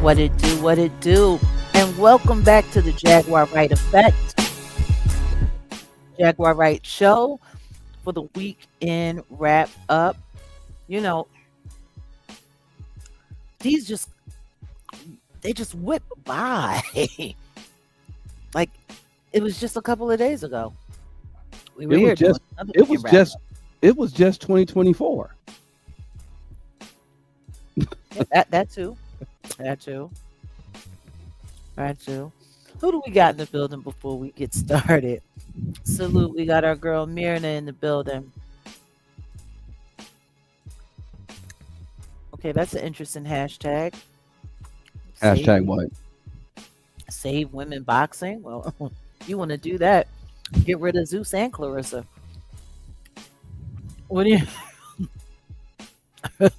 What it do, what it do. And welcome back to the Jaguar Wright Effect, Jaguar Wright Show for the weekend wrap up. You know, these just, they just whip by. Like, it was just a couple of days ago. We were It was here doing just another it was weekend wrap just up. it was just 2024. Yeah, that too. That too. That too. Who do we got in the building before we get started? Salute. We got our girl Myrna in the building. Okay, that's an interesting hashtag. Save Hashtag what? save women boxing. Well, you want to do that? Get rid of Zeus and Clarissa. What do you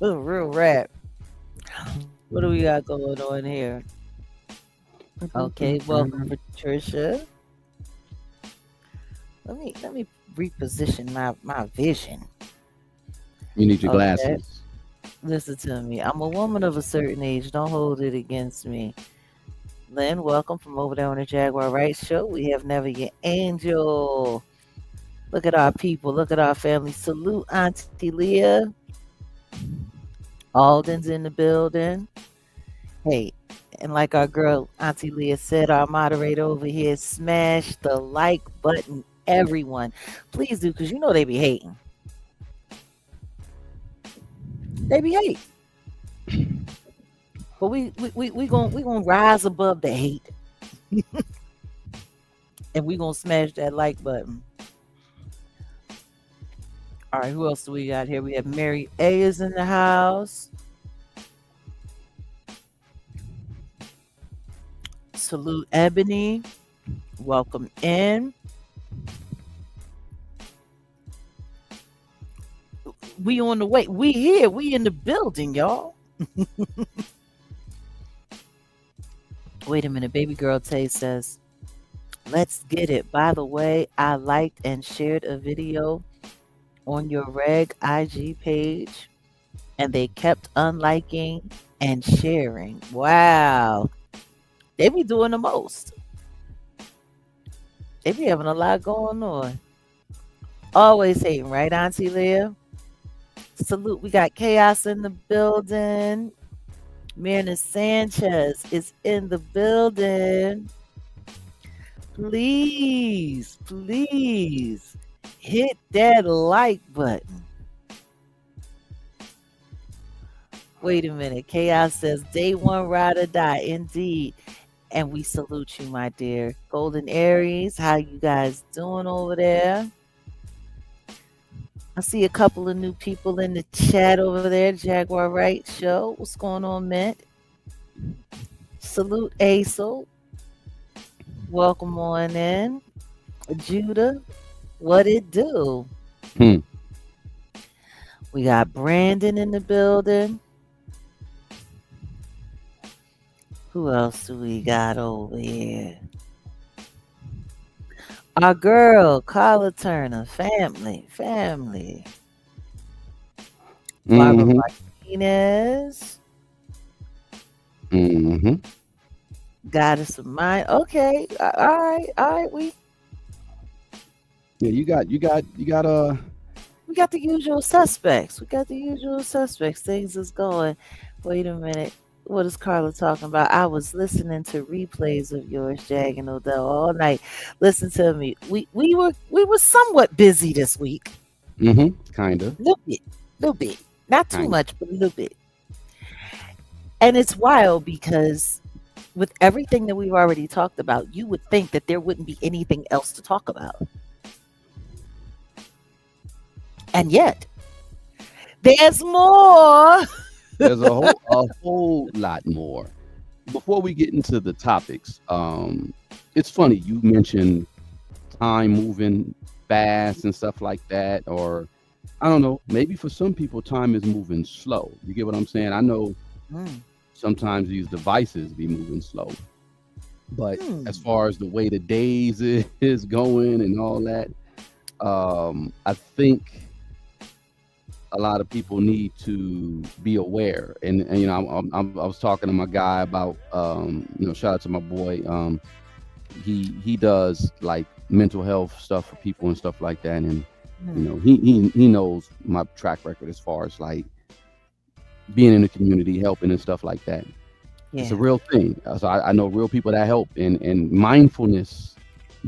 real rap? What do we got going on here? Okay, welcome Patricia. Let me reposition my vision. You need your Okay, glasses. listen to me. I'm a woman of a certain age. Don't hold it against me. Lynn, welcome from over there on the Jaguar Wright Show. We have Never Your Angel. Look at our people. Look at our family. Salute Auntie Leah. Alden's in the building. Hey, and like our girl Auntie Leah said, our moderator over here, smash the like button, everyone. Please do, because you know they be hating. They be hating. But we gonna rise above the hate and we gonna smash that like button. All right, who else do we got here? We have Mary A is in the house. Salute Ebony. Welcome in. We on the way. We here. We in the building, y'all. Wait a minute. Baby girl Tay says, let's get it. By the way, I liked and shared a video on your reg IG page and they kept unliking and sharing. Wow. They be doing the most. They be having a lot going on. Always hating, right, Auntie Leah? Salute. We got Chaos in the building. Myrna Sanchez is in the building. Please, please hit that like button. Wait a minute. Chaos says day one ride or die. Indeed. And we salute you, my dear. Golden Aries, how you guys doing over there? I see a couple of new people in the chat over there. Jaguar Wright Show. What's going on, Mint? Salute, Aisel. Welcome on in. Judah, what it do? Hmm. We got Brandon in the building. Who else do we got over here? Our girl, Carla Turner, family. Barbara Mm-hmm. Martinez, Mm-hmm. Goddess of Mine. Okay, all right. Yeah, We got the usual suspects. Things is going. Wait a minute. What is Carla talking about? I was listening to replays of yours, Jag and Odell, all night. Listen to me. We were somewhat busy this week. Kinda. Little bit. Not too Kinda. much, but a little bit. And it's wild because with everything that we've already talked about, you would think that there wouldn't be anything else to talk about. And yet, there's more. There's a whole lot more. Before we get into the topics, it's funny you mentioned time moving fast and stuff like that, or I don't know, maybe for some people time is moving slow. You get what I'm saying? I know Mm, sometimes these devices be moving slow, but as mm. far as the way the days is going and all that, I think a lot of people need to be aware. And you know, I was talking to my guy about, you know, shout out to my boy. He does like mental health stuff for people and stuff like that, and you know, Hmm. he knows my track record as far as like being in the community, helping and stuff like that. It's a Yeah. real thing. So I know real people that help, and mindfulness,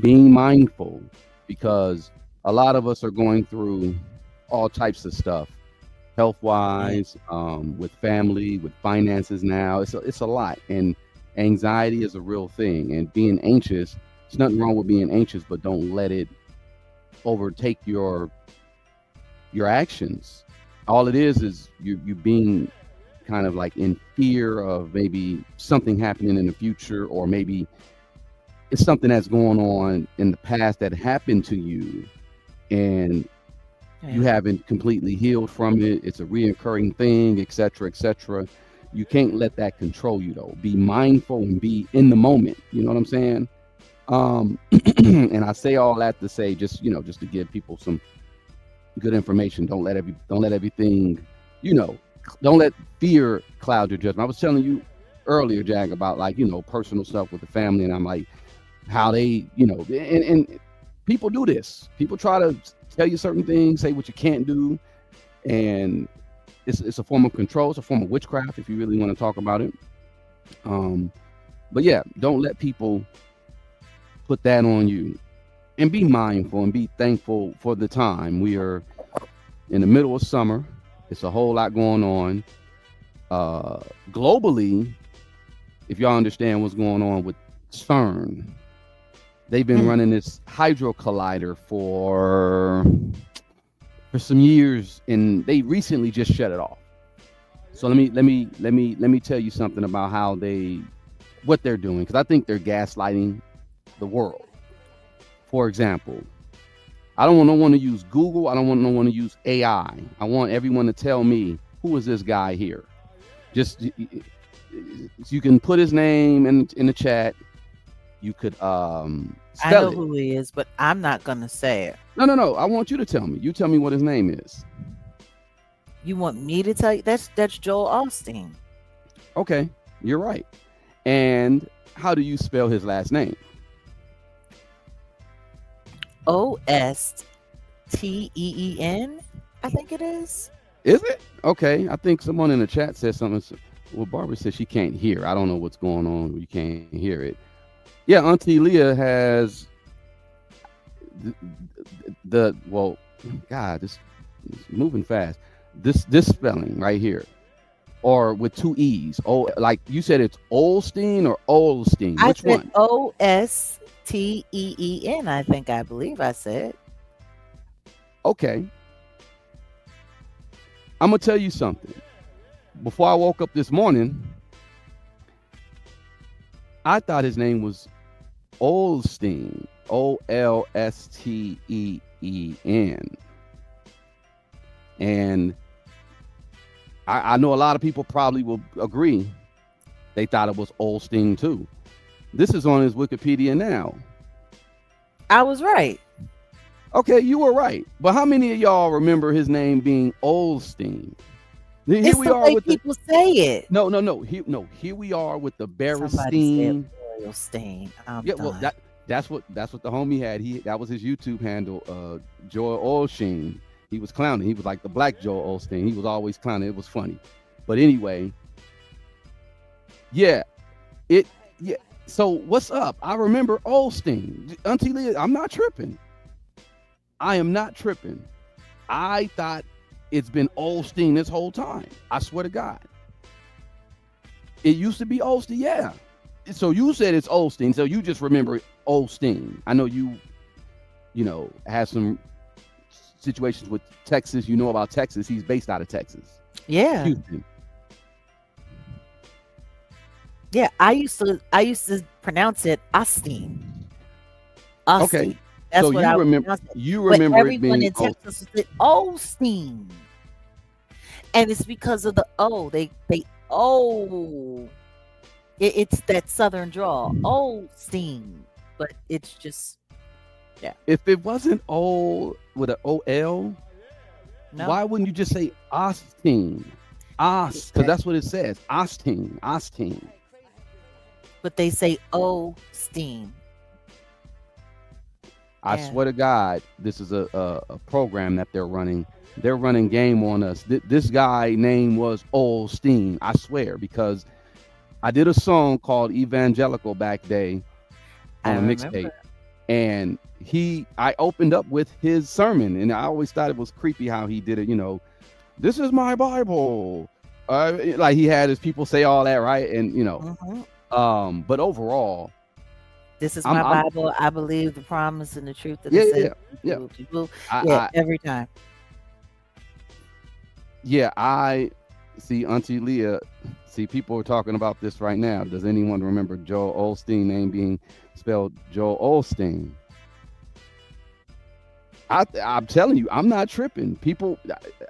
being mindful, because a lot of us are going through all types of stuff, health Yeah. wise, with family, with finances. Now it's a lot, and anxiety is a real thing. And being anxious, there's nothing wrong with being anxious, but don't let it overtake your actions. All it is you being kind of like in fear of maybe something happening in the future, or maybe it's something that's going on in the past that happened to you, and you Yeah. haven't completely healed from it. It's a reoccurring thing, etc., etc. You can't let that control you, though. Be mindful and be in the moment. You know what I'm saying? um and I say all that to say, just, you know, just to give people some good information. Don't let everything, you know, don't let fear cloud your judgment. I was telling you earlier, Jag, about, like, you know, personal stuff with the family, and I'm like, how they, you know, and people do this. People try to tell you certain things, say what you can't do, and it's a form of control. It's a form of witchcraft, if you really want to talk about it. um but yeah, don't let people put that on you, and be mindful and be thankful for the time. We are in the middle of summer. It's a whole lot going on uh globally. If y'all understand what's going on with CERN, they've been Hmm. running this hydro collider for some years, and they recently just shut it off. So let me tell you something about how they what they're doing, because I think they're gaslighting the world. For example, I don't want no one to use Google. I don't want no one to use AI. I want everyone to tell me, who is this guy here. Just you can put his name in the chat. You could I spell know it. who he is, but I'm not gonna say it. No, no, no. I want you to tell me. You tell me what his name is. You want me to tell you? That's Joel Osteen. Okay, you're right. And how do you spell his last name? Osteen. I think it is. Is it? Okay. I think someone in the chat said something. Well, Barbara said she can't hear. I don't know what's going on. You can't hear it. Yeah, Auntie Leah has the, well, God, this is moving fast. This spelling right here, or with two e's. Oh, like you said, it's Olstein or Olstein. I Which said one? Osteen. I believe I said. Okay, I'm gonna tell you something. Before I woke up this morning, I thought his name was Olstein. Olsteen. And I know a lot of people probably will agree. They thought it was Olstein too. This is on his Wikipedia now. I was right. Okay, you were right. But how many of y'all remember his name being Olstein? Here It's we the are way with the people say it. Here we are with the Somebody said Berestein. Boylstain. I'm Yeah, well, done. that's what the homie had. That was his YouTube handle, Joel Olsteen. He was clowning. He was like the black Joel Olstein. He was always clowning. It was funny. But anyway, yeah, it yeah. So what's up? I remember Olstein. Auntie Leah, I'm not tripping. I am not tripping. I thought it's been Olstein this whole time. I swear to God. It used to be Olstein, yeah. So you said it's Olstein, so you just remember Olstein. I know you know, have some situations with Texas. You know about Texas. He's based out of Texas, Yeah. Houston. Yeah. I used to pronounce it Osteen. Okay, Osteen. so That's what I would pronounce it. you But remember it everyone being in Texas said Osteen. And it's because of the O. They oh it's that southern drawl. Osteen. But it's just yeah. if it wasn't O with an OL, No, Why wouldn't you just say Austin? Because okay. that's what it says. Austin, Austin. But they say oh steam. I Yeah. swear to God, this is a program that they're running. They're running game on us. This guy name was Old Steam. I swear, because I did a song called Evangelical back day I on a remember. mixtape, and I opened up with his sermon, and I always thought it was creepy how he did it. This is my Bible. Like he had his people say all that, right? And Hmm. but overall, This is my I'm Bible. I believe the promise and the truth that it yeah, says. yeah, yeah. Yeah, I every time. Yeah, I see Auntie Leah. See, people are talking about this right now. Does anyone remember Joel Osteen name being spelled Joel Osteen? I'm telling you, I'm not tripping. People,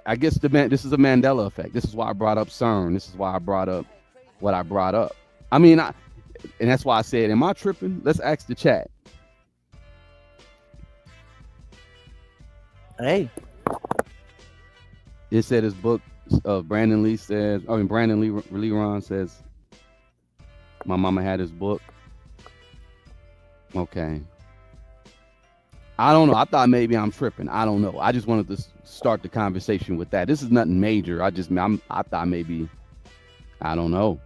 I guess this is a Mandela effect. This is why I brought up CERN. This is why I brought up what I brought up. I mean, and that's why I said, am I tripping? Let's ask the chat. Hey, It said his book. Brandon Lee says. I mean, Brandon Lee Leron says, my mama had his book. Okay. I don't know. I thought maybe I'm tripping. I don't know. I just wanted to start the conversation with that. This is nothing major. I thought maybe, I don't know.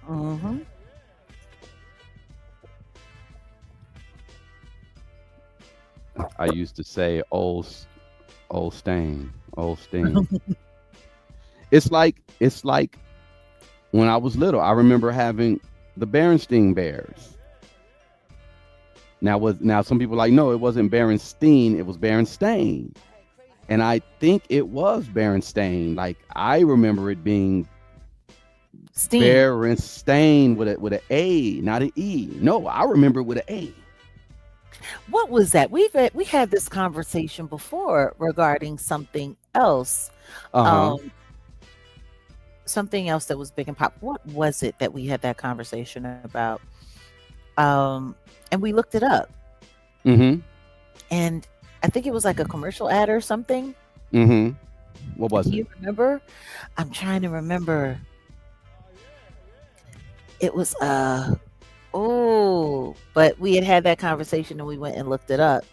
mm-hmm. I used to say old stain, old stain. It's like when I was little. I remember having the Berenstein Bears. Now some people are like, no, it wasn't Berenstein, it was Berenstain. And I think it was Berenstain. Like I remember it being Steam. Berenstain with a A, not an E. No, I remember it with an A. What was that? We had this conversation before regarding Uh-huh. um, something else that was big and pop. What was it that we had that conversation about? Um, and we looked it up, Mm-hmm. and I think it was like a commercial ad or something. Mm-hmm. What Do was it? you remember? I'm trying to remember. It was oh, but we had that conversation and we went and looked it up,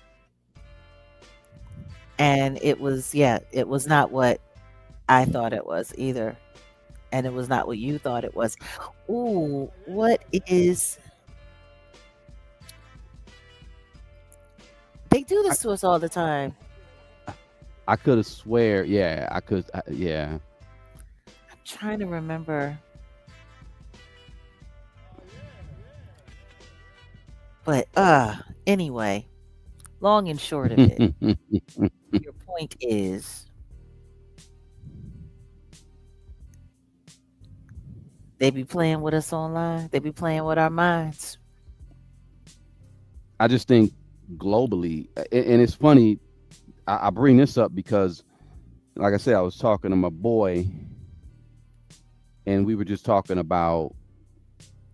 and it was not what I thought it was either, and it was not what you thought it was. Ooh, what is? They do I, this to us all the time. I could have swear, yeah, I could, yeah. I'm trying to remember, but anyway, long and short of it, your point is they be playing with us online. They be playing with our minds. I just think globally, and it's funny. I bring this up because, like I said, I was talking to my boy, and we were just talking about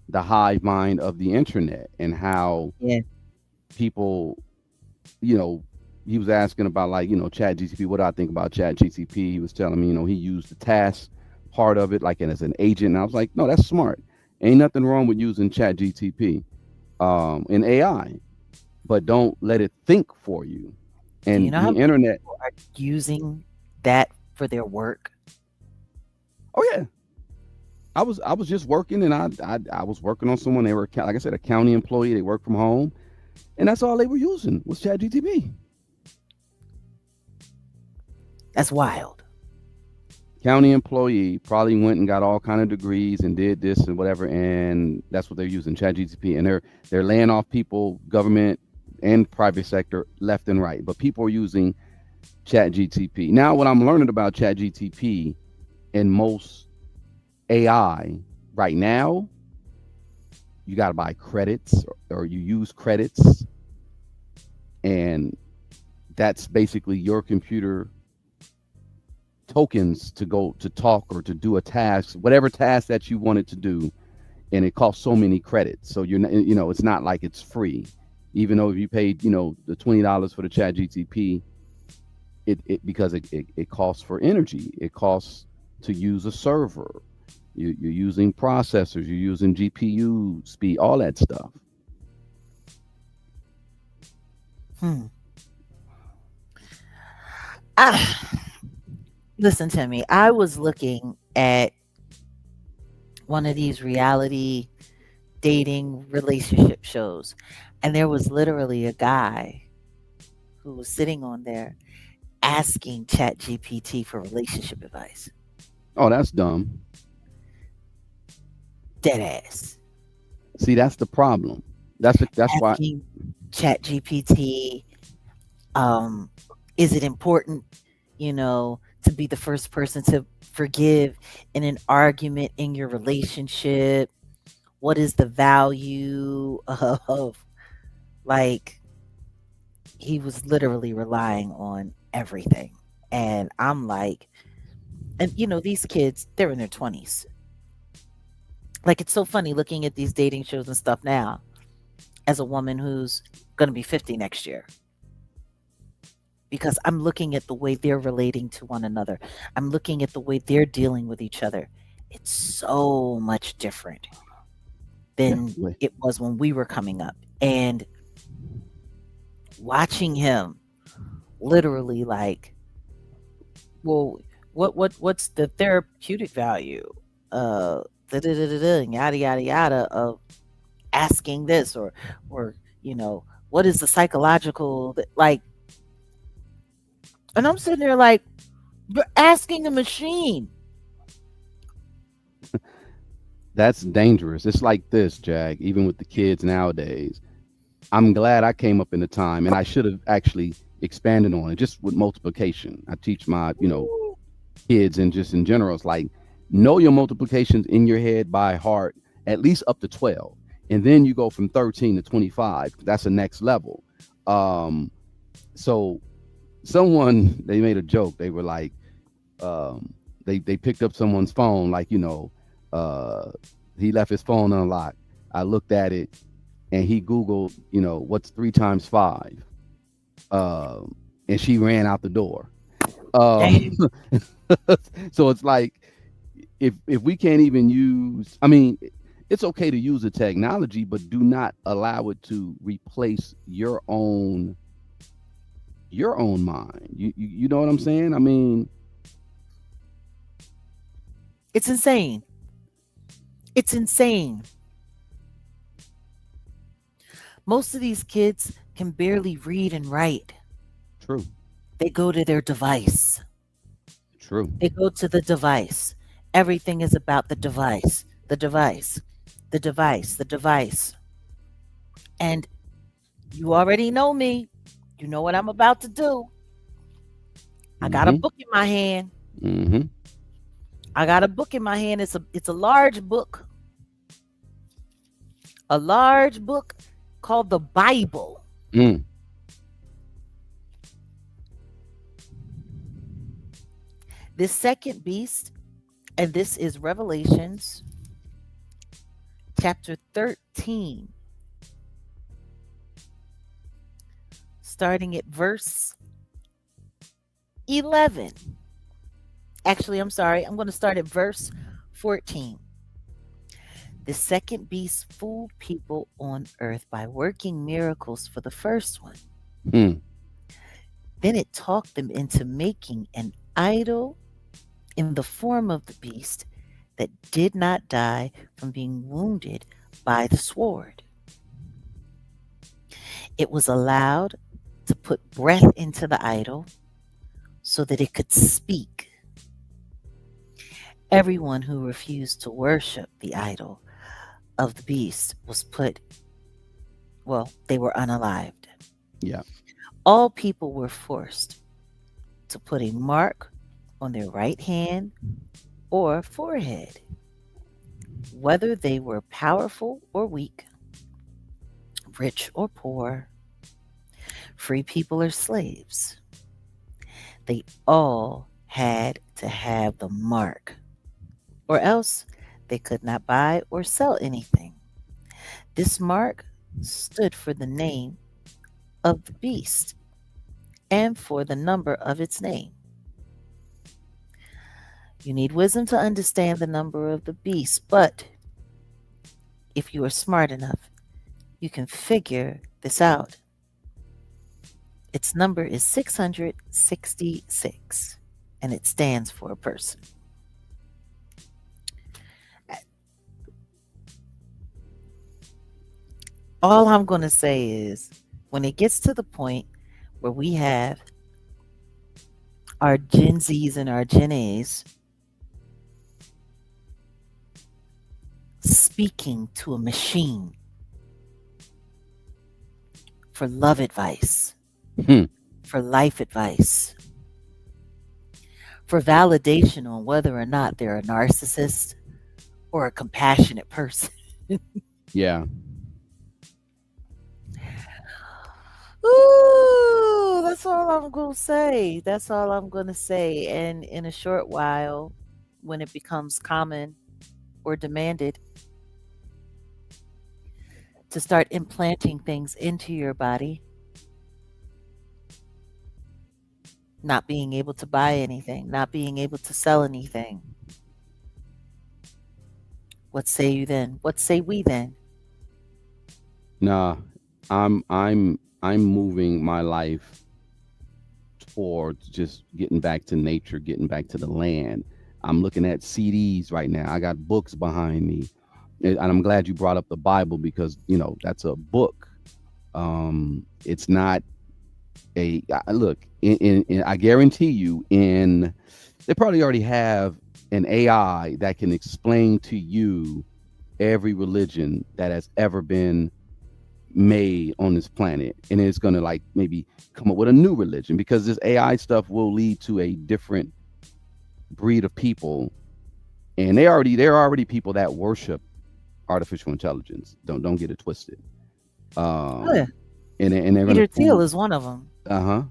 the hive mind of the internet and how Yeah. people, you know, he was asking about like, Chat GTP. What do I think about Chat GTP? He was telling me, he used the task part of it, like as an agent. And I was like, no, that's smart. Ain't nothing wrong with using Chat GTP in AI, but don't let it think for you. Do you And know how the many internet, people are using that for their work? oh yeah, I was just working, and I was working on someone. They were, like I said, a county employee. They work from home, and that's all they were using was Chat GTP. That's wild. County employee probably went and got all kind of degrees and did this and whatever, and that's what they're using, Chat GTP. And they're laying off people, government and private sector, left and right. But people are using Chat GTP. Now, what I'm learning about Chat GTP and most AI right now, you got to buy credits, or you use credits, and that's basically your computer tokens to go to talk or to do a task, whatever task that you wanted to do, and it costs so many credits. So you're not, it's not like it's free. even though if you paid, the $20 for the chat GTP, because it costs for energy. It costs to use a server. You're using processors, you're using GPU speed, all that stuff. Hmm. Ah, listen to me. I was looking at one of these reality dating relationship shows, and there was literally a guy who was sitting on there asking ChatGPT for relationship advice. Oh, that's dumb. Dead ass. See, that's the problem. That's why. Asking ChatGPT, um, is it important, to be the first person to forgive in an argument in your relationship? What is the value of, like, he was literally relying on everything. And I'm like, and these kids, they're in their 20s. Like, it's so funny looking at these dating shows and stuff now as a woman who's going to be 50 next year, because I'm looking at the way they're relating to one another. I'm looking at the way they're dealing with each other. It's so much different than Definitely. it was when we were coming up. And watching him literally, like, well, what's the therapeutic value? Da, da, da, da, da, and yada yada yada of asking this, or what is the psychological like, and I'm sitting there like, you're asking a machine. That's dangerous. It's like this, Jag. Even with the kids nowadays, I'm glad I came up in the time, and I should have actually expanded on it. Just with multiplication, I teach my kids, and just in general, it's like, know your multiplications in your head by heart, at least up to 12, and then you go from 13 to 25. That's the next level. Um, so someone, they made a joke. They were like, they picked up someone's phone, like, uh, he left his phone unlocked. I looked at it, and he Googled, what's 3 times 5, and she ran out the door. Um, Damn. so it's like, if we can't even use, I mean, it's okay to use the technology, but do not allow it to replace your own mind. You know what I'm saying? I mean, It's insane. It's insane. Most of these kids can barely read and write. true, They go to their device. true. They go to the device. Everything is about the device, the device, the device, the device. And you already know me. You know what I'm about to do. I got a Mm-hmm. book in my hand. Mm-hmm. I got a book in my hand. It's a large book. A large book called the Bible. Mm. This second beast, and this is Revelations chapter 13, starting at verse 11. Actually, I'm sorry. I'm going to start at verse 14. The second beast fooled people on earth by working miracles for the first one. Mm. Then it talked them into making an idol in the form of the beast that did not die from being wounded by the sword. It was allowed to put breath into the idol so that it could speak. Everyone who refused to worship the idol of the beast was put, well, they were unalived. Yeah. All people were forced to put a mark on their right hand or forehead, whether they were powerful or weak, rich or poor, free people or slaves. They all had to have the mark, or else they could not buy or sell anything. This mark stood for the name of the beast and for the number of its name. You need wisdom to understand the number of the beast, but if you are smart enough, you can figure this out. Its number is 666, and it stands for a person. All I'm going to say is when it gets to the point where we have our Gen Zs and our Gen As speaking to a machine for love advice, Hmm. for life advice, for validation on whether or not they're a narcissist or a compassionate person. Yeah. Ooh, that's all I'm going to say. That's all I'm going to say. And in a short while, when it becomes common or demanded to start implanting things into your body, not being able to buy anything, not being able to sell anything, what say you then? What say we then? Nah, I'm moving my life towards just getting back to nature, getting back to the land. I'm looking at CDs right now. I got books behind me. And I'm glad you brought up the Bible because, that's a book. It's not look, I guarantee you they probably already have an AI that can explain to you every religion that has ever been made on this planet, and it's going to like maybe come up with a new religion because this AI stuff will lead to a different breed of people, and there are already people that worship artificial intelligence. Don't get it twisted. Oh, yeah. um and they're going to Peter Thiel fool. is one of them. Uh-huh.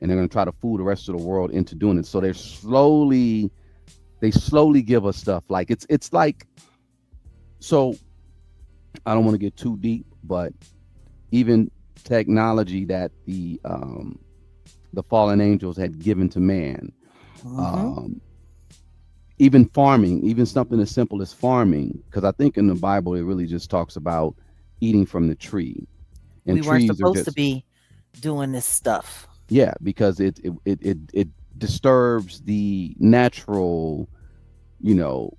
And they're going to try to fool the rest of the world into doing it, so they slowly give us stuff like it's like, so I don't want to get too deep, but even technology that the fallen angels had given to man, Hmm. um, even farming, even something as simple as farming, because I think in the Bible it really just talks about eating from the tree, and We weren't trees are supposed to just, be doing this stuff. yeah, because it disturbs the natural, you know,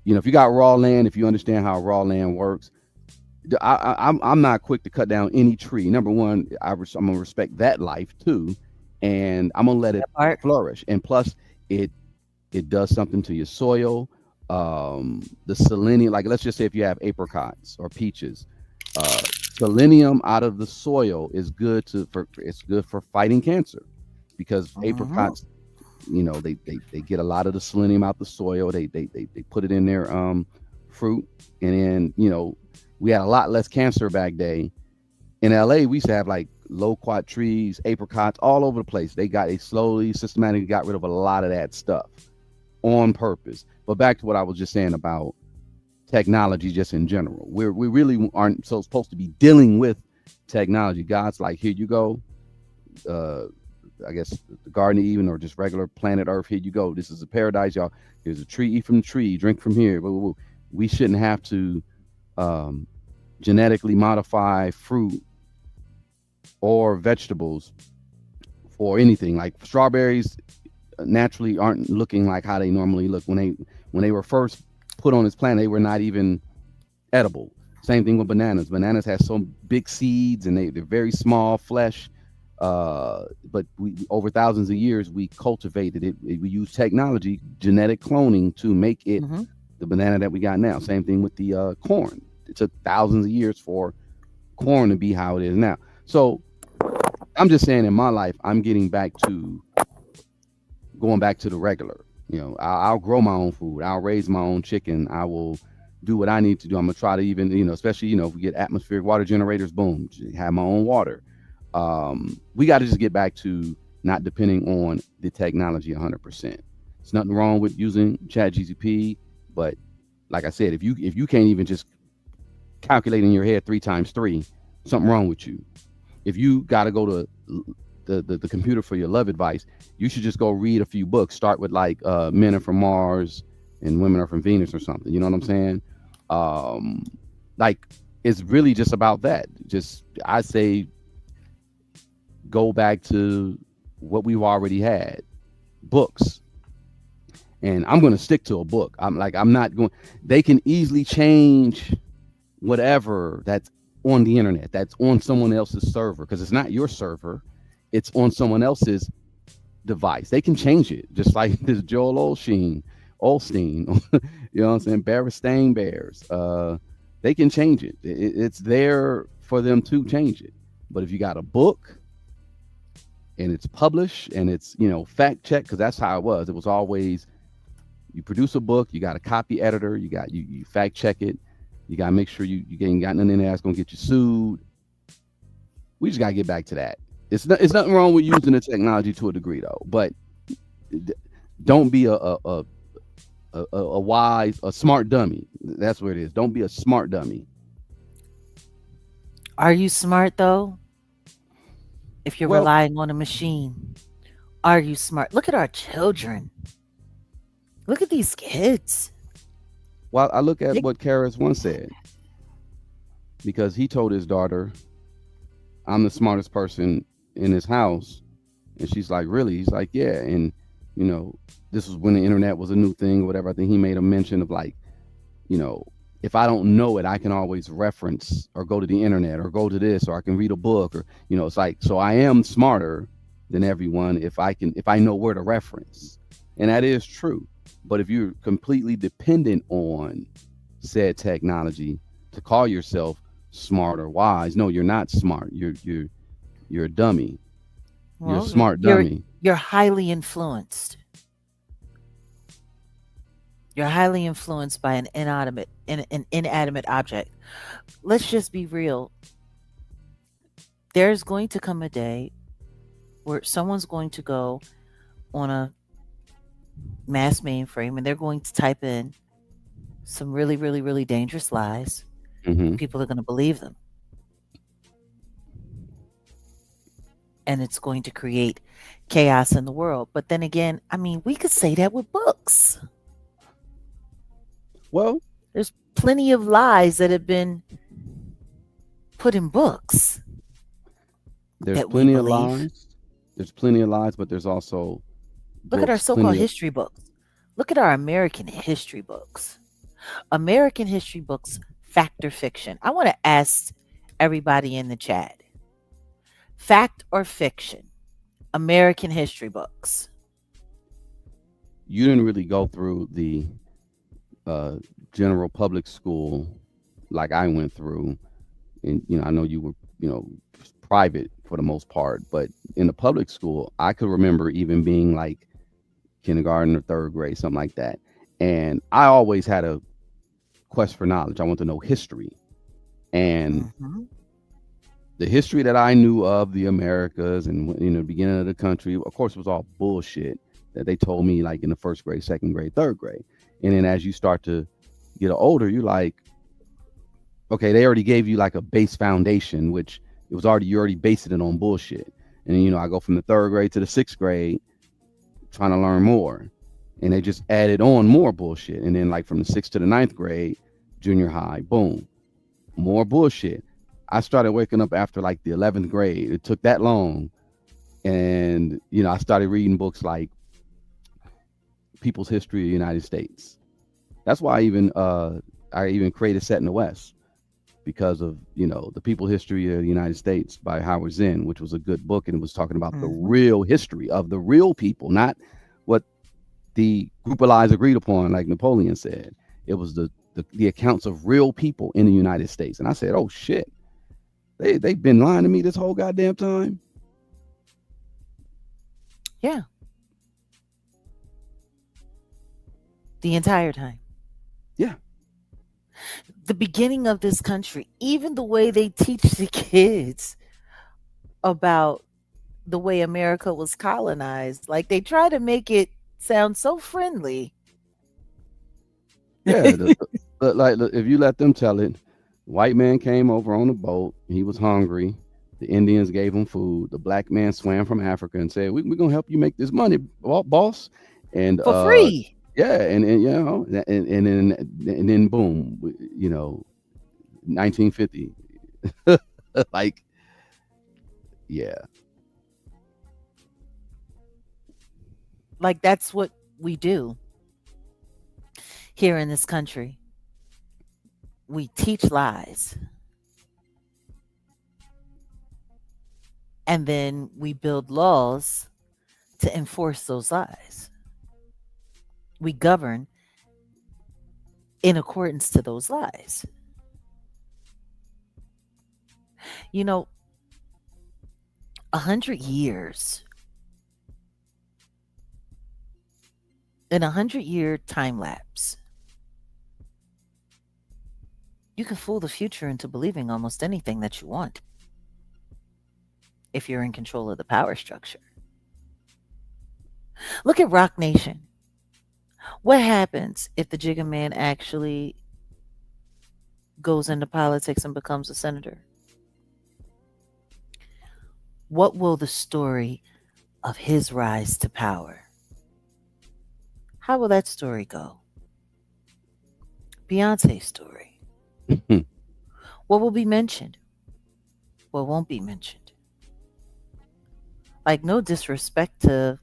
if you got raw land, if you understand how raw land works, I'm not quick to cut down any tree. Number one, I'm gonna respect that life too, and I'm gonna let it That part. flourish. And plus, it it does something to your soil. The selenium, like let's just say if you have apricots or peaches, selenium out of the soil is good it's good for fighting cancer, because Hmm. apricots, they get a lot of the selenium out the soil. They put it in their fruit, and then we had a lot less cancer back day. In LA, we used to have like loquat trees, apricots all over the place. They slowly, systematically got rid of a lot of that stuff on purpose. But back to what I was just saying about technology, just in general, we really aren't so supposed to be dealing with technology. God's like, here you go. Uh, I guess the Garden of Eden, or just regular planet Earth. Here you go. This is a paradise, y'all. Here's a tree. Eat from the tree. Drink from here. We shouldn't have to um, genetically modify fruit or vegetables for anything. Like strawberries naturally aren't looking like how they normally look when they were first put on this planet. They were not even edible. Same thing with bananas. Bananas have some big seeds, and they're very small flesh. But we over thousands of years we cultivated it. We use technology, genetic cloning, to make it Hmm. the banana that we got now. Same thing with the corn. It took thousands of years for corn to be how it is now. So I'm just saying, in my life, I'm getting back to going back to the regular. I'll grow my own food. I'll raise my own chicken. I will do what I need to do. I'm gonna try to even, especially, if we get atmospheric water generators, boom, have my own water. We got to just get back to not depending on the technology 100%. There's nothing wrong with using Chat GTP, but like I said, if you can't even just calculate in your head 3 times 3, something wrong with you. if you got to go to the computer for your love advice, you should just go read a few books. Start with like Men Are From Mars and Women Are From Venus or something. You know what I'm saying? Um, like it's really just about that. Just I say go back to what we've already had, books. And I'm going to stick to a book. I'm not going, they can easily change whatever that's on the internet, that's on someone else's server, because it's not your server, it's on someone else's device. They can change it, just like this Joel Olstein, you know what I'm saying? Berenstain Bears. They can change it. It's there for them to change it. But if you got a book and it's published and it's, fact checked, because that's how it was. It was always, you produce a book, you got a copy editor, you fact check it, you gotta make sure you ain't got nothing in there that's gonna get you sued. We just gotta get back to that. It's nothing wrong with using the technology to a degree though, but don't be a smart dummy. That's what it is. Don't be a smart dummy. Are you smart though? If you're Well, relying on a machine, are you smart? Look at our children. Look at these kids. while I look at They, what Karis once said, because he told his daughter, I'm the smartest person in his house. And she's like, really? He's like, yeah. And, this was when the internet was a new thing or whatever. I think he made a mention of like, if I don't know it, I can always reference or go to the internet or go to this, or I can read a book, or, it's like, so I am smarter than everyone if I know where to reference. And that is true. But if you're completely dependent on said technology to call yourself smart or wise, no, you're not smart. You're a dummy. You're a well, smart you're dummy. you're highly influenced. You're highly influenced by an inanimate object. Let's just be real. There's going to come a day where someone's going to go on a mass mainframe and they're going to type in some really, really, really dangerous lies. Hmm. People are going to believe them. And it's going to create chaos in the world. But then again, I mean, we could say that with books. Well, There's plenty of lies that have been put in books there's that we plenty of believe. lies. There's plenty of lies, but there's also Look at our books, so called plenty of, history books. Look at our American history books. American history books, fact or fiction? I want to ask everybody in the chat, fact or fiction? American history books. you didn't really go through the uh, general public school like I went through. And, I know you were, private for the most part, but in the public school, I could remember even being like kindergarten or third grade, something like that. And I always had a quest for knowledge. I want to know history. And Hmm. the history that I knew of the Americas and, the beginning of the country, of course, was all bullshit that they told me like in the first grade, second grade, third grade. And then as you start to get older, you're like, okay, they already gave you like a base foundation, which it was already, you already based it on bullshit. And then, I go from the third grade to the sixth grade trying to learn more. And they just added on more bullshit. And then like from the sixth to the ninth grade, junior high, boom, more bullshit. I started waking up after like the 11th grade. It took that long. And, I started reading books like People's History of the United States. That's why I even created Set in the West, because of, the People History of the United States by Howard Zinn, which was a good book. And it was talking about the Hmm. real history of the real people, not what the group of lies agreed upon, like Napoleon said. It was the accounts of real people in the United States. And I said, oh shit, they've been lying to me this whole goddamn time. Yeah, the entire time. Yeah. The beginning of this country, even the way they teach the kids about the way America was colonized, like they try to make it sound so friendly. Yeah. Like if you let them tell it, white man came over on a boat. He was hungry. The Indians gave him food. The black man swam from Africa and said, "We're gonna help you make this money, boss." And For free. yeah, and you know, and then boom, 1950, like yeah. Like that's what we do here in this country. We teach lies and then we build laws to enforce those lies. We govern in accordance to those lies. You know, 100 years, in 100-year time lapse, you can fool the future into believing almost anything that you want if you're in control of the power structure. Look at Rock Nation. What happens if the Jigga Man actually goes into politics and becomes a senator? What will the story of his rise to power? How will that story go? Beyonce's story. What will be mentioned? What won't be mentioned? Like, no disrespect to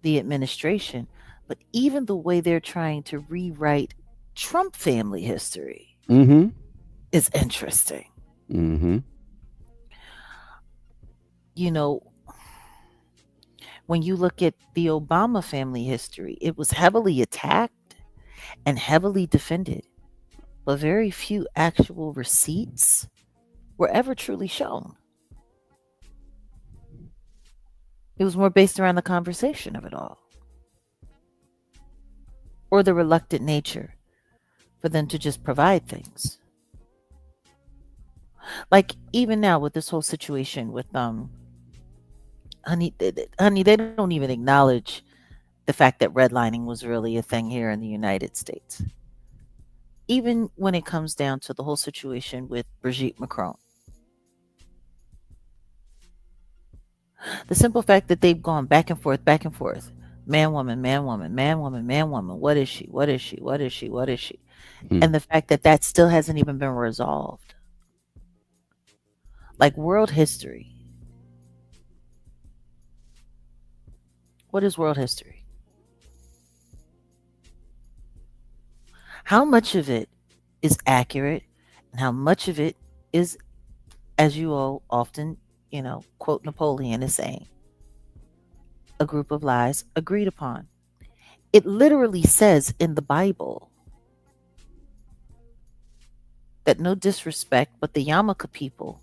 the administration, but even the way they're trying to rewrite Trump family history Mm-hmm. is interesting. Mm-hmm. You know, when you look at the Obama family history, it was heavily attacked and heavily defended, but very few actual receipts were ever truly shown. It was more based around the conversation of it all, or the reluctant nature for them to just provide things. Like even now with this whole situation with honey, they don't even acknowledge the fact that redlining was really a thing here in the United States. Even when it comes down to the whole situation with Brigitte Macron, the simple fact that they've gone back and forth, man, woman, man, woman, man, woman, man, woman. What is she? What is she? What is she? What is she? Hmm. And the fact that that still hasn't even been resolved. Like world history. What is world history? How much of it is accurate and how much of it is, as you all often, quote Napoleon is saying, a group of lies agreed upon. It literally says in the Bible that, no disrespect, but the Yamaka people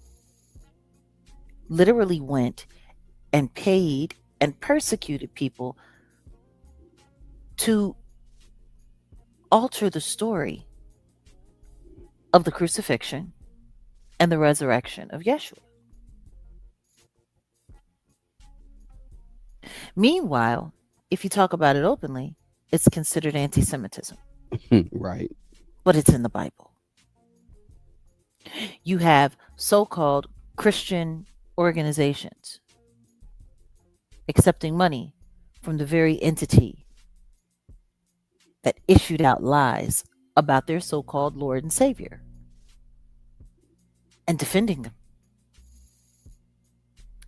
literally went and paid and persecuted people to alter the story of the crucifixion and the resurrection of Yeshua. Meanwhile, if you talk about it openly, it's considered anti Semitism, Right. but it's in the Bible. You have so called Christian organizations accepting money from the very entity that issued out lies about their so called Lord and Savior and defending them.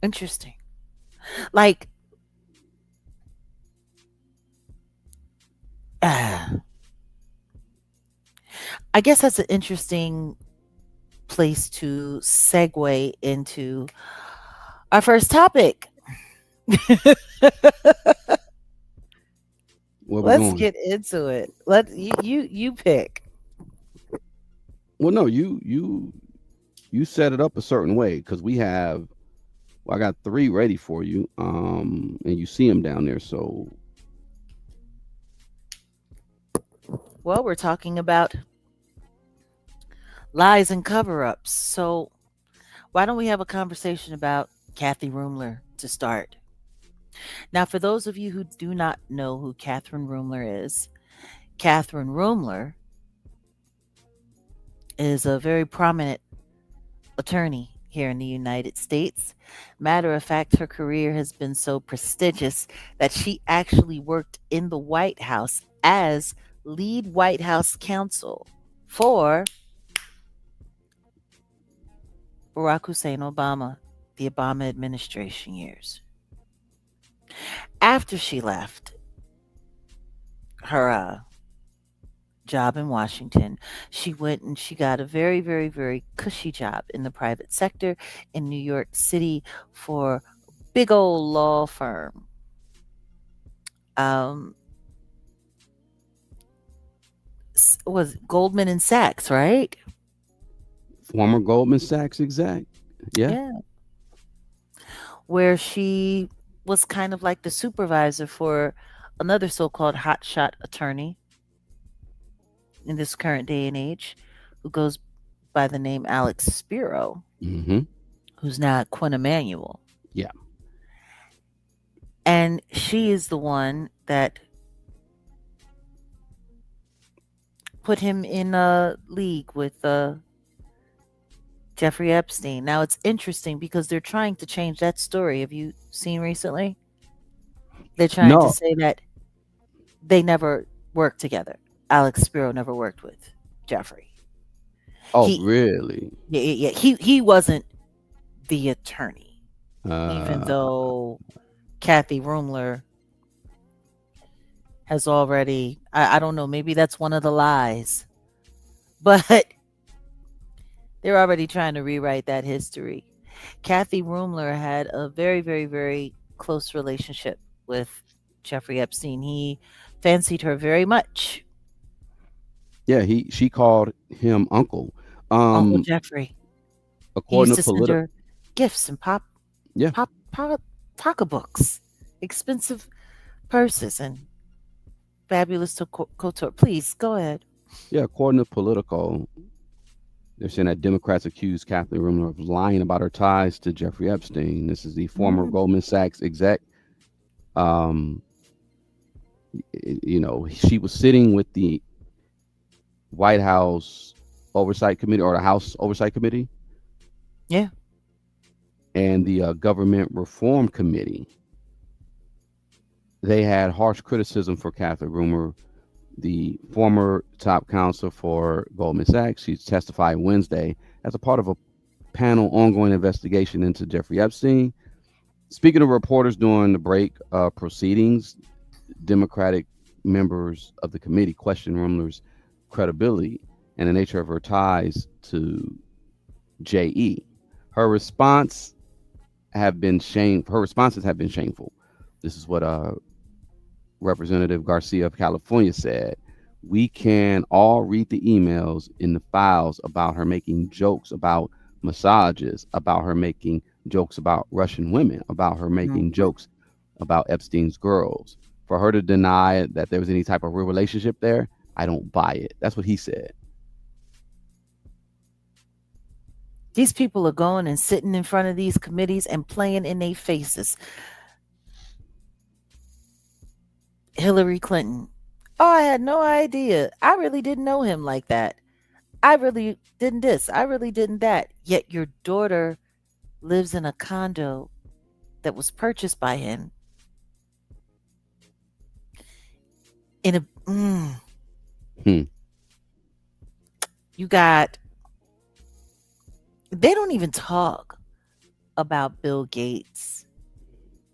Interesting. Like, I guess that's an interesting place to segue into our first topic. Where we Let's going? get into it. You pick. Well, no, you set it up a certain way because we have. Well, I got three ready for you. And you see them down there. So Well, we're talking about lies and cover-ups. So why don't we have a conversation about Kathy Rumler to start? Now, for those of you who do not know who Catherine Rumler is, Catherine Rumler is a very prominent attorney here in the United States. Matter of fact, her career has been so prestigious that she actually worked in the White House as lead White House counsel for Barack Hussein Obama, the Obama administration years. After she left her job in Washington, she went and she got a very, very, very cushy job in the private sector in New York City for a big old law firm. Um, was Goldman and Sachs, right? Former Goldman Sachs exec. Yeah. Yeah. Where she was kind of like the supervisor for another so-called hotshot attorney in this current day and age who goes by the name Alex Spiro, Hmm. who's now at Quinn Emanuel. Yeah. And she is the one that put him in a league with Jeffrey Epstein. Now it's interesting because they're trying to change that story. Have you seen recently? They're trying to No. say that they never worked together. Alex Spiro never worked with Jeffrey. Oh, He, really? yeah. He wasn't the attorney, even Uh, though Kathy Rumler has already. I don't know. Maybe that's one of the lies, but they're already trying to rewrite that history. Kathy Rumler had a very, very, very close relationship with Jeffrey Epstein. He fancied her very much. yeah. She called him uncle. Uncle Um, Jeffrey. He according used to to send political. her gifts and Yeah. pop pocketbooks, expensive purses, and fabulous couture. Please go ahead. Yeah. According to Politico, they're saying that Democrats accused Kathleen Rumler of lying about her ties to Jeffrey Epstein. This is the former Mm, Goldman Sachs exec. Um, she was sitting with the White House Oversight Committee or the House Oversight Committee yeah. and the Government Reform Committee. They had harsh criticism for Kathleen Rumler, the former top counsel for Goldman Sachs. She testified Wednesday as a part of a panel ongoing investigation into Jeffrey Epstein. Speaking of reporters during the break proceedings, Democratic members of the committee questioned Rumler's credibility and the nature of her ties to JE. Her response Her responses have been shameful. This is what Representative Garcia of California said. We can all read the emails in the files about her making jokes about massages, about her making jokes about Russian women, about her making Mhm. jokes about Epstein's girls. For her to deny that there was any type of real relationship there, I don't buy it. That's what he said. These people are going and sitting in front of these committees and playing in their faces. Hillary Clinton. Oh, I had no idea. I really didn't know him like that. I really didn't this. I really didn't that. Yet your daughter lives in a condo that was purchased by him in a Hmm. you got they don't even talk about Bill Gates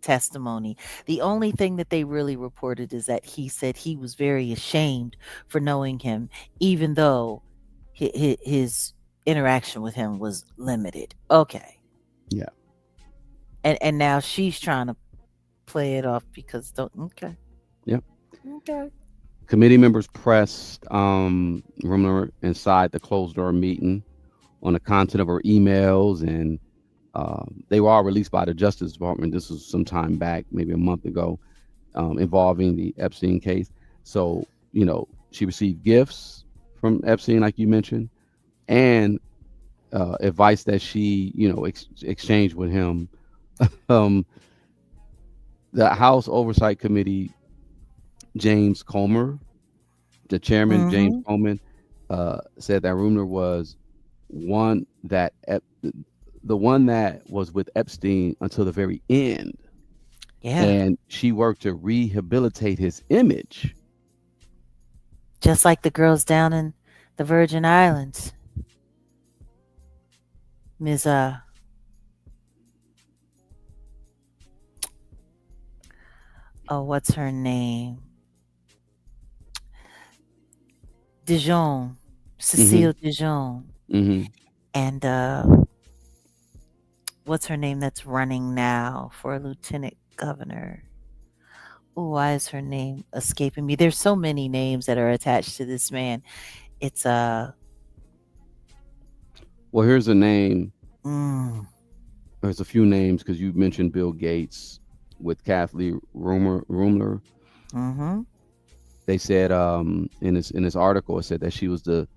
testimony. The only thing that they really reported is that he said he was very ashamed for knowing him, even though his interaction with him was limited. Okay. Yeah. And now she's trying to play it off because don't okay. Yep. Okay. Committee members pressed Rumler inside the closed door meeting on the content of her emails, and they were all released by the Justice Department. This was some time back, maybe a month ago, involving the Epstein case. So, she received gifts from Epstein, like you mentioned, and advice that she, exchanged with him. um, the House Oversight Committee, James Comer, the chairman, James Mhm. Coleman, said that Rumler was one that the one that was with Epstein until the very end, Yeah. and she worked to rehabilitate his image. Just like the girls down in the Virgin Islands. Ms. Oh, what's her name? Dijon. Hmm. Cecile Dijon. Hmm. And what's her name that's running now for lieutenant governor? Oh, why is her name escaping me? There's so many names that are attached to this man. It's Well, here's a name. mm, There's a few names because you mentioned Bill Gates with Kathleen Rumler. mm-hmm. They said in this article, it said that she was the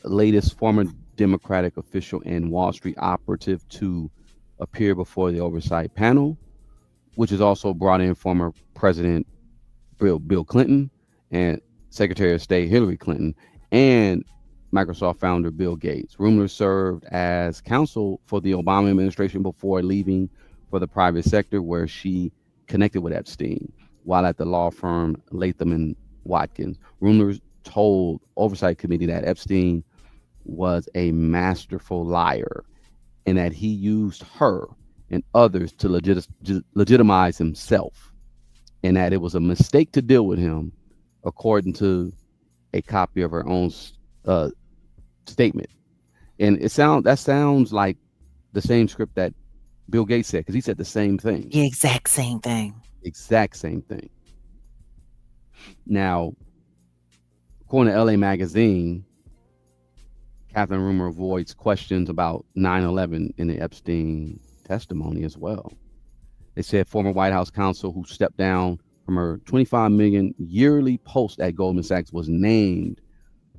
latest former Democratic official and Wall Street operative to appear before the oversight panel, which has also brought in former President Bill Clinton and Secretary of State Hillary Clinton and Microsoft founder Bill Gates. Rumler served as counsel for the Obama administration before leaving for the private sector, where she connected with Epstein while at the law firm Latham and Watkins. Rumler told Oversight Committee that Epstein was a masterful liar and that he used her and others to legitimize himself, and that it was a mistake to deal with him, according to a copy of her own uh, statement. And that sounds like the same script that Bill Gates said, because he said the same thing, The exact same thing. exact same thing. Now, according to LA Magazine, Catherine Rumor avoids questions about 9/11 in the Epstein testimony as well. They said former White House counsel who stepped down from her 25 million yearly post at Goldman Sachs was named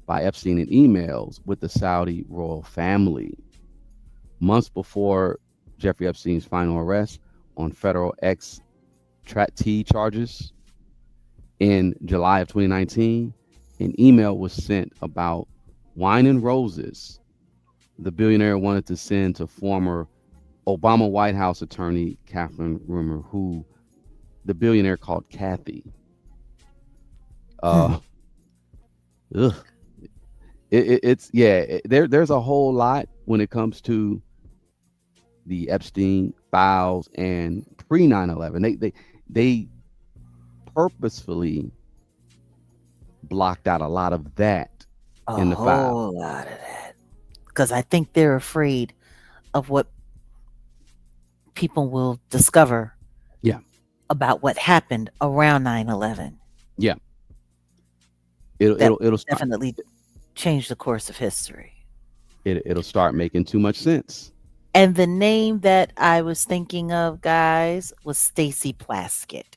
by Epstein in emails with the Saudi royal family months before Jeffrey Epstein's final arrest on federal T charges in July of 2019. An email was sent about wine and roses the billionaire wanted to send to former Obama White House attorney Catherine Rumor, who the billionaire called Kathy. Hmm. Uh, ugh. It's yeah. There's a whole lot when it comes to the Epstein files and pre 9/11. They purposefully blocked out a lot of that A in the file. whole lot of that. Because I think they're afraid of what people will discover Yeah, about what happened around 9/11. yeah. It'll That it'll it'll start definitely changed the course of history. it'll start making too much sense. And the name that I was thinking of, guys, was Stacy Plaskett,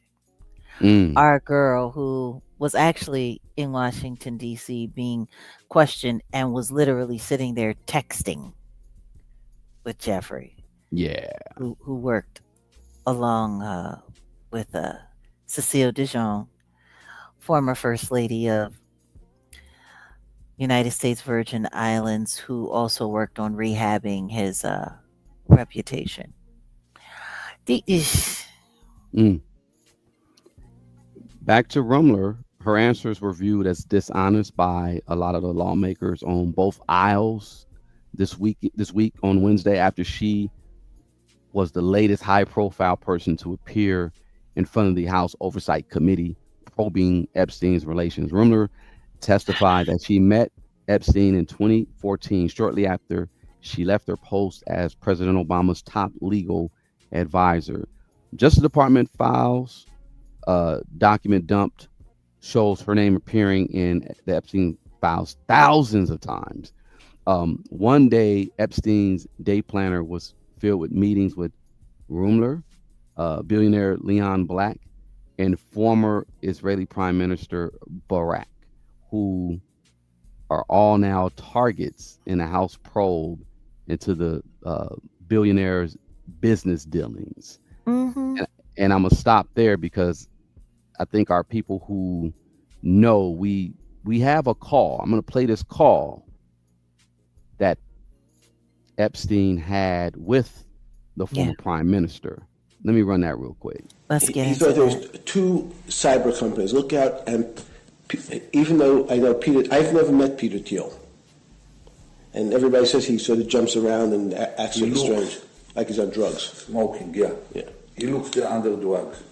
Mm, our girl who was actually in Washington, D.C., being questioned and was literally sitting there texting with Jeffrey, yeah. who worked along with Cecile Dijon, former First Lady of United States Virgin Islands, who also worked on rehabbing his reputation. The, Mm. Back to Rumler, her answers were viewed as dishonest by a lot of the lawmakers on both aisles this week on Wednesday, after she was the latest high-profile person to appear in front of the House Oversight Committee probing Epstein's relations. Rumler testified that she met Epstein in 2014, shortly after she left her post as President Obama's top legal advisor. Justice Department files, document dumped, shows her name appearing in the Epstein files thousands of times. One day, Epstein's day planner was filled with meetings with Rumler, billionaire Leon Black, and former Israeli Prime Minister Barak, who are all now targets in a House probe into the billionaire's business dealings. mm-hmm. And I'm gonna stop there because I think our people who know we have a call. I'm gonna play this call that Epstein had with the Yeah, former prime minister. Let me run that real quick. let's get He into thought there was that. two cyber companies. Look out, and even though I know Peter, I've never met Peter Thiel, and everybody says he sort of jumps around and acts He sort of looks strange, like he's on drugs. smoking, yeah. Yeah. He looks under drugs.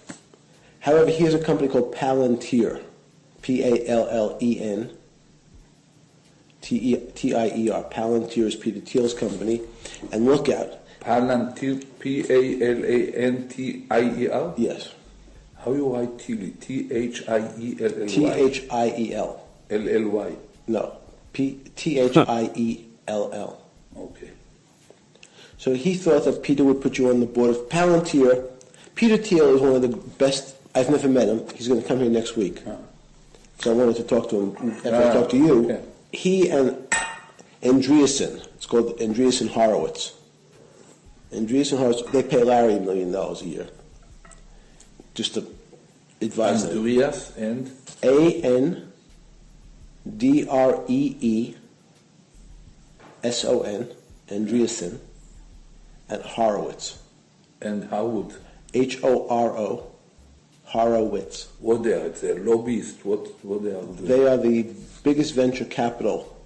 However, he has a company called Palantir, Pallen Tier. Palantir is Peter Thiel's company, and look out. Palantir, Palantier. Yes, How you write Thiel? Thiellly. Thiel. Lly. No, Thiell. Okay. So he thought that Peter would put you on the board of Palantir. Peter Thiel is one of the best. I've never met him. He's going to come here next week. So I wanted to talk to him after I talked to you. Okay. He and Andreessen, it's called Andreessen Horowitz. Andreessen Horowitz, they pay Larry $1 million a year just to advise them. Andreas and Andreessen, Andreessen, and Horowitz. Howard. Horo, Horowitz. What they are? It's a lobbyist. What they are doing? They are the biggest venture capital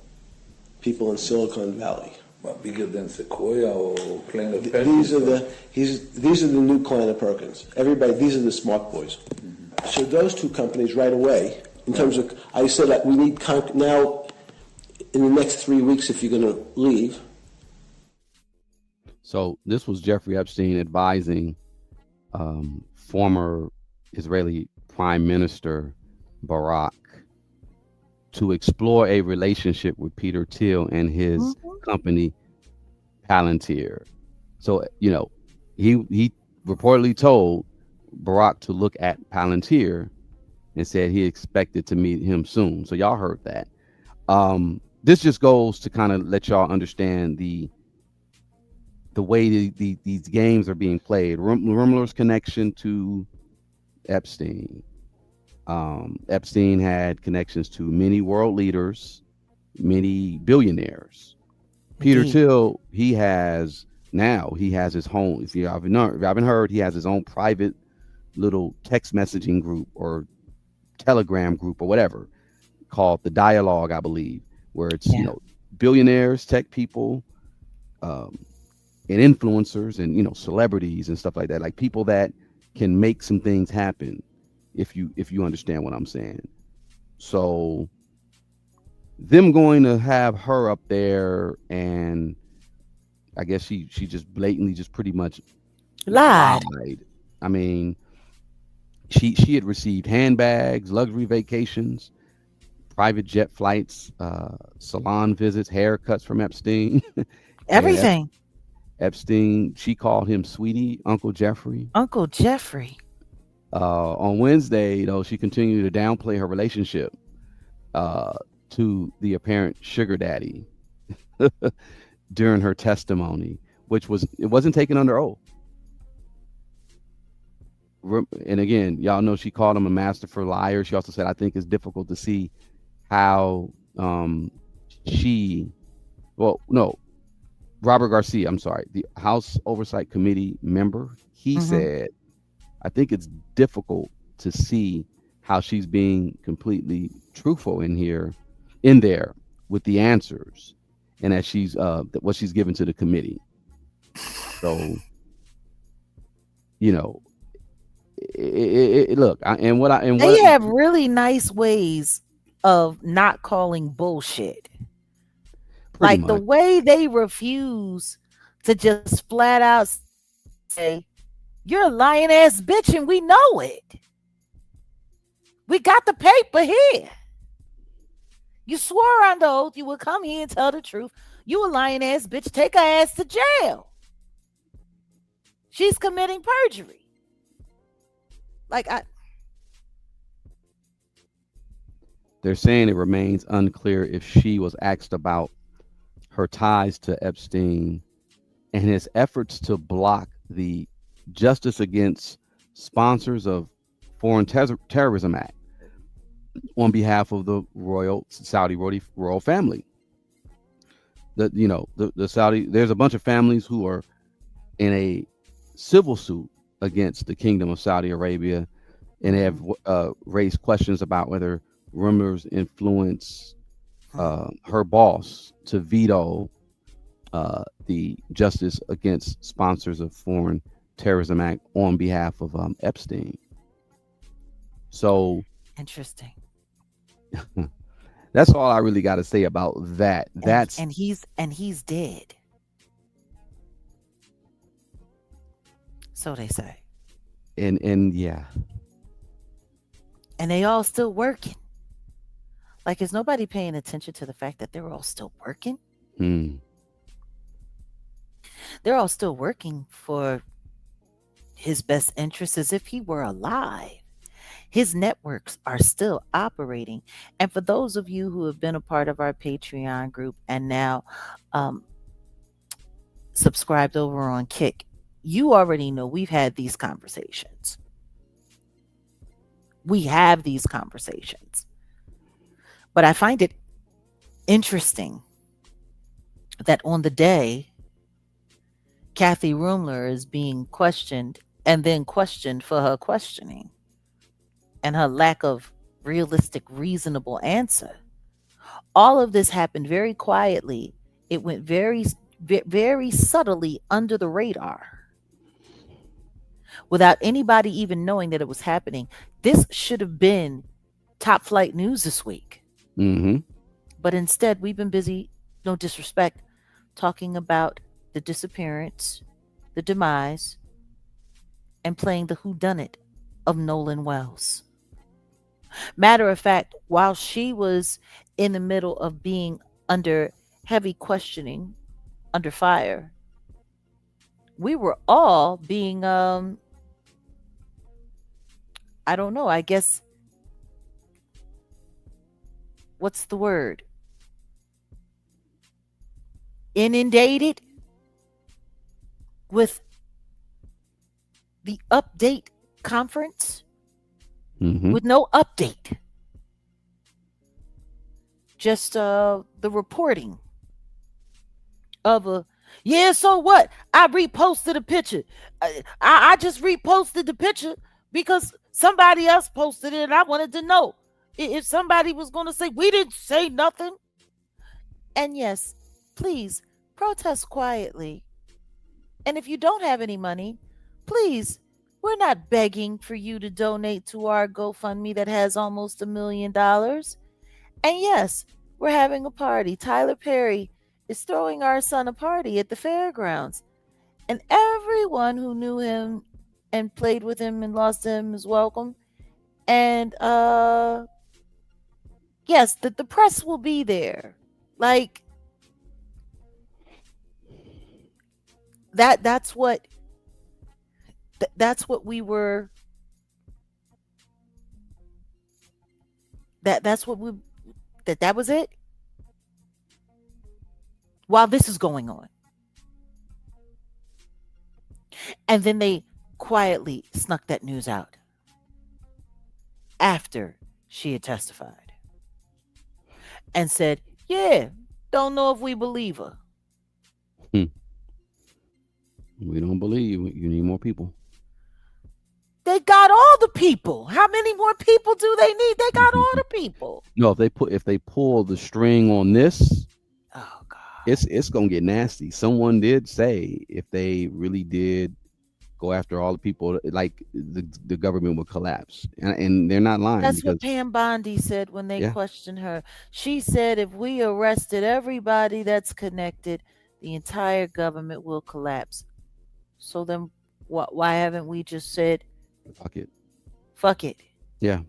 people in Silicon Valley. Well, bigger than Sequoia or Planet These are the new Kleiner Perkins. Everybody, these are the smart boys. Mm-hmm. So those two companies right away, in terms of, I said that we need now in the next 3 weeks if you're going to leave. So this was Jeffrey Epstein advising former Israeli Prime Minister Barak to explore a relationship with Peter Thiel and his company Palantir. So, he reportedly told Barak to look at Palantir and said he expected to meet him soon. So y'all heard that. This just goes to kind of let y'all understand the way these games are being played. Rumler's connection to Epstein. Epstein had connections to many world leaders, many billionaires. Peter Thiel, he has his home. If you haven't heard, he has his own private little text messaging group or Telegram group or whatever called the Dialogue, I believe, where it's billionaires, tech people, and influencers, and celebrities and stuff like that, like people that can make some things happen. If you understand what I'm saying. So them going to have her up there, and I guess she just blatantly just pretty much Lied. I mean, she had received handbags, luxury vacations, private jet flights, salon visits, haircuts from Epstein. Everything. Epstein, she called him sweetie, Uncle Jeffrey. Uncle Jeffrey. On Wednesday, she continued to downplay her relationship to the apparent sugar daddy during her testimony, which it wasn't taken under oath. And again, y'all know she called him a masterful liar. She also said, I think it's difficult to see how Robert Garcia, I'm sorry, the House Oversight Committee member, he said, I think it's difficult to see how she's being completely truthful in there with the answers, and that she's what she's given to the committee. So, look, They have really nice ways of not calling bullshit. Like much. The way they refuse to just flat out say, you're a lying ass bitch and we know it. We got the paper here. You swore on the oath you would come here and tell the truth. You a lying ass bitch. Take her ass to jail. She's committing perjury. They're saying it remains unclear if she was asked about her ties to Epstein and his efforts to block the Justice Against Sponsors of Foreign Terrorism Act on behalf of the Saudi royal family. The Saudi. There's a bunch of families who are in a civil suit against the Kingdom of Saudi Arabia, and they have Mm-hmm. raised questions about whether rumors influence Mm. her boss to veto the Justice Against Sponsors of Foreign Terrorism Act on behalf of Epstein. So Interesting. that's all I really got to say about that. That's And he's dead. So they say. and yeah. And they all still working. Like, is nobody paying attention to the fact that they're all still working? Hmm. They're all still working for his best interest as if he were alive. His networks are still operating. And for those of you who have been a part of our Patreon group and now um, subscribed over on Kick, you already know we've had these conversations. We have these conversations. But I find it interesting that on the day Kathy Rumler is being questioned and then questioned for her questioning and her lack of realistic, reasonable answer. All of this happened very quietly. It went very subtly under the radar without anybody even knowing that it was happening. This should have been top flight news this week. Mm-hmm. But instead, we've been busy, no disrespect, talking about the disappearance, the demise, and playing the whodunit of Nolan Wells. Matter of fact, while she was in the middle of being under heavy questioning, under fire, we were all being, I don't know, I guess, what's the word? Inundated with the update conference Mm-hmm. with no update, just the reporting of a, yeah, so what? I reposted a picture. I just reposted the picture because somebody else posted it and I wanted to know if somebody was going to say, we didn't say nothing. And yes, please protest quietly. And if you don't have any money, please, we're not begging for you to donate to our GoFundMe that has almost $1 million. And yes, we're having a party. Tyler Perry is throwing our son a party at the fairgrounds. And everyone who knew him and played with him and lost him is welcome. And yes, the press will be there. Like that's what we were that's what we that was it while this is going on. And then they quietly snuck that news out after she had testified and said, yeah, don't know if we believe her. Hmm. We don't believe you. You need more people. They got all the people. How many more people do they need? They got all the people. No, if they pull the string on this, Oh God. it's gonna get nasty. Someone did say if they really did go after all the people, like the government would collapse, and they're not lying That's what because Pam Bondi said when they yeah, questioned her. She said if we arrested everybody that's connected, the entire government will collapse. So then why haven't we just said fuck it, fuck it? yeah.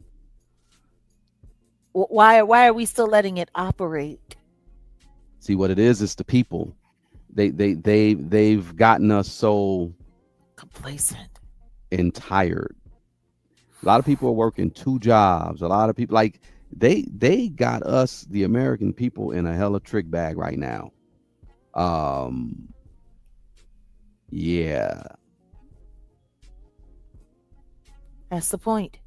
Why are we still letting it operate? See what it is? It's the people. They've gotten us so Complacent. and tired. A lot of people are working two jobs. A lot of people like they got us, the American people, in a hella trick bag right now. Um, yeah. That's the point.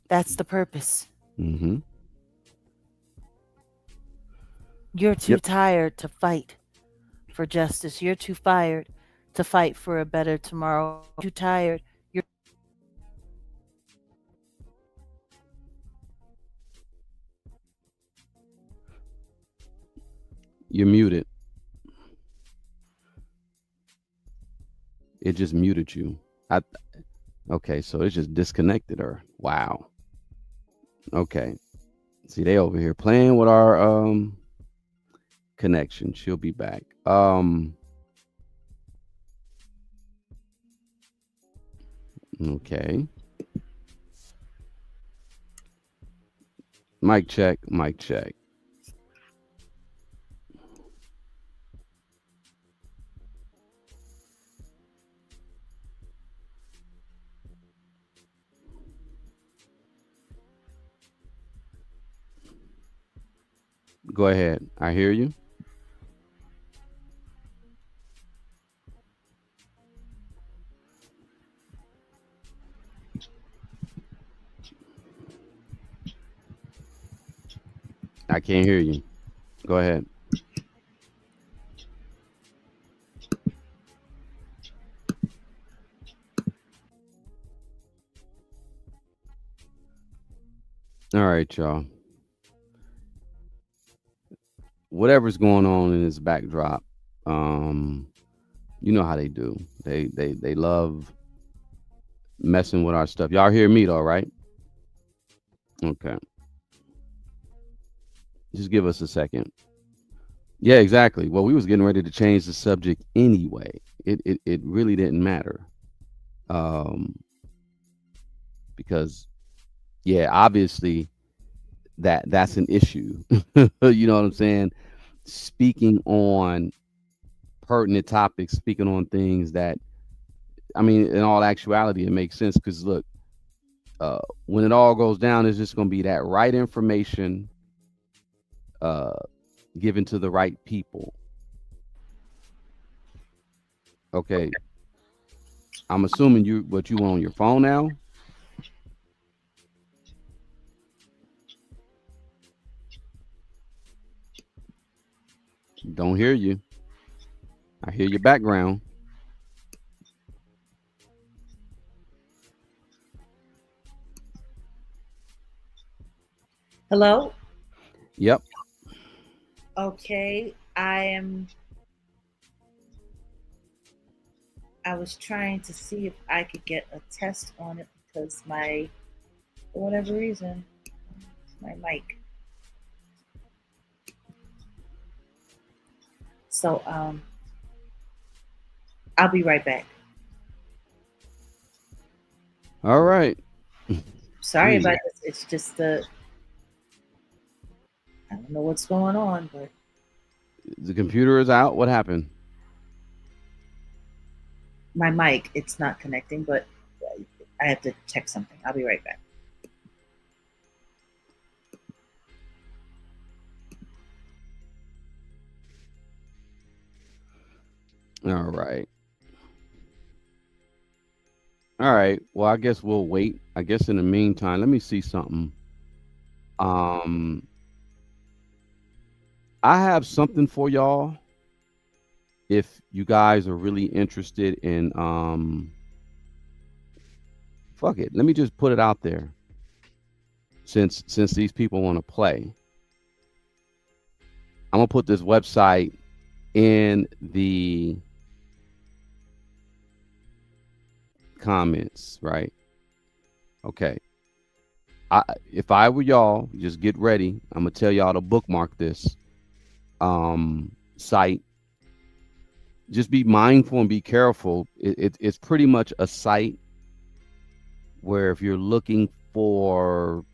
That's the purpose. Mm-hmm. You're too Yep. tired to fight for justice. You're too fired to fight for a better tomorrow. Too tired. You're You're muted. It just muted you. I Okay, so it just disconnected her. Wow. Okay. See, they over here playing with our connection. She'll be back. Okay. Mic check, mic check. Go ahead. I hear you. I can't hear you. Go ahead. All right, y'all. Whatever's going on in this backdrop, you know how they do. They love messing with our stuff. Y'all hear me though, right? Okay. Just give us a second. Yeah, exactly. Well, we was getting ready to change the subject anyway. It really didn't matter. Um, because yeah, obviously that's an issue. You know what I'm saying? Speaking on pertinent topics, speaking on things that, I mean, in all actuality, it makes sense because look, when it all goes down, it's just going to be that right information uh, given to the right people. Okay, I'm assuming you on your phone now. Don't hear you. I hear your background. hello. Yep. Okay, I was trying to see if I could get a test on it because for whatever reason, my mic. So I'll be right back. All right. Sorry Please. about this. It's just I don't know what's going on, but The computer is out. What happened? my mic, it's not connecting, but I have to check something. I'll be right back. All right. All right. Well, I guess we'll wait. I guess in the meantime, let me see something. Um, I have something for y'all. If you guys are really interested in, fuck it. Let me just put it out there. Since these people want to play, I'm gonna put this website in the comments, right? Okay. If I were y'all, just get ready. I'm gonna tell y'all to bookmark this site. Just be mindful and be careful. It's pretty much a site where if you're looking for,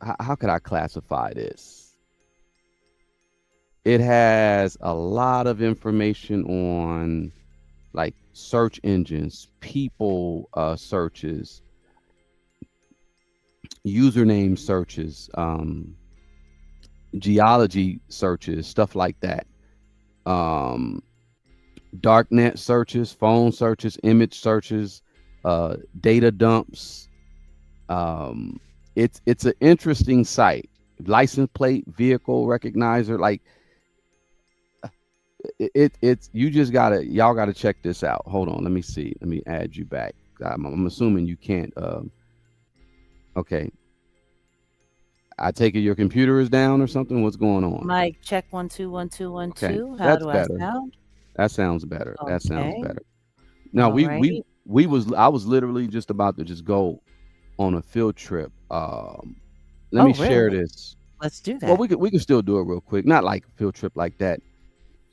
how could I classify this? It has a lot of information on like search engines, people searches, username searches, geology searches, stuff like that. Um, darknet searches, phone searches, image searches, data dumps. It's an interesting site. License plate, vehicle recognizer. Like it's you just gotta y'all gotta check this out. Hold on, let me see. Let me add you back. I'm assuming you can't. Okay, I take it your computer is down or something. What's going on? Mic check 1 2 1 2 1 Okay, 2. How that's do I better. sound? That sounds better. That sounds Okay. better. Now All right. we was I was literally just about to just go on a field trip. Let me Oh, share really? this. Let's do Well, that. we could still do it real quick. Not like a field trip like that.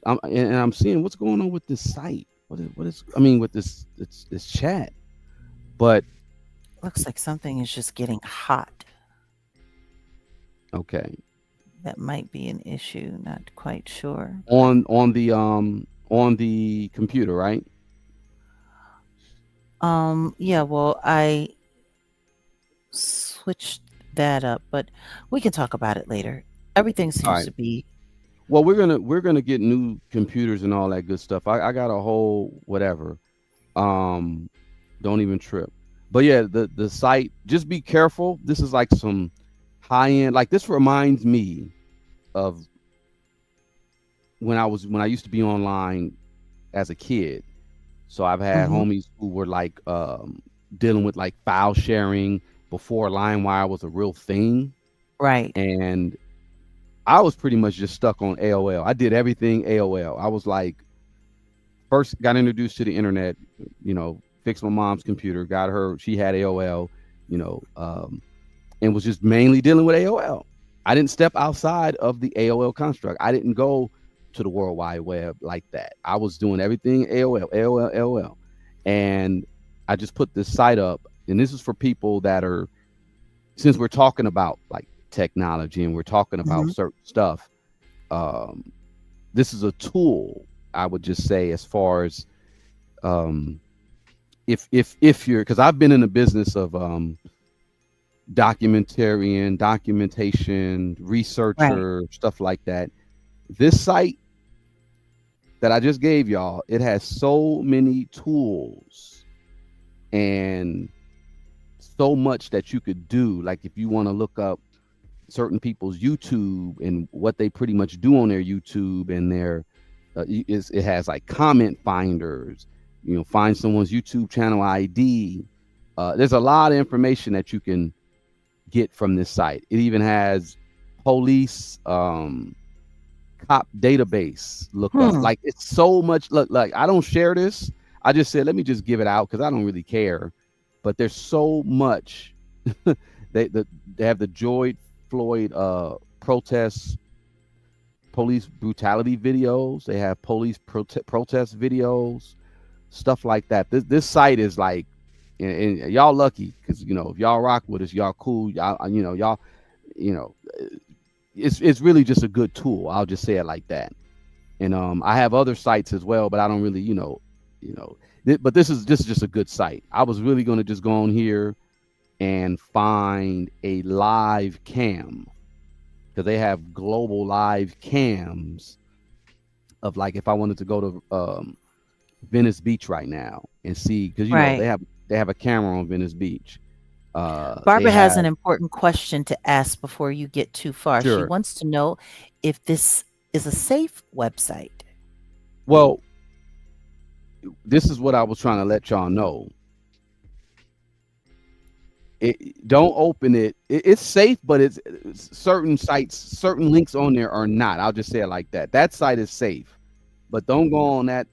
And I'm seeing what's going on with this site. What is I mean with this chat. But Looks like something is just getting hot. okay. That might be an issue. Not quite sure, but On the computer, right? yeah, well, I switched that up, but we can talk about it later. Everything All seems right. to be Well, we're gonna get new computers and all that good stuff. I got a whole whatever. Um, don't even trip. But yeah, the site. Just be careful. This is like some high end. Like this reminds me of when I used to be online as a kid. So I've had Mhm. homies who were like dealing with like file sharing before LimeWire was a real thing, Right. and I was pretty much just stuck on AOL. I did everything AOL. I was like first got introduced to the internet, fixed my mom's computer, got her, she had AOL, you know, and was just mainly dealing with AOL. I didn't step outside of the AOL construct. I didn't go to the World Wide Web like that. I was doing everything AOL, AOL, AOL. And I just put this site up. And this is for people that are, since we're talking about like technology and we're talking about Mhm. certain stuff, um, this is a tool, I would just say, as far as um, if you're, because I've been in the business of documentation, Right. researcher, stuff like that. This site that I just gave y'all, it has so many tools and so much that you could do. Like if you want to look up certain people's YouTube and what they pretty much do on their YouTube and their it has like comment finders, find someone's YouTube channel ID. There's a lot of information that you can get from this site. It even has police cop database lookup. Hmm. Like it's so much. Look, like I don't share this. I just said let me just give it out because I don't really care. But there's so much. They have the George Floyd protests, police brutality videos. They have police protest videos, stuff like that. This site is like, and y'all lucky because if y'all rock with us, y'all cool. Y'all, you know, it's really just a good tool. I'll just say it like that. And I have other sites as well, but I don't really, but this is just a good site. I was really going to just go on here and find a live cam because they have global live cams of like if I wanted to go to Venice Beach right now and see because Right. they have a camera on Venice Beach. They Barbara has have an important question to ask before you get too far. She sure. wants to know if this is a safe website. Well, this is what I was trying to let y'all know. Don't open it. It's safe, but it's certain sites, certain links on there are not. I'll just say it like that. That site is safe, but don't go on that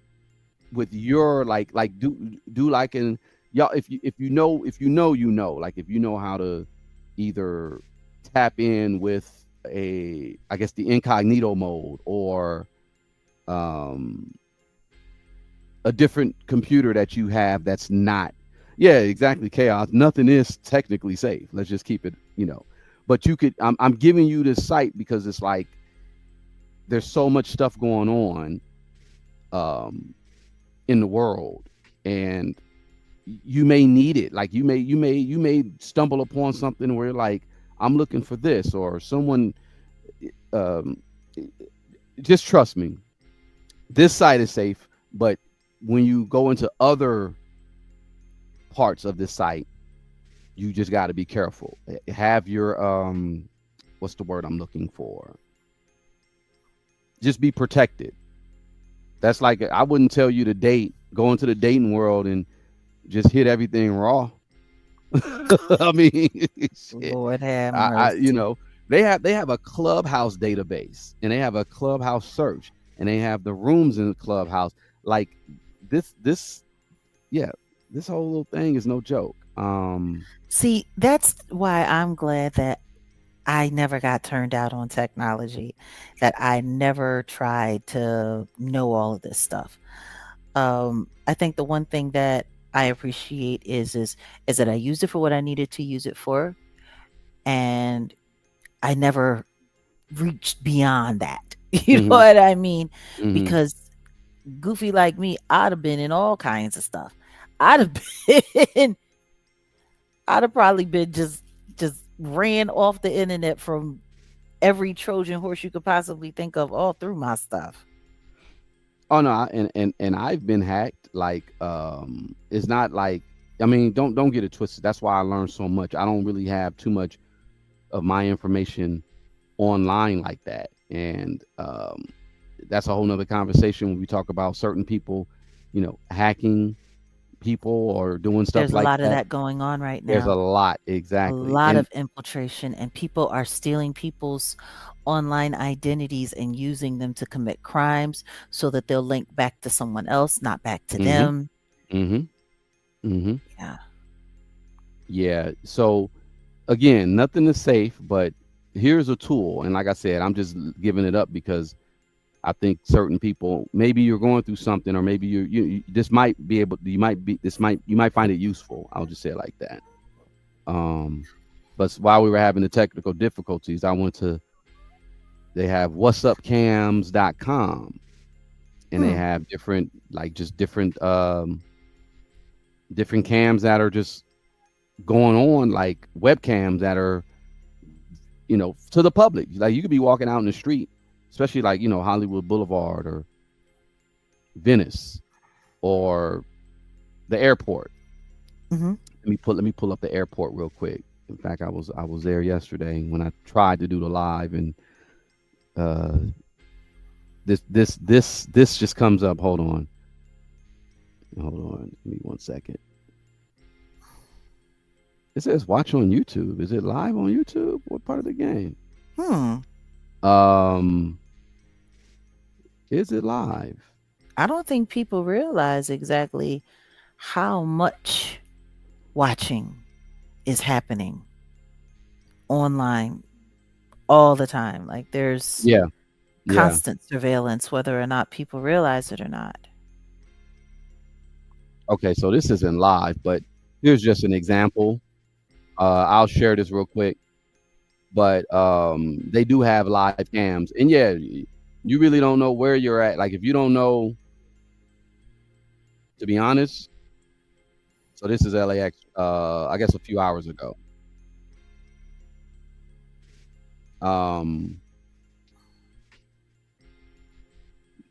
with your like do like in y'all if you know like if you know how to either tap in with a I guess the incognito mode or um a different computer that you have that's not yeah exactly chaos nothing is technically safe, let's just keep it but you could I'm giving you this site because it's like there's so much stuff going on um in the world and you may need it. Like you may stumble upon something where like I'm looking for this or someone um just trust me, this site is safe, but when you go into other parts of this site you just got to be careful. Have your what's the word I'm looking for, just be protected. That's like I wouldn't tell you to date, go into the dating world and just hit everything raw. I mean, shit. Lord have I mercy. they have a clubhouse database and they have a clubhouse search and they have the rooms in the clubhouse. Like this yeah, this whole little thing is no joke. See, that's why I'm glad that I never got turned out on technology, that I never tried to know all of this stuff. I think the one thing that I appreciate is that I used it for what I needed to use it for, and I never reached beyond that. You know Mhm, what I mean? mhm. Because goofy like me, I'd have been in all kinds of stuff. I'd have been I'd have probably been just ran off the internet from every Trojan horse you could possibly think of all through my stuff. Oh no, and I've been hacked. Like, it's not like, I mean, don't get it twisted. That's why I learned so much. I don't really have too much of my information online like that, and that's a whole nother conversation when we talk about certain people, hacking people or doing stuff There's a like lot of that. that going on right There's a now. lot, A exactly, lot and of infiltration, and people are stealing people's online identities and using them to commit crimes so that they'll link back to someone else, not back to mm-hmm, them. mm-hmm, mm-hmm, Yeah. yeah. So again, nothing is safe, but here's a tool, and like I said, I'm just giving it up because I think certain people, maybe you're going through something, or maybe this might be able, you might find it useful. I'll just say it like that. Um, but while we were having the technical difficulties, they have whatsupcams.com, and they Hmm. have different, like just different cams that are just going on, like webcams that are, to the public. Like you could be walking out in the street, especially like, Hollywood Boulevard or Venice or the airport. Hmm. Let me pull up the airport real quick. In fact, I was there yesterday when I tried to do the live, and uh this just comes up. Hold on, give me 1 second. It says watch on YouTube. Is it live on YouTube? What part of the game? Hmm. Um, is it live? I don't think people realize exactly how much watching is happening online all the time. Like there's Yeah, yeah. constant surveillance, whether or not people realize it or not. Okay, so this isn't live, but here's just an example. I'll share this real quick, but they do have live cams, and yeah, you really don't know where you're at. Like if you don't know, to be honest. So this is LAX. I guess a few hours ago. Um,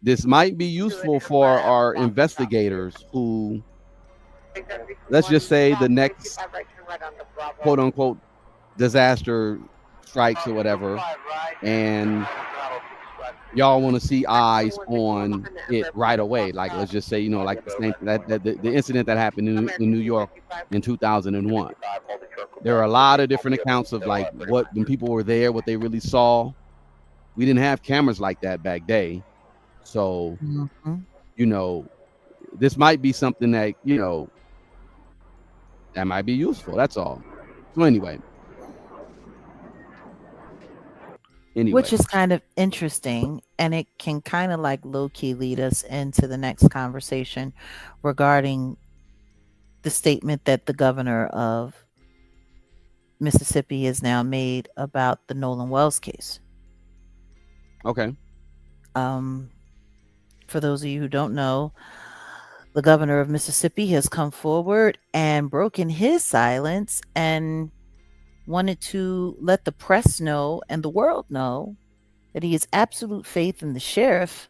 this might be useful for our investigators who, let's just say, the next quote unquote disaster strikes or whatever, and y'all want to see eyes on it right away. Like let's just say, like the same the incident that happened in New York in 2001. There are a lot of different accounts of like what when people were there, what they really saw. We didn't have cameras like that back day, so Mhm. you know this might be something that that might be useful. That's all. So Which anyway, is kind of interesting, and it can kind of like low key lead us into the next conversation regarding the statement that the governor of Mississippi has now made about the Nolan Wells case. okay. Um, for those of you who don't know, the governor of Mississippi has come forward and broken his silence and wanted to let the press know and the world know that he has absolute faith in the sheriff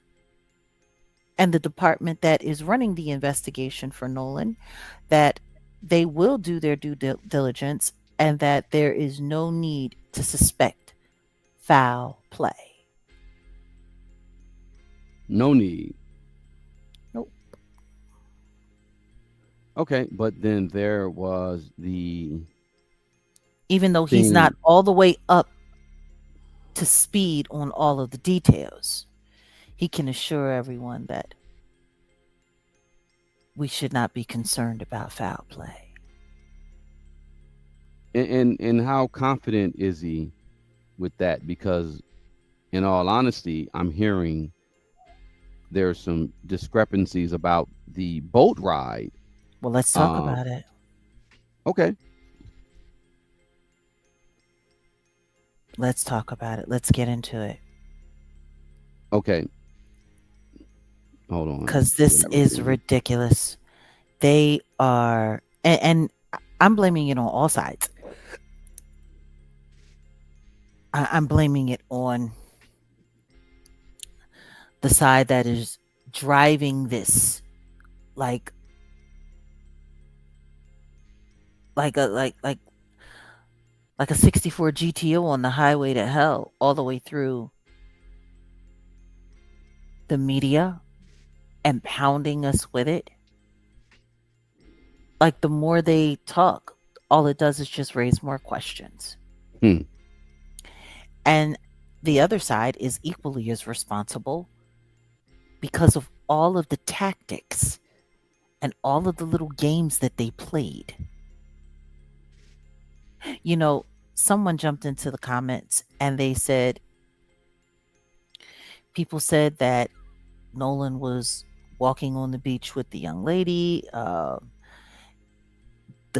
and the department that is running the investigation for Nolan, that they will do their diligence and that there is no need to suspect foul play. No need. Okay, but then there was the Even though he's not thing. all the way up to speed on all of the details, he can assure everyone that we should not be concerned about foul play. And how confident is he with that? Because in all honesty, I'm hearing there's some discrepancies about the boat ride. Well, let's talk Um, about it. okay, Let's talk about it. Let's get into it. okay, hold on. Because this Whatever. is ridiculous. They are, and I'm blaming it on all sides. I'm blaming it on the side that is driving this like like a like a 64 GTO on the highway to hell, all the way through the media and pounding us with it. Like, the more they talk, all it does is just raise more questions. Hmm. And the other side is equally as responsible because of all of the tactics and all of the little games that they played. You know, someone jumped into the comments and they said, people said that Nolan was walking on the beach with the young lady, the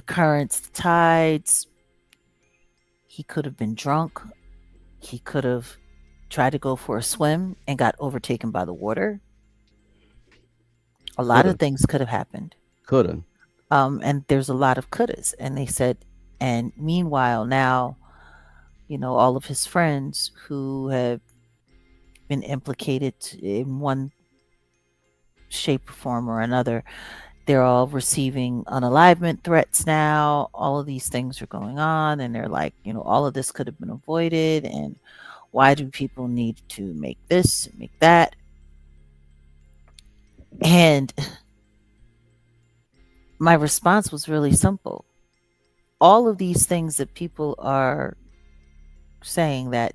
currents, the tides. He could have been drunk. He could have tried to go for a swim and got overtaken by the water. A lot of Coulda, things could have happened. coulda. And there's a lot of couldas. And they said, and meanwhile, now, all of his friends who have been implicated in one shape, form, or another, they're all receiving unalivement threats now. All of these things are going on. And they're like, all of this could have been avoided. And why do people need to make this, make that? And my response was really simple. All of these things that people are saying that,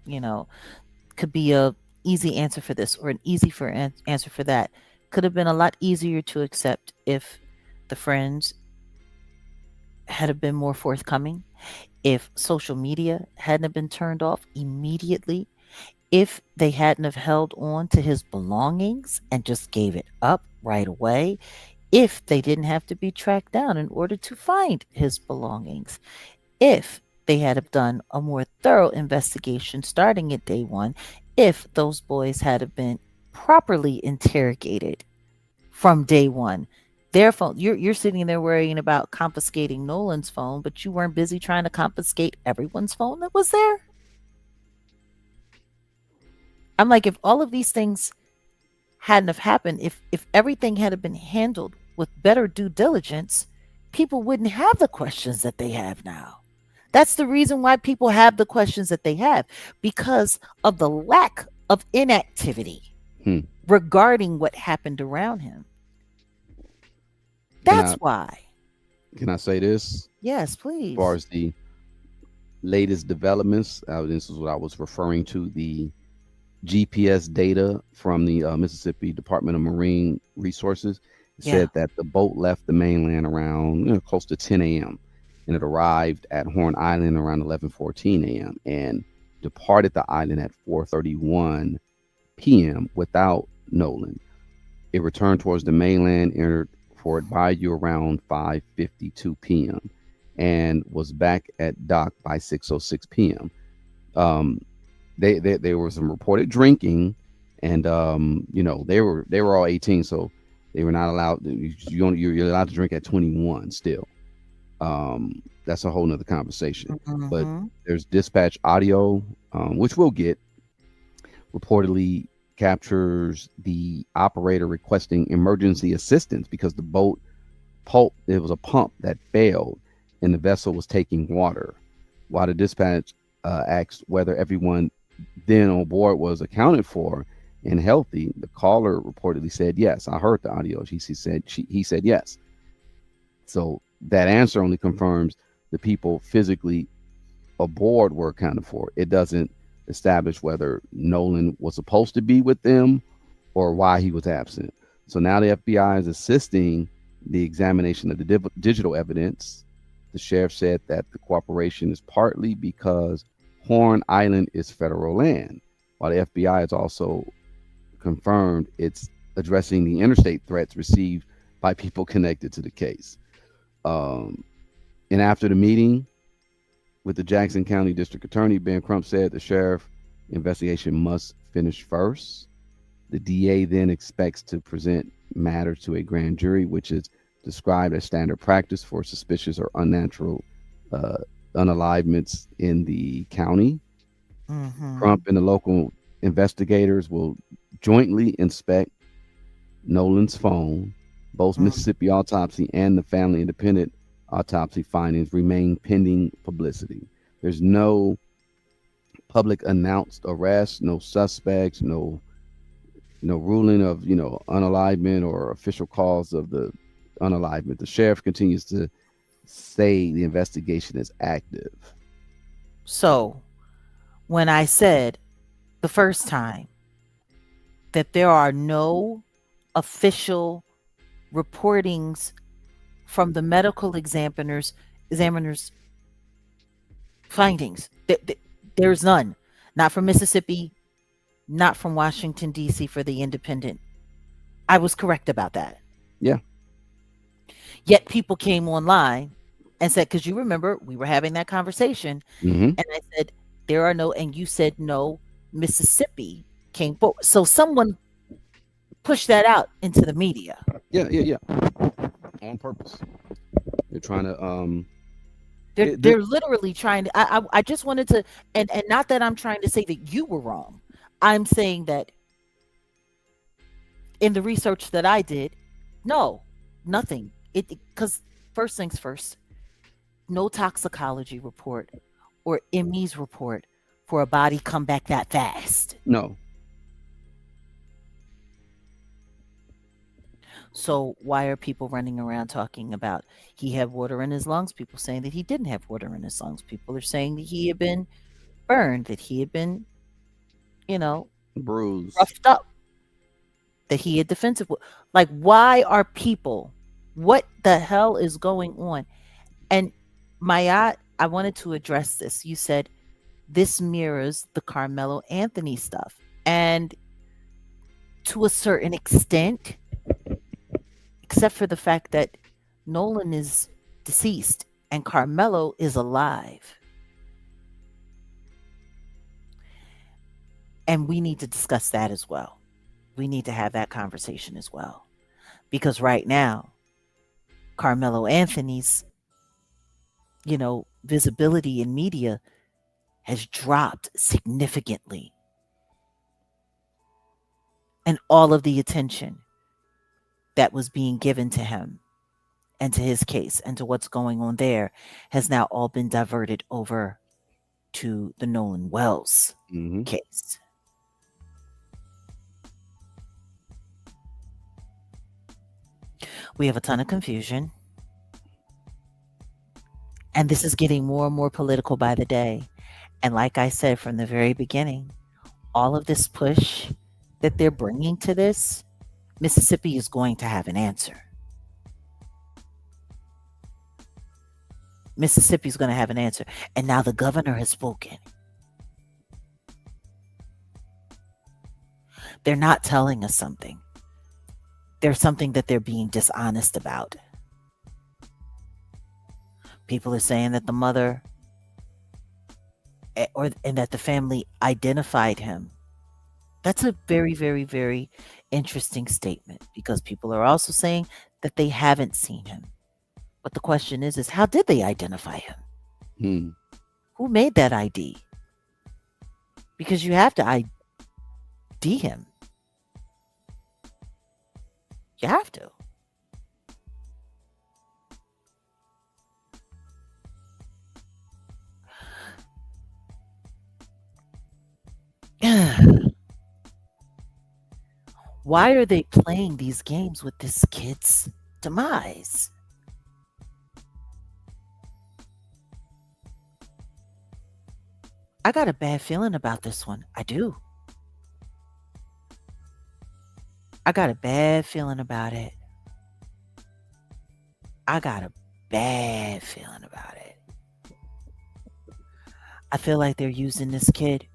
could be a easy answer for this or an easy answer for that could have been a lot easier to accept if the friends had have been more forthcoming, if social media hadn't have been turned off immediately, if they hadn't have held on to his belongings and just gave it up right away, if they didn't have to be tracked down in order to find his belongings, if they had have done a more thorough investigation starting at day one, if those boys had have been properly interrogated from day one. Their phone, you're sitting there worrying about confiscating Nolan's phone, but you weren't busy trying to confiscate everyone's phone that was there. I'm like, if all of these things hadn't have happened, if everything had have been handled with better due diligence, people wouldn't have the questions that they have now. That's the reason why people have the questions that they have, because of the lack of inactivity Hmm. regarding what happened around him. Can That's I why. can I say this? Yes, As far please. as the latest developments, this is what I was referring to. The GPS data from the Mississippi Department of Marine Resources Yeah. said that the boat left the mainland around close to 10 a.m. and it arrived at Horn Island around 11:14 a.m. and departed the island at 4:31 p.m. without Nolan. It returned towards the mainland, entered Fort Bayou around 5:52 p.m. and was back at dock by 6:06 p.m. Um, there was some reported drinking, and they were all 18, so they were not allowed. You're allowed to drink at 21 still. That's a whole nother conversation. But Mm-hmm. there's dispatch audio, which we'll get, reportedly captures the operator requesting emergency assistance because the boat pump it was a pump that failed and the vessel was taking water. While the dispatch asked whether everyone then on board was accounted for and healthy, the caller reportedly said yes. I heard the audio. He said yes. So that answer only confirms the people physically aboard were accounted for. It doesn't establish whether Nolan was supposed to be with them or why he was absent. So now the FBI is assisting the examination of the digital evidence. The sheriff said that the cooperation is partly because Horn Island is federal land, while the FBI has also confirmed it's addressing the interstate threats received by people connected to the case. Um, and after the meeting with the Jackson County District Attorney, Ben Crump said the sheriff investigation must finish first. The DA then expects to present matters to a grand jury, which is described as standard practice for suspicious or unnatural uh, unalivements in the county. Mm-hmm. Crump and the local investigators will jointly inspect Nolan's phone. Both Mm. Mississippi autopsy and the family independent autopsy findings remain pending publicity. There's no public announced arrest, no suspects, no ruling of unalivement or official cause of the unalivement. The sheriff continues to say the investigation is active. So when I said the first time that there are no official reportings from the medical examiners findings, there's none. Not from Mississippi, not from Washington D.C. for the independent. I was correct about that. Yeah. Yet people came online and said, because you remember we were having that conversation, Mm-hmm. and I said there are no, and you said no. Mississippi came forward, so someone pushed that out into the media. Yeah. On purpose. They're trying to They're literally trying to. I just wanted to, and not that I'm trying to say that you were wrong. I'm saying that in the research that I did, no, nothing. Because first things first, no toxicology report or ME's report for a body come back that fast. no. So why are people running around talking about he had water in his lungs? People saying that he didn't have water in his lungs. People are saying that he had been burned, that he had been, you know, Bruise. roughed up, that he had defensive. Like, why are people? What the hell is going on? And Mayat, I wanted to address this. You said this mirrors the Carmelo Anthony stuff, and to a certain extent, except for the fact that Nolan is deceased and Carmelo is alive. And we need to discuss that as well. We need to have that conversation as well. Because right now, Carmelo Anthony's, visibility in media has dropped significantly. And all of the attention that was being given to him and to his case and to what's going on there has now all been diverted over to the Nolan Wells Mm-hmm. case. We have a ton of confusion. And this is getting more and more political by the day. And like I said from the very beginning, all of this push that they're bringing to this, Mississippi is going to have an answer. Mississippi's going to have an answer. And now the governor has spoken. They're not telling us something. There's something that they're being dishonest about. People are saying that the mother and that the family identified him. That's a very, very, very interesting statement, because people are also saying that they haven't seen him. But the question is how did they identify him? Hmm. Who made that ID? Because you have to ID him. You have to. Why are they playing these games with this kid's demise? I got a bad feeling about this one. I do. I got a bad feeling about it. I got a bad feeling about it. I feel like they're using this kid,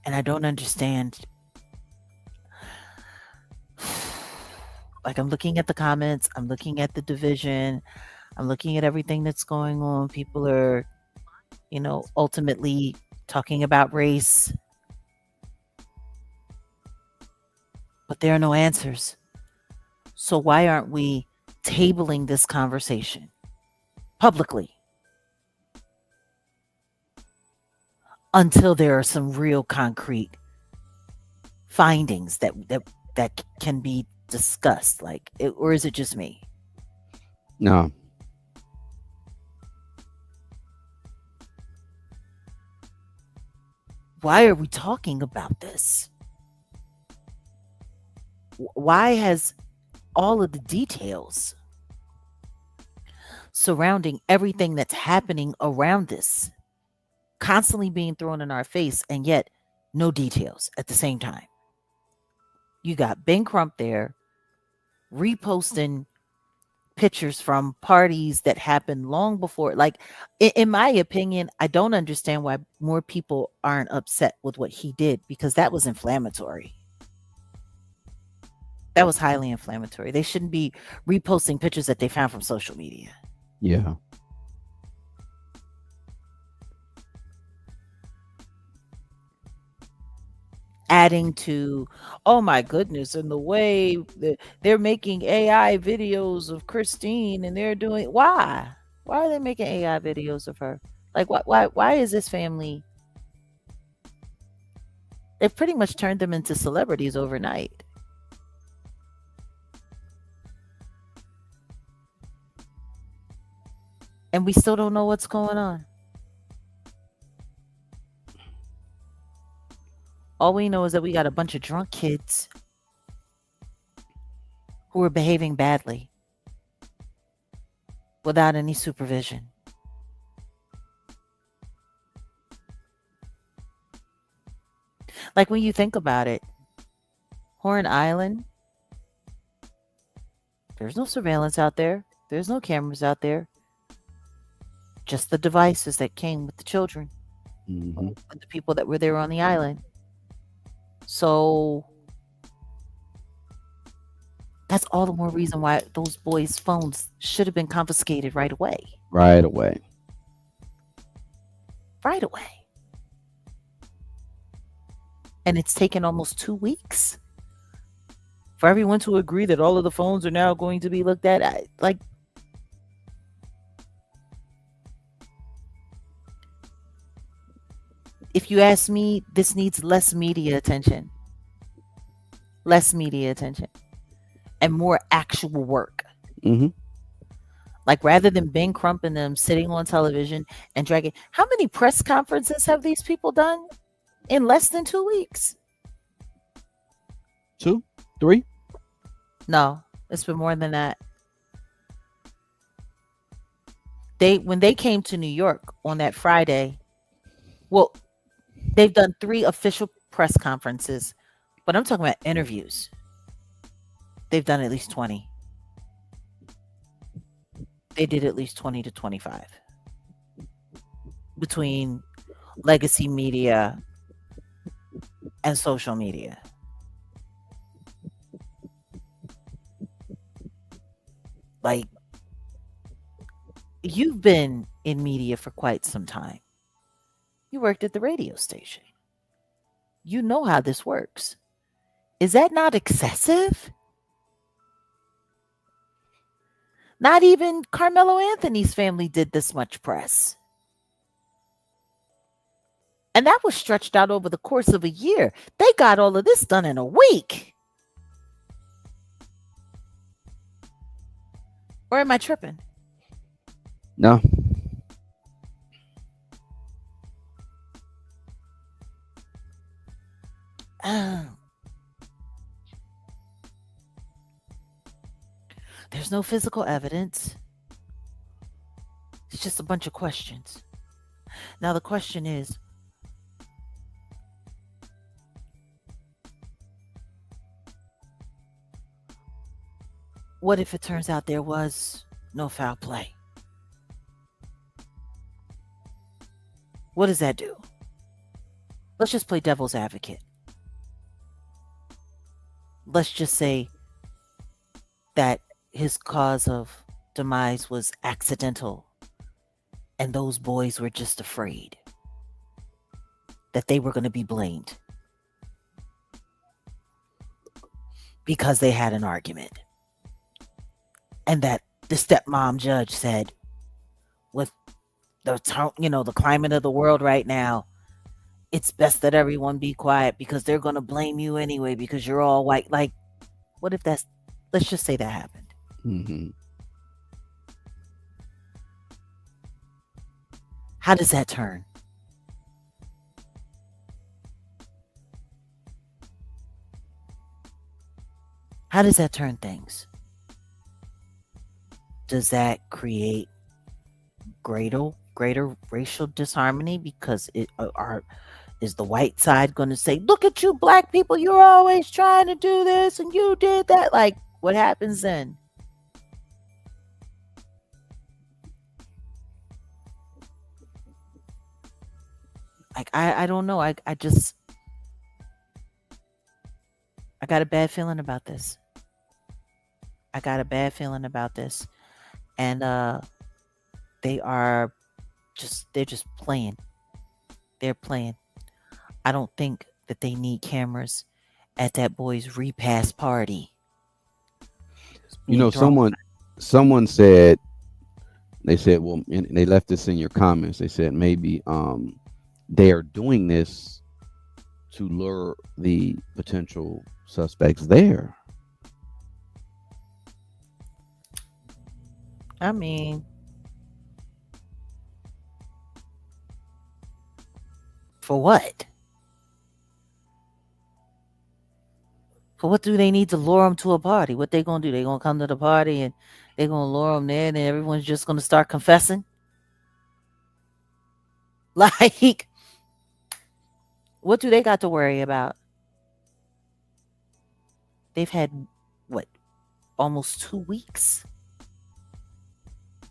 and I don't understand. Like, I'm looking at the comments, I'm looking at the division, I'm looking at everything that's going on. People are, ultimately talking about race, but there are no answers. So why aren't we tabling this conversation publicly until there are some real concrete findings that can be discussed? Or is it just me? No. Why are we talking about this? Why has all of the details surrounding everything that's happening around this constantly being thrown in our face, and yet no details at the same time? You got Ben Crump there reposting pictures from parties that happened long before. Like, in my opinion, I don't understand why more people aren't upset with what he did, because that was inflammatory. That was highly inflammatory. They shouldn't be reposting pictures that they found from social media. Yeah. Adding to, oh my goodness, and the way they're making AI videos of Christine, and they're doing, why are they making AI videos of her? Like, why is this family, they've pretty much turned them into celebrities overnight, and we still don't know what's going on. All we know is that we got a bunch of drunk kids who are behaving badly without any supervision. Like, when you think about it, Horn Island, there's no surveillance out there. There's no cameras out there. Just the devices that came with the children, Mm-hmm. with the people that were there on the island. So that's all the more reason why those boys' phones should have been confiscated right away. Right away. Right away. And it's taken almost 2 weeks for everyone to agree that all of the phones are now going to be looked at. If you ask me, this needs less media attention. Less media attention. And more actual work. Mm-hmm. Like, rather than Ben Crump and them sitting on television and dragging. How many press conferences have these people done in less than 2 weeks? 2, 3. No, it's been more than that. When they came to New York on that Friday, well, they've done 3 official press conferences, but I'm talking about interviews. They've done at least 20. They did at least 20 to 25 between legacy media and social media. Like, you've been in media for quite some time. You worked at the radio station. You know how this works. Is that not excessive? Not even Carmelo Anthony's family did this much press. And that was stretched out over the course of a year. They got all of this done in a week. Or am I tripping? No. There's no physical evidence. It's just a bunch of questions. Now the question is, what if it turns out there was no foul play? What does that do? Let's just play devil's advocate. Let's just say that his cause of demise was accidental and those boys were just afraid that they were going to be blamed because they had an argument. And that the stepmom judge said, with the climate of the world right now, it's best that everyone be quiet because they're going to blame you anyway because you're all white. Like, what if let's just say that happened. Mm-hmm. How does that turn? How does that turn things? Does that create greater racial disharmony because is the white side going to say, look at you black people, you're always trying to do this and you did that? Like, what happens then? Like, I don't know. I got a bad feeling about this. And they're just playing. They're playing. I don't think that they need cameras at that boy's repass party. Someone said, well, and they left this in your comments. They said maybe they are doing this to lure the potential suspects there. I mean, for what? For what do they need to lure them to a party? What they gonna do? They gonna come to the party and they gonna lure them there, and then everyone's just gonna start confessing? Like, what do they got to worry about? They've had what, almost 2 weeks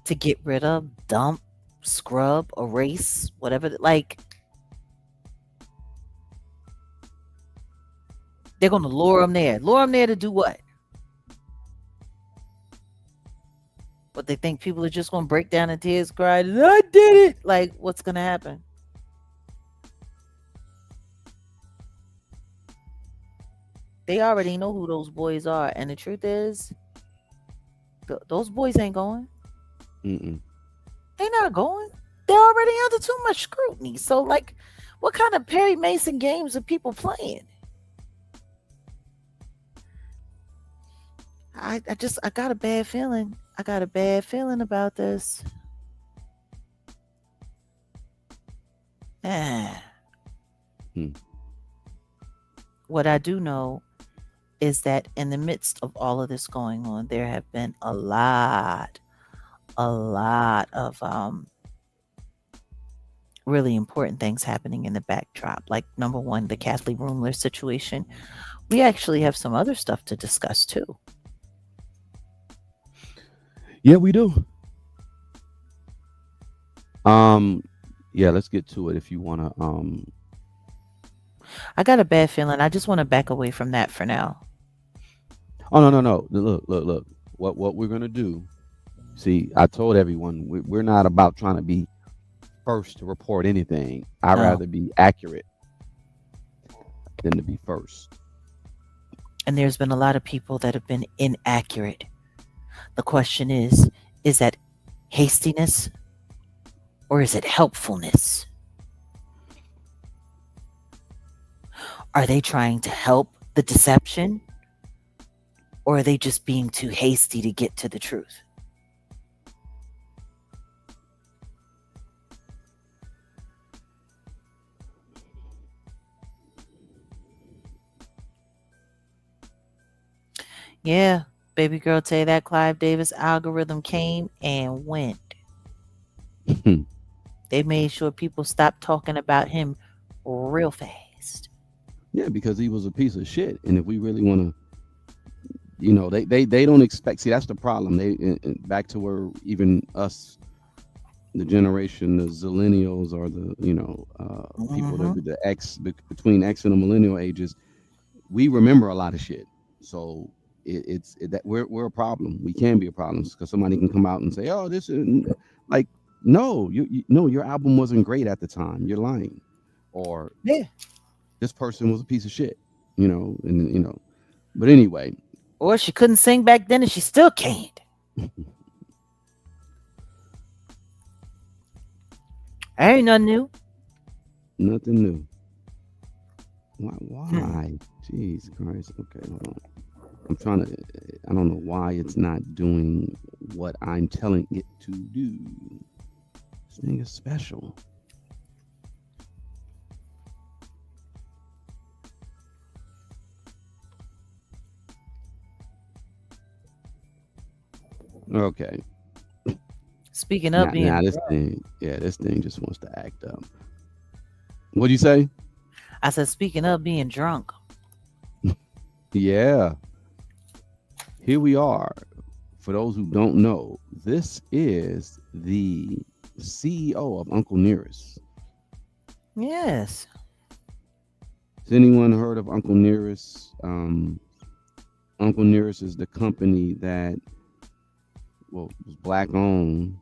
to get rid of, dump, scrub, erase, whatever. Like, they're gonna lure them there. Lure them there to do what? But they think people are just gonna break down in tears, cry, I did it. Like, what's gonna happen? They already know who those boys are, and the truth is, those boys ain't going. Mm-mm. They're not going. They're already under too much scrutiny. So, like, what kind of Perry Mason games are people playing? I got a bad feeling. I got a bad feeling about this. What I do know is that in the midst of all of this going on, there have been a lot of really important things happening in the backdrop. Like, number one, the Kathleen Rumler situation. We actually have some other stuff to discuss too. Yeah, we do. Yeah, let's get to it if you want to. I got a bad feeling. I just want to back away from that for now. Oh, no. Look. What we're going to do. See, I told everyone we're not about trying to be first to report anything. I'd rather be accurate than to be first. And there's been a lot of people that have been inaccurate. The question is that hastiness or is it helpfulness? Are they trying to help the deception, or are they just being too hasty to get to the truth? Yeah, baby girl, tell you that Clive Davis algorithm came and went. They made sure people stopped talking about him real fast. Yeah, because he was a piece of shit. And if we really want to, they don't expect. See, that's the problem. Back to where even us, the generation, the zillennials, or the people that Hmm. be the between X and the millennial ages, we remember a lot of shit. So that we're a problem. We can be a problem because somebody can come out and say, "Oh, this is like." No, no, your album wasn't great at the time. You're lying, or Yeah. this person was a piece of shit. But anyway, Or she couldn't sing back then and she still can't. Ain't nothing new. nothing new. Why? Hmm. Why? Jeez Christ. Okay, hold on. I'm trying to. I don't know why it's not doing what I'm telling it to do. This thing is special. Okay. Speaking of Now being this drunk, thing, yeah, this thing just wants to act up. What'd you say? I said, speaking of being drunk, Yeah, here we are. For those who don't know, this is the CEO of Uncle Nearest. yes, Has anyone heard of Uncle Nearest? Uncle Nearest is the company that was black owned,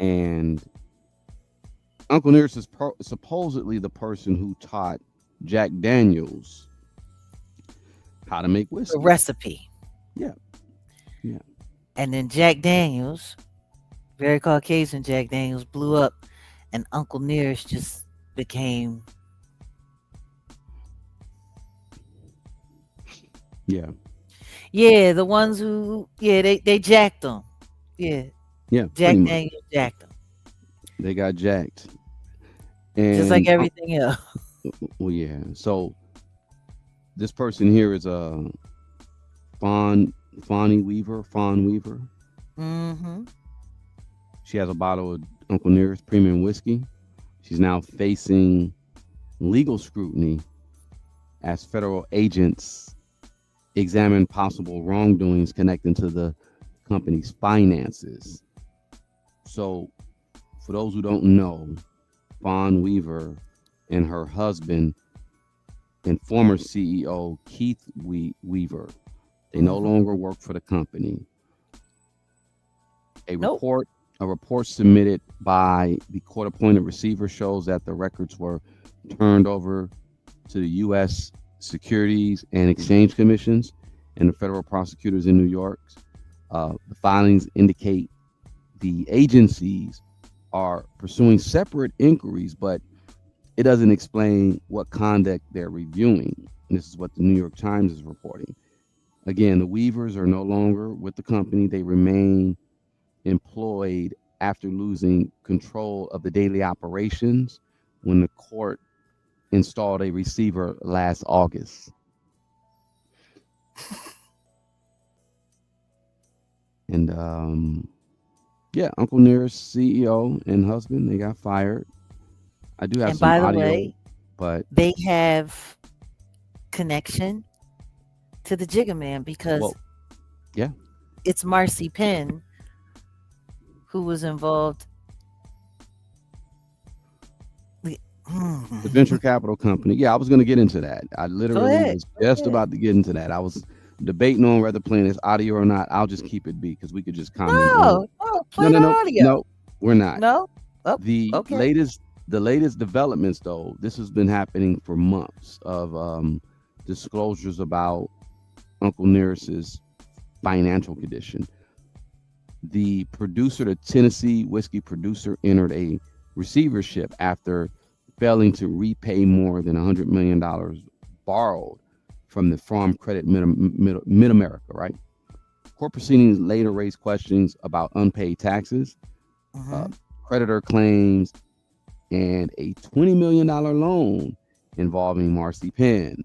and Uncle Nearest is supposedly the person who taught Jack Daniels how to make the whiskey. recipe. Yeah, yeah, And then Jack Daniels, very Caucasian Jack Daniels, blew up, and Uncle Nearest just became, yeah, yeah, the ones who, yeah, they jacked them. Yeah, yeah. Pretty Jack much, Daniels jacked them, they got jacked, just like and everything else. well, yeah. So this person here is a Fawn Weaver. Hmm. She has a bottle of Uncle Nearest premium whiskey. She's now facing legal scrutiny as federal agents examine possible wrongdoings connecting to the company's finances. So, for those who don't know, Fawn Weaver and her husband and former CEO Keith Weaver, they no Hmm. longer work for the company. A Nope. report a report submitted by the court-appointed receiver shows that the records were turned over to the U.S. Securities and Exchange Commissions and the federal prosecutors in New York. The filings indicate the agencies are pursuing separate inquiries, but it doesn't explain what conduct they're reviewing. And this is what the New York Times is reporting. Again, the Weavers are no longer with the company. They remain employed after losing control of the daily operations when the court installed a receiver last August. And yeah, Uncle Nearest CEO and husband, they got fired. I do have And some by the audio, way, but they have connection to the Jigga Man because well, yeah, it's Marcy Penn who was involved. the- the venture capital company. Yeah, I was going to get into that. I Go literally ahead. was Go just ahead. about to get into that. I was debating on whether playing this audio or not. I'll just keep it be because we could just comment on. No, no, No, play no, the no, audio. no. We're not. No? Oh, The okay. latest, the latest developments, though, this has been happening for months of disclosures about Uncle Nearest's financial condition. The producer, the Tennessee whiskey producer, entered a receivership after failing to repay more than $100 million borrowed from the Farm Credit Mid-America, right? Court proceedings later raised questions about unpaid taxes, uh, Hmm. creditor claims, and a $20 million loan involving Marcy Penn,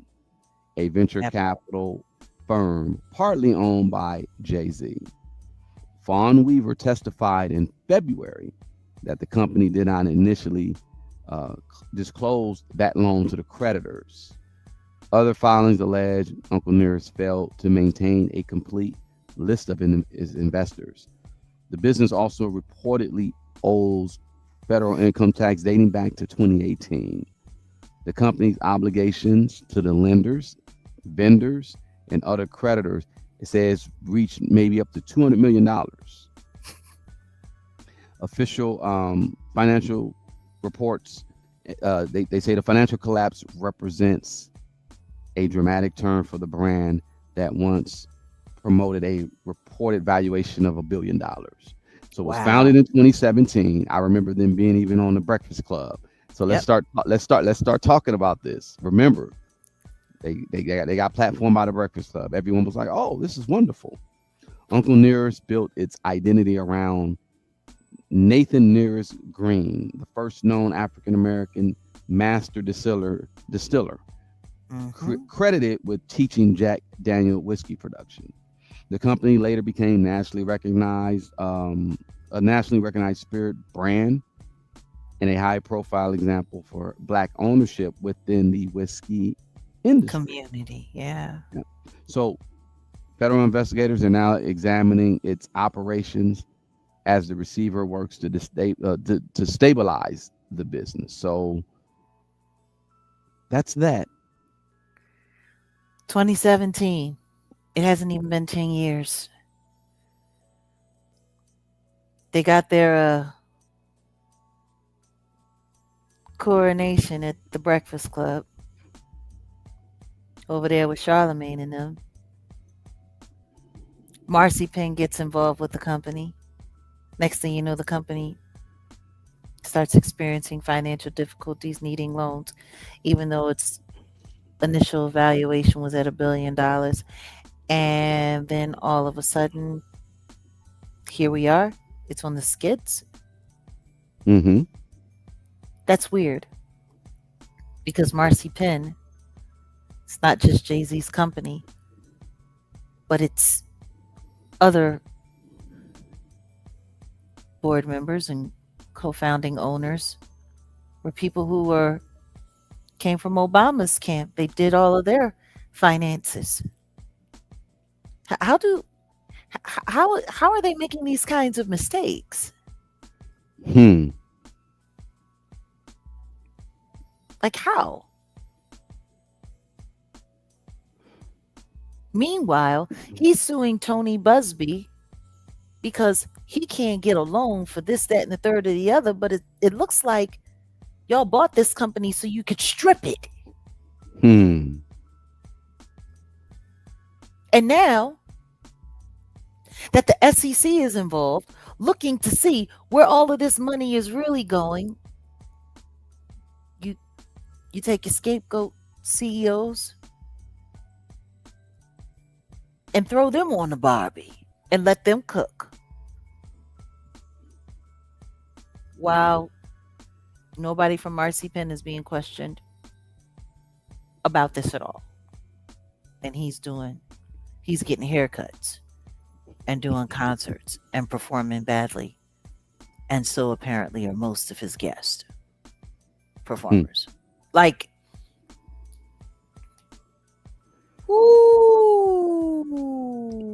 a venture That part. capital firm partly owned by Jay-Z. Fawn Weaver testified in February that the company did not initially uh, disclose that loan to the creditors. Other filings allege Uncle Nearest failed to maintain a complete list of his investors. The business also reportedly owes federal income tax dating back to 2018. The company's obligations to the lenders, vendors, and other creditors, it says, reached maybe up to $200 million. Official financial reports, they say the financial collapse represents a dramatic turn for the brand that once promoted a reported valuation of $1 billion. So it was Wow. founded in 2017. I remember them being even on the Breakfast Club. So let's Yep. start talking about this. Remember, they got platformed by the Breakfast Club. Everyone was like, "Oh, this is wonderful." Uncle Nearest built its identity around Nathan Nearest Green, the first known African American master distiller, Hmm. credited with teaching Jack Daniel whiskey production. The company later became a nationally recognized spirit brand and a high-profile example for Black ownership within the whiskey industry. Community. Yeah. Yeah. So, federal investigators are now examining its operations as the receiver works to stabilize the business. So that's that. 2017. It hasn't even been 10 years. They got their coronation at the Breakfast Club over there with Charlemagne and them. Marcy Penn gets involved with the company. Next thing you know, the company starts experiencing financial difficulties, needing loans, even though its initial valuation was at $1 billion. And then all of a sudden, here we are. It's on the skids. Mm-hmm. That's weird because Marcy Penn, it's not just Jay Z's company, but it's other board members and co-founding owners were people who were came from Obama's camp. They did all of their finances. How do how are they making these kinds of mistakes? Hmm. Like how? Meanwhile, he's suing Tony Busby because he can't get a loan for this, that, and the third or the other. But it looks like y'all bought this company so you could strip it. Hmm. And now that the SEC is involved, looking to see where all of this money is really going, you you take your scapegoat CEOs and throw them on the Barbie and let them cook. While nobody from Marcy Penn is being questioned about this at all. And he's getting haircuts and doing concerts and performing badly. And so apparently are most of his guest Hmm. performers. Like, ooh.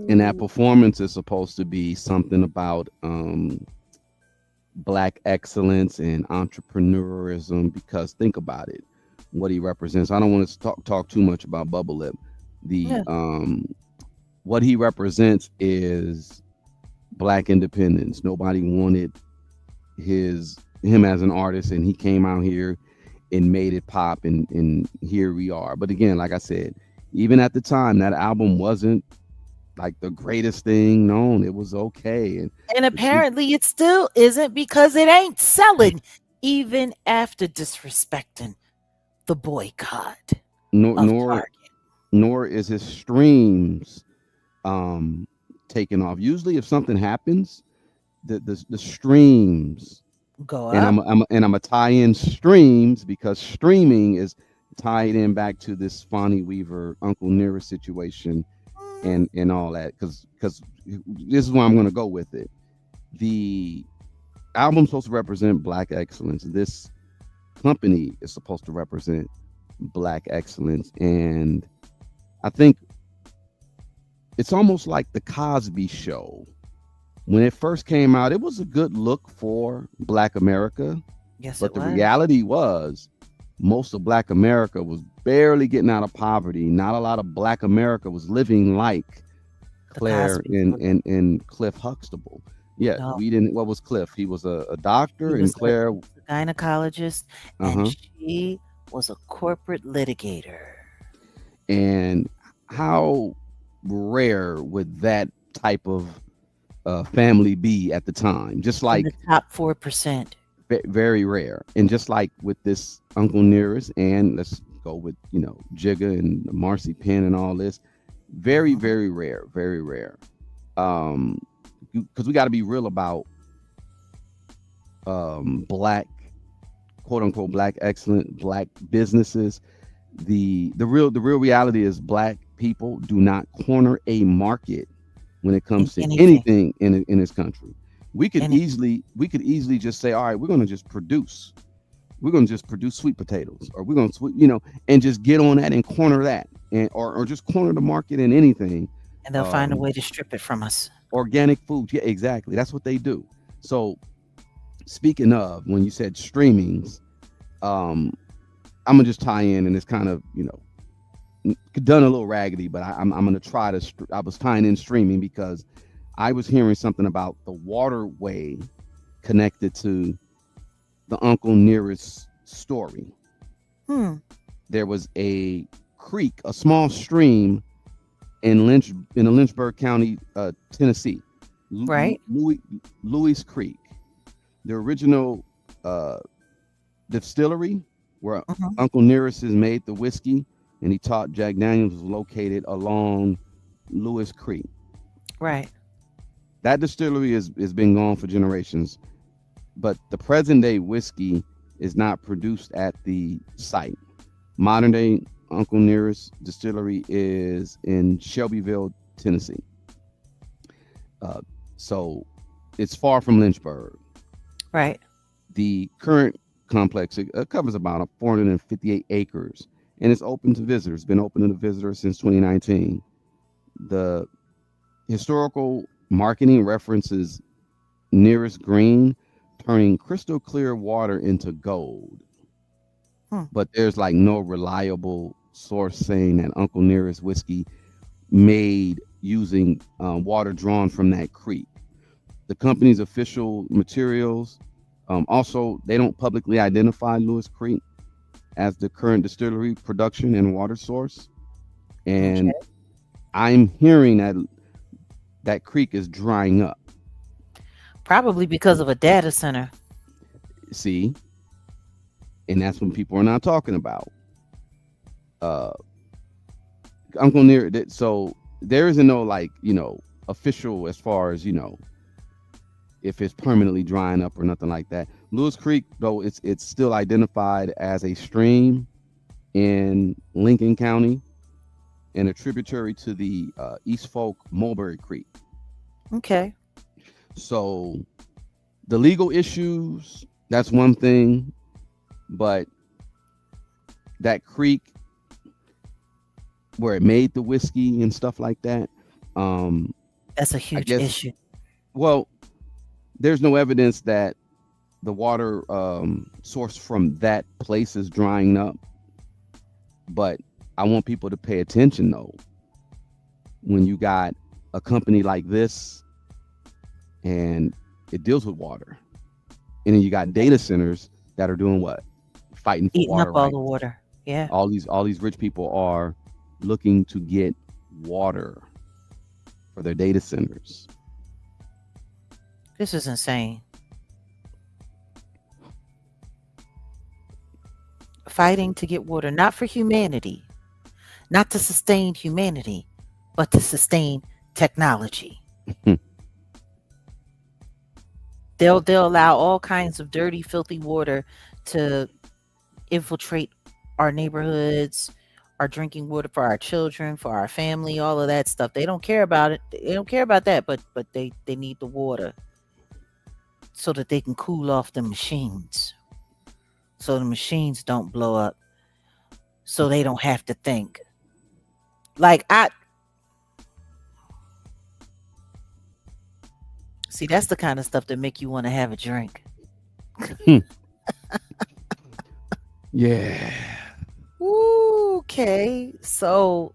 And that performance is supposed to be something about Black excellence and entrepreneurism. Because think about it, what he represents. I don't want to talk too much about Bubble Lip. The Yeah. What he represents is Black independence. Nobody wanted him as an artist, and he came out here and made it pop, and here we are. But again, like I said, even at the time, that album wasn't like the greatest thing known. It was okay, and And the truth, apparently it still isn't because it ain't selling, even after disrespecting the boycott nor of nor Target. nor is his streams um taken off. Usually, if something happens, the streams, Go and up. I'm a tie in streams because streaming is tied in back to this Fonnie Weaver Uncle Nearest situation Mm, and all that, because this is where I'm going to go with it. The album's supposed to represent black excellence. This company is supposed to represent black excellence, and I think it's almost like the Cosby Show. When it first came out, it was a good look for Black America, Yes, but it the was. reality was most of Black America was barely getting out of poverty. Not a lot of Black America was living like The Claire Cosby and Show. Cliff Huxtable. Yeah, No, we didn't. What was Cliff? He was a he doctor, and was a Claire. gynecologist, Uh and huh. she was a corporate litigator And how rare would that type of family be at the time? Just in the like top 4%. very rare. And just like with this Uncle Nearest, and let's go with Jigga and Marcy Penn and all this, very Mhm. very rare, very rare. Um, because we got to be real about black, quote unquote, black excellent black businesses. The real reality is black people do not corner a market when it In comes to anything, anything in this country. We could anything. easily just say, all right, we're going to just produce sweet potatoes, or we're going to and just get on that and corner that, and or just corner the market in anything. And they'll find a um way to strip it from us. Organic food, yeah, exactly, that's what they do. So speaking of, when you said streamings, um I'm gonna just tie in, and it's kind of done a little raggedy, but I'm gonna try to. I was tying in streaming because I was hearing something about the waterway connected to the Uncle Nearest story. Hmm. There was a creek, a small stream in the Lynchburg County, Tennessee, Right? Louis Creek. The original uh, distillery where Hmm. Uncle Nearest has made the whiskey, and he taught Jack Daniels, was located along Lewis Creek. Right. That distillery has been gone for generations, but the present day whiskey is not produced at the site. Modern day Uncle Nearest distillery is in Shelbyville, Tennessee. Uh, so it's far from Lynchburg. Right. The current complex, it covers about 458 acres, and it's open to visitors. Been open to visitors since 2019. The historical marketing references Nearest Green, turning crystal clear water into gold. Hmm. But there's like no reliable source saying that Uncle Nearest whiskey made using water drawn from that creek. The company's official materials, also, they don't publicly identify Lewis Creek as the current distillery production and water source. Okay. And I'm hearing that that creek is drying up. Probably because of a data center. See, and that's when people are not talking about. Uh, Uncle Near. So there isn't no official as far as if it's permanently drying up or nothing like that. Lewis Creek, though, it's still identified as a stream in Lincoln County and a tributary to the East Fork Mulberry Creek. Okay. So the legal issues, that's one thing, but that creek where it made the whiskey and stuff like that, That's a I huge guess, issue. well, there's no evidence that the water source from that place is drying up. But I want people to pay attention though. When you got a company like this and it deals with water, and then you got data centers that are doing what? Fighting for Eating up water all the rights. water. Yeah. All these rich people are looking to get water for their data centers. This is insane. Fighting to get water, not for humanity, not to sustain humanity, but to sustain technology. They'll allow all kinds of dirty, filthy water to infiltrate our neighborhoods, our drinking water for our children, for our family, all of that stuff. They don't care about it. They don't care about that, but they need the water. so that they can cool off the machines, so the machines don't blow up, so they don't have to think. Like I see, that's the kind of stuff that make you want to have a drink. Hmm. Yeah. Okay, so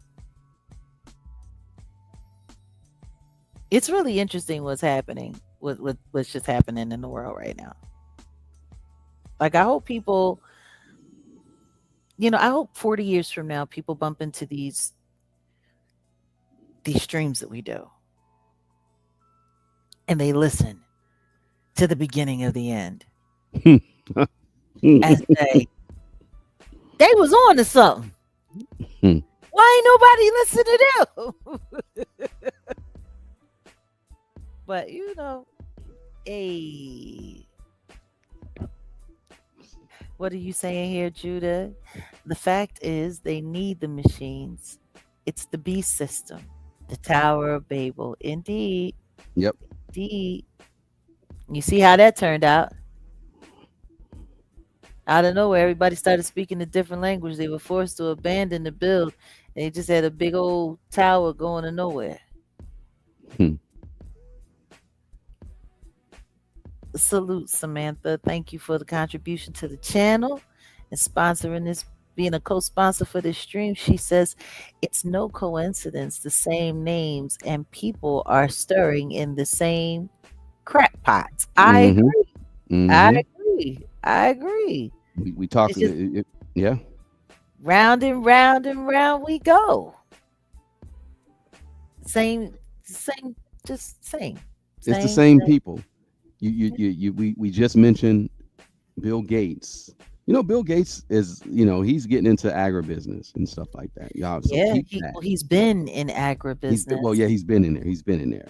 it's really interesting what's happening with what's just happening in the world right now. Like I hope people, I hope 40 years from now people bump into these streams that we do and they listen to the beginning of the end and say, they was on to something. Why ain't nobody listening to them? But hey, what are you saying here, Judah? The fact is, they need the machines. It's the beast system, the Tower of Babel. Indeed, Yep. indeed. You see how that turned out? Out of nowhere, everybody started speaking a different language. They were forced to abandon the build. They just had a big old tower going to nowhere. Hmm. Salute, Samantha. Thank you for the contribution to the channel and sponsoring this, being a co-sponsor for this stream. She says it's no coincidence the same names and people are stirring in the same crack pots. I Mm-hmm. agree. I Mm-hmm. agree. I agree. We talked. It's just Yeah. round and round and round we go. Same, just same, It's the same, same same. people. We just mentioned Bill Gates. Bill Gates is, he's getting into agribusiness and stuff like that. Y'all, so Yeah, keep that. he's been in Well, agribusiness. yeah, he's been in there. He's been in there.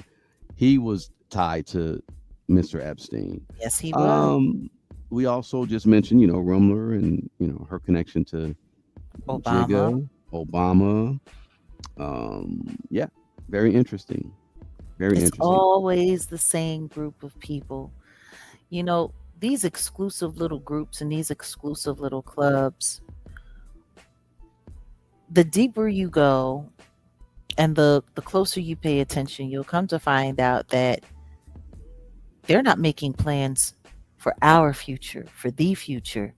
He was tied to Mr. Epstein. Yes, he was. We also just mentioned, Rumler and, her connection to Obama. Jigga, Obama. Yeah, very interesting. Very It's interesting. always the same group of people. You know, these exclusive little groups and these exclusive little clubs, the deeper you go and the closer you pay attention, you'll come to find out that they're not making plans for our future, for the future.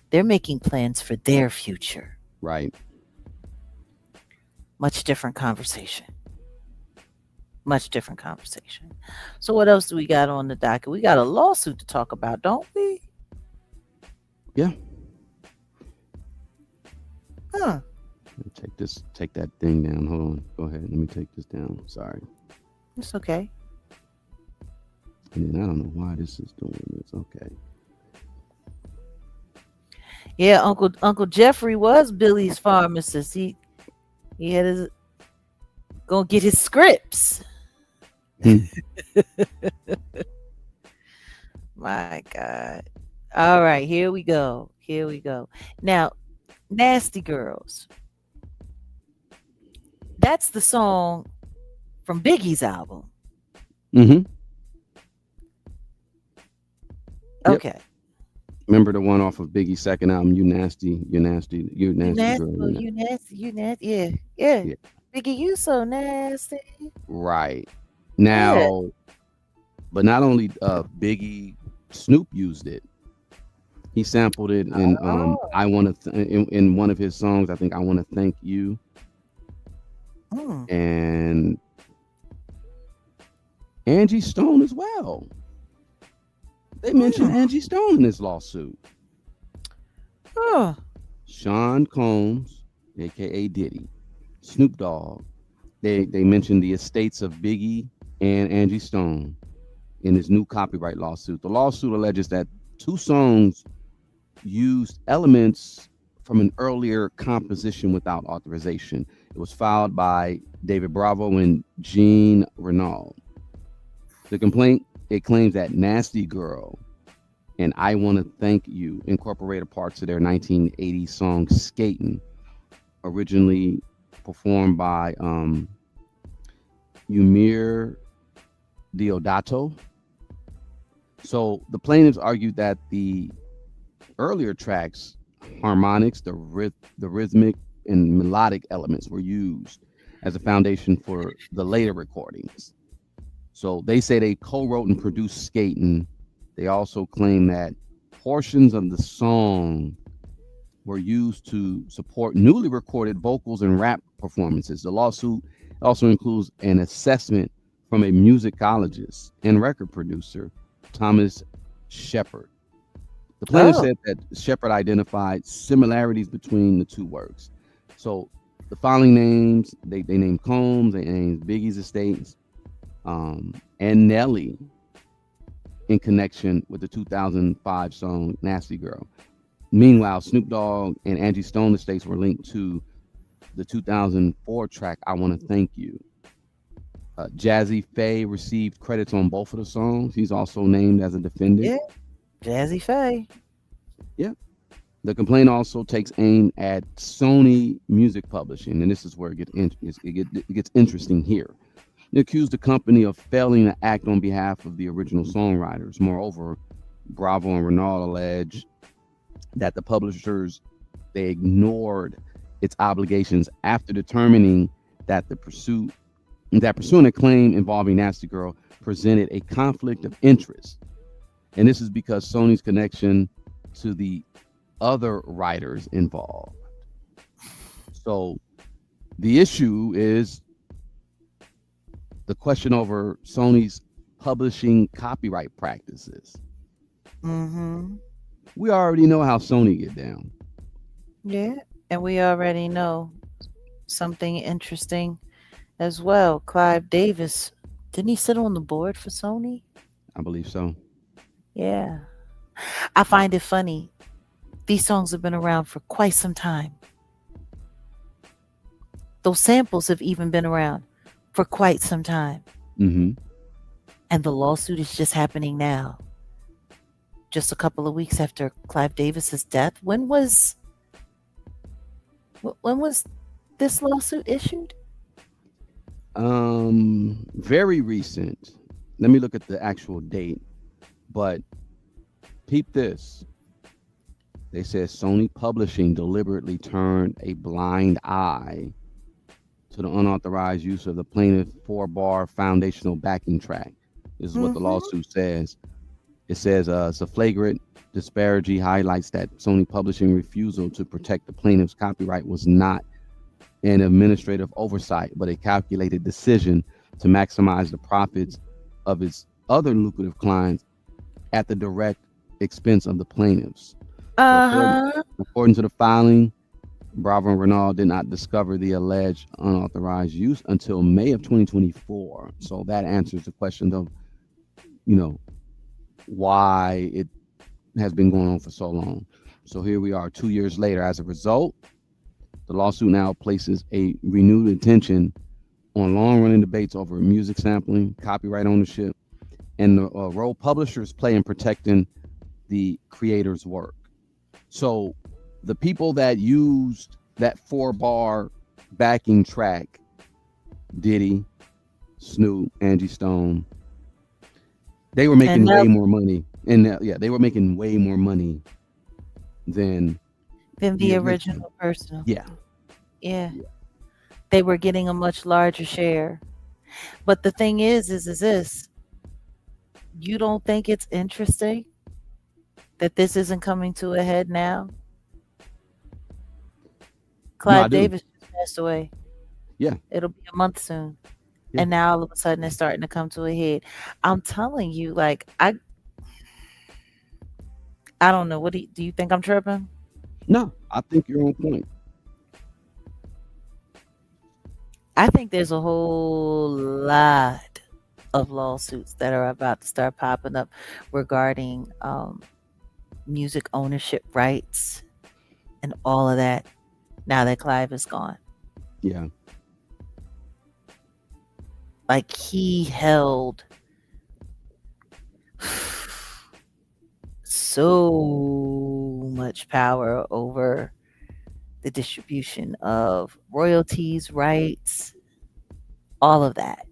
They're making plans for their future. Right. Much different conversation. Much different conversation. So what else do we got on the docket? We got a lawsuit to talk about, don't we? Yeah. Huh. Take that thing down. Hold on. Go ahead. Let me take this down. Sorry. It's okay. And then I don't know why this is doing this. Okay. Yeah, Uncle Jeffrey was Billy's pharmacist. He had his gonna get his scripts. My God. All right, here we go. Here we go. Now, Nasty Girls. That's the song from Biggie's album. Mm-hmm. Yep. Okay. Remember the one off of Biggie's second album, You Nasty, You Nasty, You Nasty Girl. Oh, you nasty. Yeah. Yeah. Biggie, you so nasty. Right. Yeah. Now, but not only Biggie, Snoop used it. He sampled it in I Want to in one of his songs. I think I Want to Thank You. And Angie Stone as well. They mentioned Angie Stone in this lawsuit. Oh. Sean Combs, aka Diddy, Snoop Dogg. They mentioned the estates of Biggie and Angie Stone in this new copyright lawsuit. The lawsuit alleges that two songs used elements from an earlier composition without authorization. It was filed by David Bravo and Gene Renaud. The complaint, it claims that Nasty Girl and I Want to Thank You incorporated parts of their 1980 song Skatin', originally performed by Umir Deodato. So the plaintiffs argued that the earlier tracks, harmonics, the rhythmic and melodic elements were used as a foundation for the later recordings. So they say they co-wrote and produced Skating. They also claim that portions of the song were used to support newly recorded vocals and rap performances. The lawsuit also includes an assessment from a musicologist and record producer, Thomas Shepard. The plaintiff Oh, said that Shepard identified similarities between the two works. So the following names, they named Combs, they named Biggie's estates, and Nelly in connection with the 2005 song Nasty Girl. Meanwhile, Snoop Dogg and Angie Stone estates were linked to the 2004 track I Want to Thank You. Jazzy Faye received credits on both of the songs. He's also named as a defendant. yeah, Jazzy Faye. Yeah. The complaint also takes aim at Sony Music Publishing, and this is where it gets interesting here. They accused the company of failing to act on behalf of the original songwriters. Moreover, Bravo and Renault allege that the publishers they ignored its obligations after determining that pursuing a claim involving Nasty Girl presented a conflict of interest. And this is because Sony's connection to the other writers involved. So the issue is the question over Sony's publishing copyright practices. Mm-hmm. We already know how Sony get down. Yeah, and we already know something interesting as well. Clive Davis, didn't he sit on the board for Sony? I believe so. Yeah. I find it funny. These songs have been around for quite some time. Those samples have even been around for quite some time. Hmm. And the lawsuit is just happening now. Just a couple of weeks after Clive Davis's death. When was this lawsuit issued? Very recent. Let me look at the actual date. But peep this. They said Sony Publishing deliberately turned a blind eye to the unauthorized use of the plaintiff four-bar foundational backing track. This is what the Mm-hmm. lawsuit says. It says it's a flagrant disparity highlights that Sony Publishing refusal to protect the plaintiff's copyright was not an administrative oversight, but a calculated decision to maximize the profits of its other lucrative clients at the direct expense of the plaintiffs. So Uh-huh. according to the filing, Bravo and Renault did not discover the alleged unauthorized use until May of 2024. So that answers the question of, you know, why it has been going on for so long. So here we are 2 years later. As a result, the lawsuit now places a renewed attention on long-running debates over music sampling, copyright ownership, and the role publishers play in protecting the creator's work. So the people that used that four-bar backing track, Diddy, Snoop, Angie Stone, they were And making now way more money. And yeah, they were making way more money than then the the original. original person. Yeah. Yeah. Yeah. They were getting a much larger share. But the thing is this. You don't think it's interesting that this isn't coming to a head now? No, I Clive do. Davis just passed away. Yeah. It'll be a month soon. Yeah. And now all of a sudden it's starting to come to a head. I'm telling you, like I don't know. What do you think I'm tripping? No, I think you're on point. I think there's a whole lot of lawsuits that are about to start popping up regarding music ownership rights and all of that now that Clive is gone. Yeah. Like he held so much power over the distribution of royalties, rights, all of that.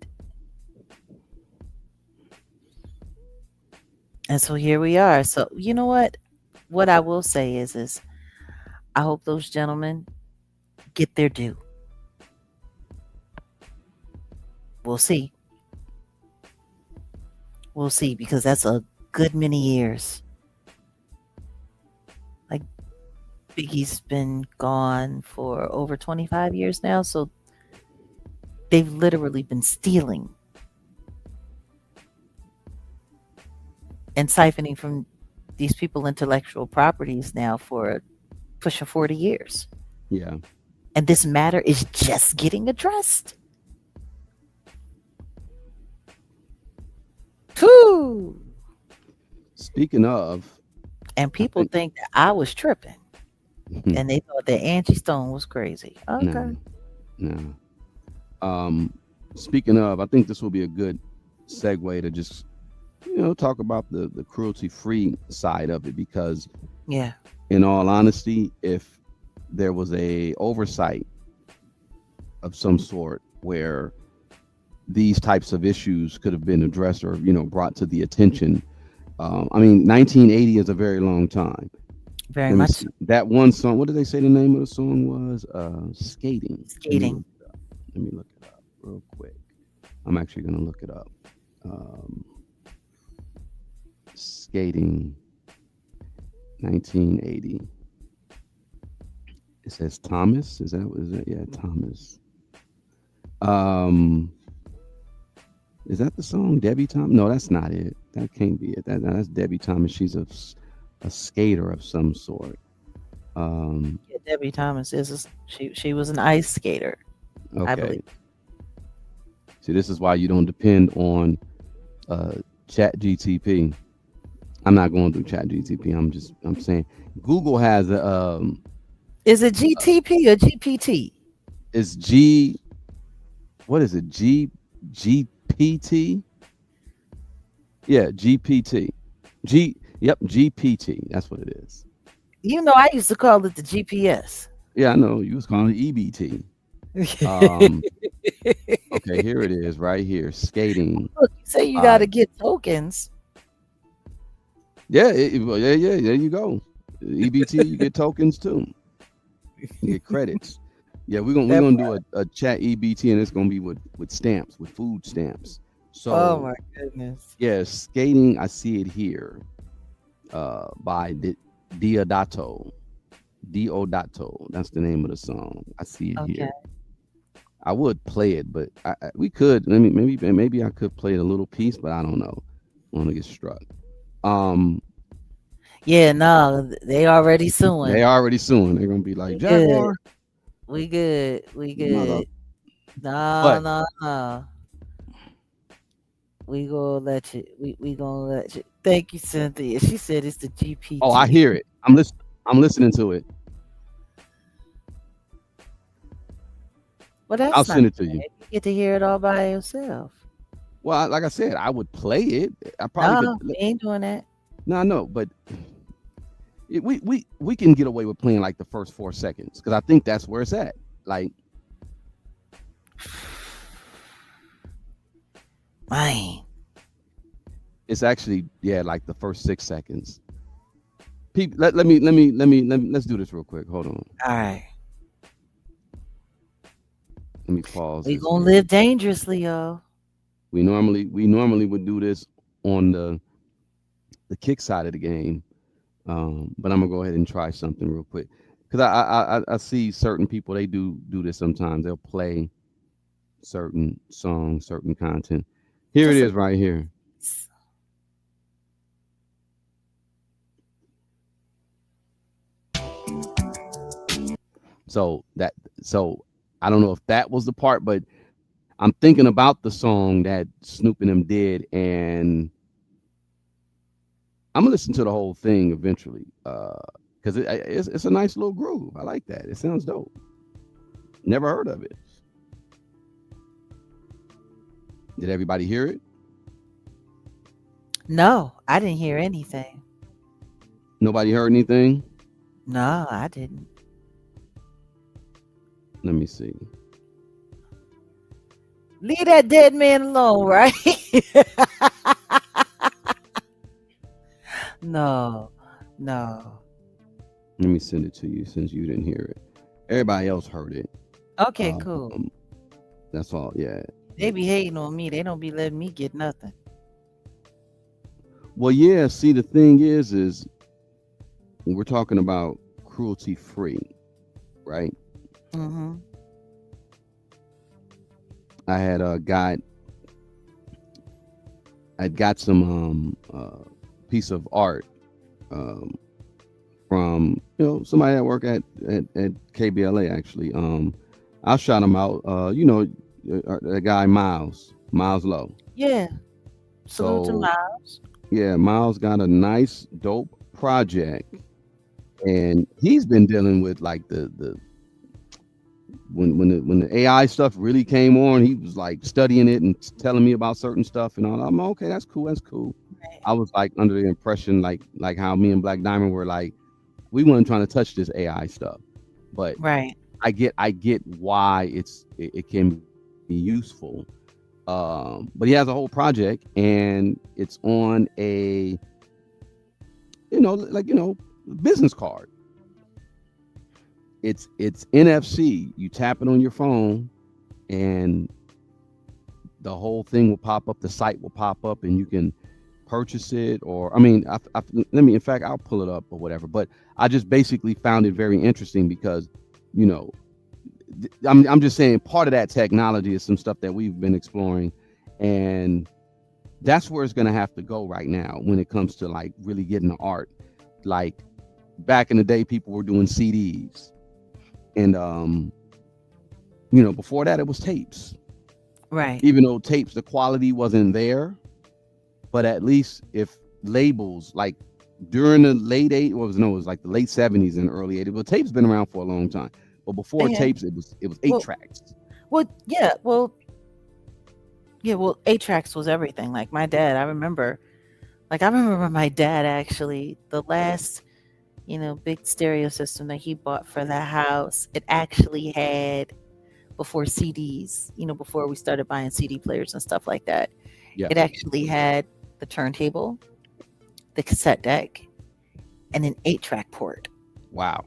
And so here we are. So you know what? What I will say is I hope those gentlemen get their due. We'll see. We'll see because that's a good many years. Like Biggie's been gone for over 25 years now, so they've literally been stealing and siphoning from these people intellectual properties now for pushing 40 years. Yeah. And this matter is just getting addressed. Whew. Speaking of, And I people think think that I was tripping and they thought that Angie Stone was crazy. Okay. no, no. Speaking of, I think this will be a good segue to just talk about the cruelty free side of it, because Yeah. in all honesty, if there was a oversight of some sort where these types of issues could have been addressed or brought to the attention. I mean, 1980 is a very long time. Very Let me much see that one song. What did they say the name of the song was? Skating. skating. Let me look it up real quick. I'm actually gonna look it up. Um, Skating, 1980. It says Thomas. Is that? Yeah, Thomas. Um, is that the song Debbie Thomas? No, that's not it. That can't be it. That's Debbie Thomas. She's a skater of some sort. Yeah, Debbie Thomas she was an ice skater, I Okay. believe. See, this is why you don't depend on Chat GTP. I'm not going through Chat GTP. I'm saying Google has Is it GTP or GPT? it's G. What is it? GPT. Yeah, GPT. Yep, GPT. That's what it is. I used to call it the GPS. Yeah, I know. You was calling it EBT. Um, okay, here it is, right here. Skating. Look, you say you got to get tokens. Yeah, yeah. There you go. EBT, you get tokens too. You get credits. Yeah, we're gonna do a chat EBT, and it's gonna be with stamps, with food stamps. So, Oh my goodness. yeah, skating. I see it here. By Diodato. Diodato. That's the name of the song. I see it Okay. here. I would play it, but we could. Maybe I could play a little piece, but I don't know. I want to get struck. Yeah, no, they already suing. They already suing. They're gonna be like We good. Jaguar. We good. We Mother. good. No, But no, no. We gonna let you. We gonna let you. Thank you, Cynthia. She said it's the GPT. oh, I hear it. I'm listening to it. Well, that's I'll not send it to bad. you. You get to hear it all by yourself. Well, like I said, I would play it. I probably No, could. we ain't doing that. No, but we can get away with playing like the first 4 seconds, because I think that's where it's at. Like, Man. it's actually like the first 6 seconds. People, let's do this real quick. Hold on. All right. Let me pause. We this gonna here. live dangerously, y'all. We normally would do this on the kick side of the game, but I'm gonna go ahead and try something real quick, because I see certain people, they do this sometimes. They'll play certain songs, certain content. Here it Just a is, right here. piece. So I don't know if that was the part, but I'm thinking about the song that Snoop and them did, and I'm gonna listen to the whole thing eventually, because it's a nice little groove. I like that. It sounds dope. Never heard of it. Did everybody hear it? No, I didn't hear anything. Nobody heard anything? No, I didn't. Let me see. Leave that dead man alone, right? No, no. Let me send it to you since you didn't hear it. Everybody else heard it. Okay, Um, cool. that's all. Yeah. They be hating on me. They don't be letting me get nothing. Well, yeah. See, the thing is when we're talking about cruelty free, right? Mm-hmm. I had I got some piece of art um from somebody that work at KBLA actually. I shot him out. The guy Miles Low. Yeah. Salute to So Miles. yeah, Miles got a nice dope project, and he's been dealing with like the when the AI stuff really came on, he was like studying it and telling me about certain stuff and all. I'm okay, that's cool, that's cool. Right. I was like under the impression like how me and Black Diamond were like we weren't trying to touch this AI stuff, but Right. I get why it can be useful. But he has a whole project and it's on a business card. It's NFC. You tap it on your phone and the whole thing will pop up. The site will pop up and you can purchase it. Or I mean, let me. In fact, I'll pull it up or whatever. But I just basically found it very interesting because you know I'm just saying part of that technology is some stuff that we've been exploring, and that's where it's gonna have to go right now when it comes to like really getting the art. Like back in the day, people were doing CDs, and before that it was tapes. Right. Even though tapes, the quality wasn't there, but at least if labels like during the late eight, what was no, it was like the late '70s and early '80s. Well, tapes been around for a long time, but before Yeah. tapes, it was eight Well, tracks. well, yeah. Well, 8 tracks was everything. Like my dad, I remember my dad actually the last big stereo system that he bought for the house. It actually had before CDs. Before we started buying CD players and stuff like that. Yeah. It actually had the turntable, the cassette deck, and an 8-track port. Wow.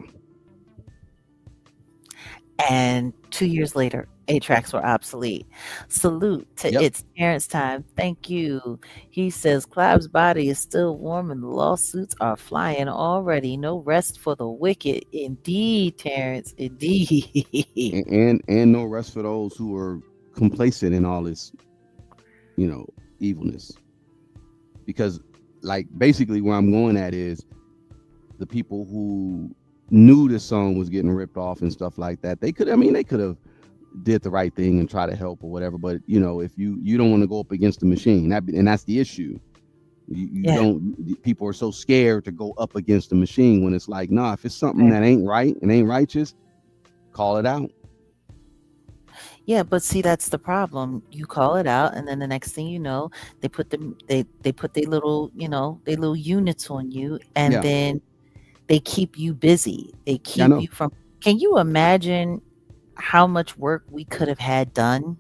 And 2 years later, 8 tracks were obsolete. Salute to Yep. It's Terrence time. Thank you. He says Clive's body is still warm and the lawsuits are flying already. No rest for the wicked. Indeed, Terrence. Indeed. And no rest for those who are complacent in all this, evilness. Because like basically where I'm going at is the people who knew this song was getting ripped off and stuff like that. They could have did the right thing and try to help or whatever. But if you don't want to go up against the machine, and that's the issue. You Yeah. don't. People are so scared to go up against the machine when it's like, nah. If it's something Right. that ain't right and ain't righteous, call it out. Yeah, but see, that's the problem. You call it out, and then the next thing you know, they put their little units on you, and Yeah, then they keep you busy. They yeah, I keep know. you from. Can you imagine how much work we could have had done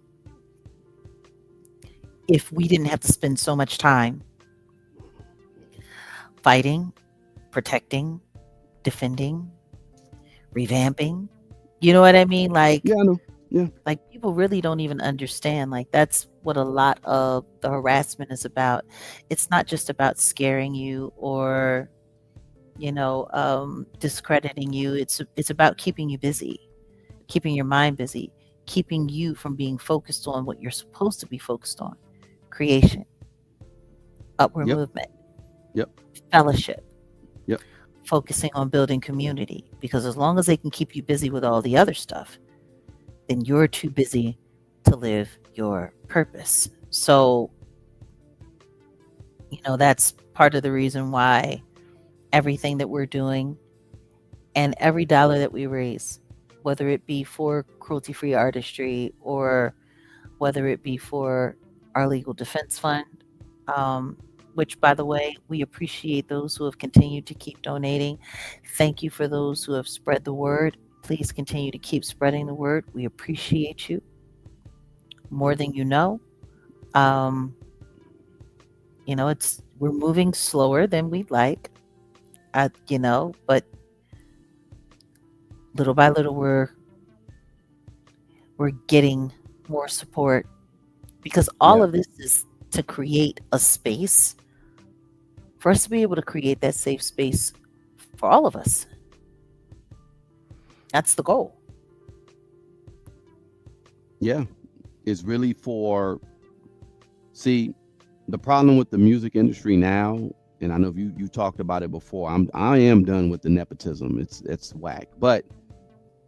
if we didn't have to spend so much time fighting, protecting, defending, revamping? You know what I mean? Yeah, I know. Yeah, Like people really don't even understand. Like that's what a lot of the harassment is about. It's not just about scaring you or discrediting you. It's about keeping you busy, keeping your mind busy, keeping you from being focused on what you're supposed to be focused on: creation, upward yep, movement, yep, fellowship, yep, focusing on building community. Because as long as they can keep you busy with all the other stuff, then you're too busy to live your purpose. So, that's part of the reason why everything that we're doing and every dollar that we raise, whether it be for cruelty free artistry or whether it be for our legal defense fund, um, which, by the way, we appreciate those who have continued to keep donating. Thank you for those who have spread the word. Please continue to keep spreading the word. We appreciate you more than you know. Um, we're moving slower than we'd like, But little by little, we're getting more support because all Yeah. of this is to create a space for us to be able to create that safe space for all of us. That's the goal. Yeah. It's really for, see, the problem with the music industry now, and I know you talked about it before. I am done with the nepotism. It's whack. But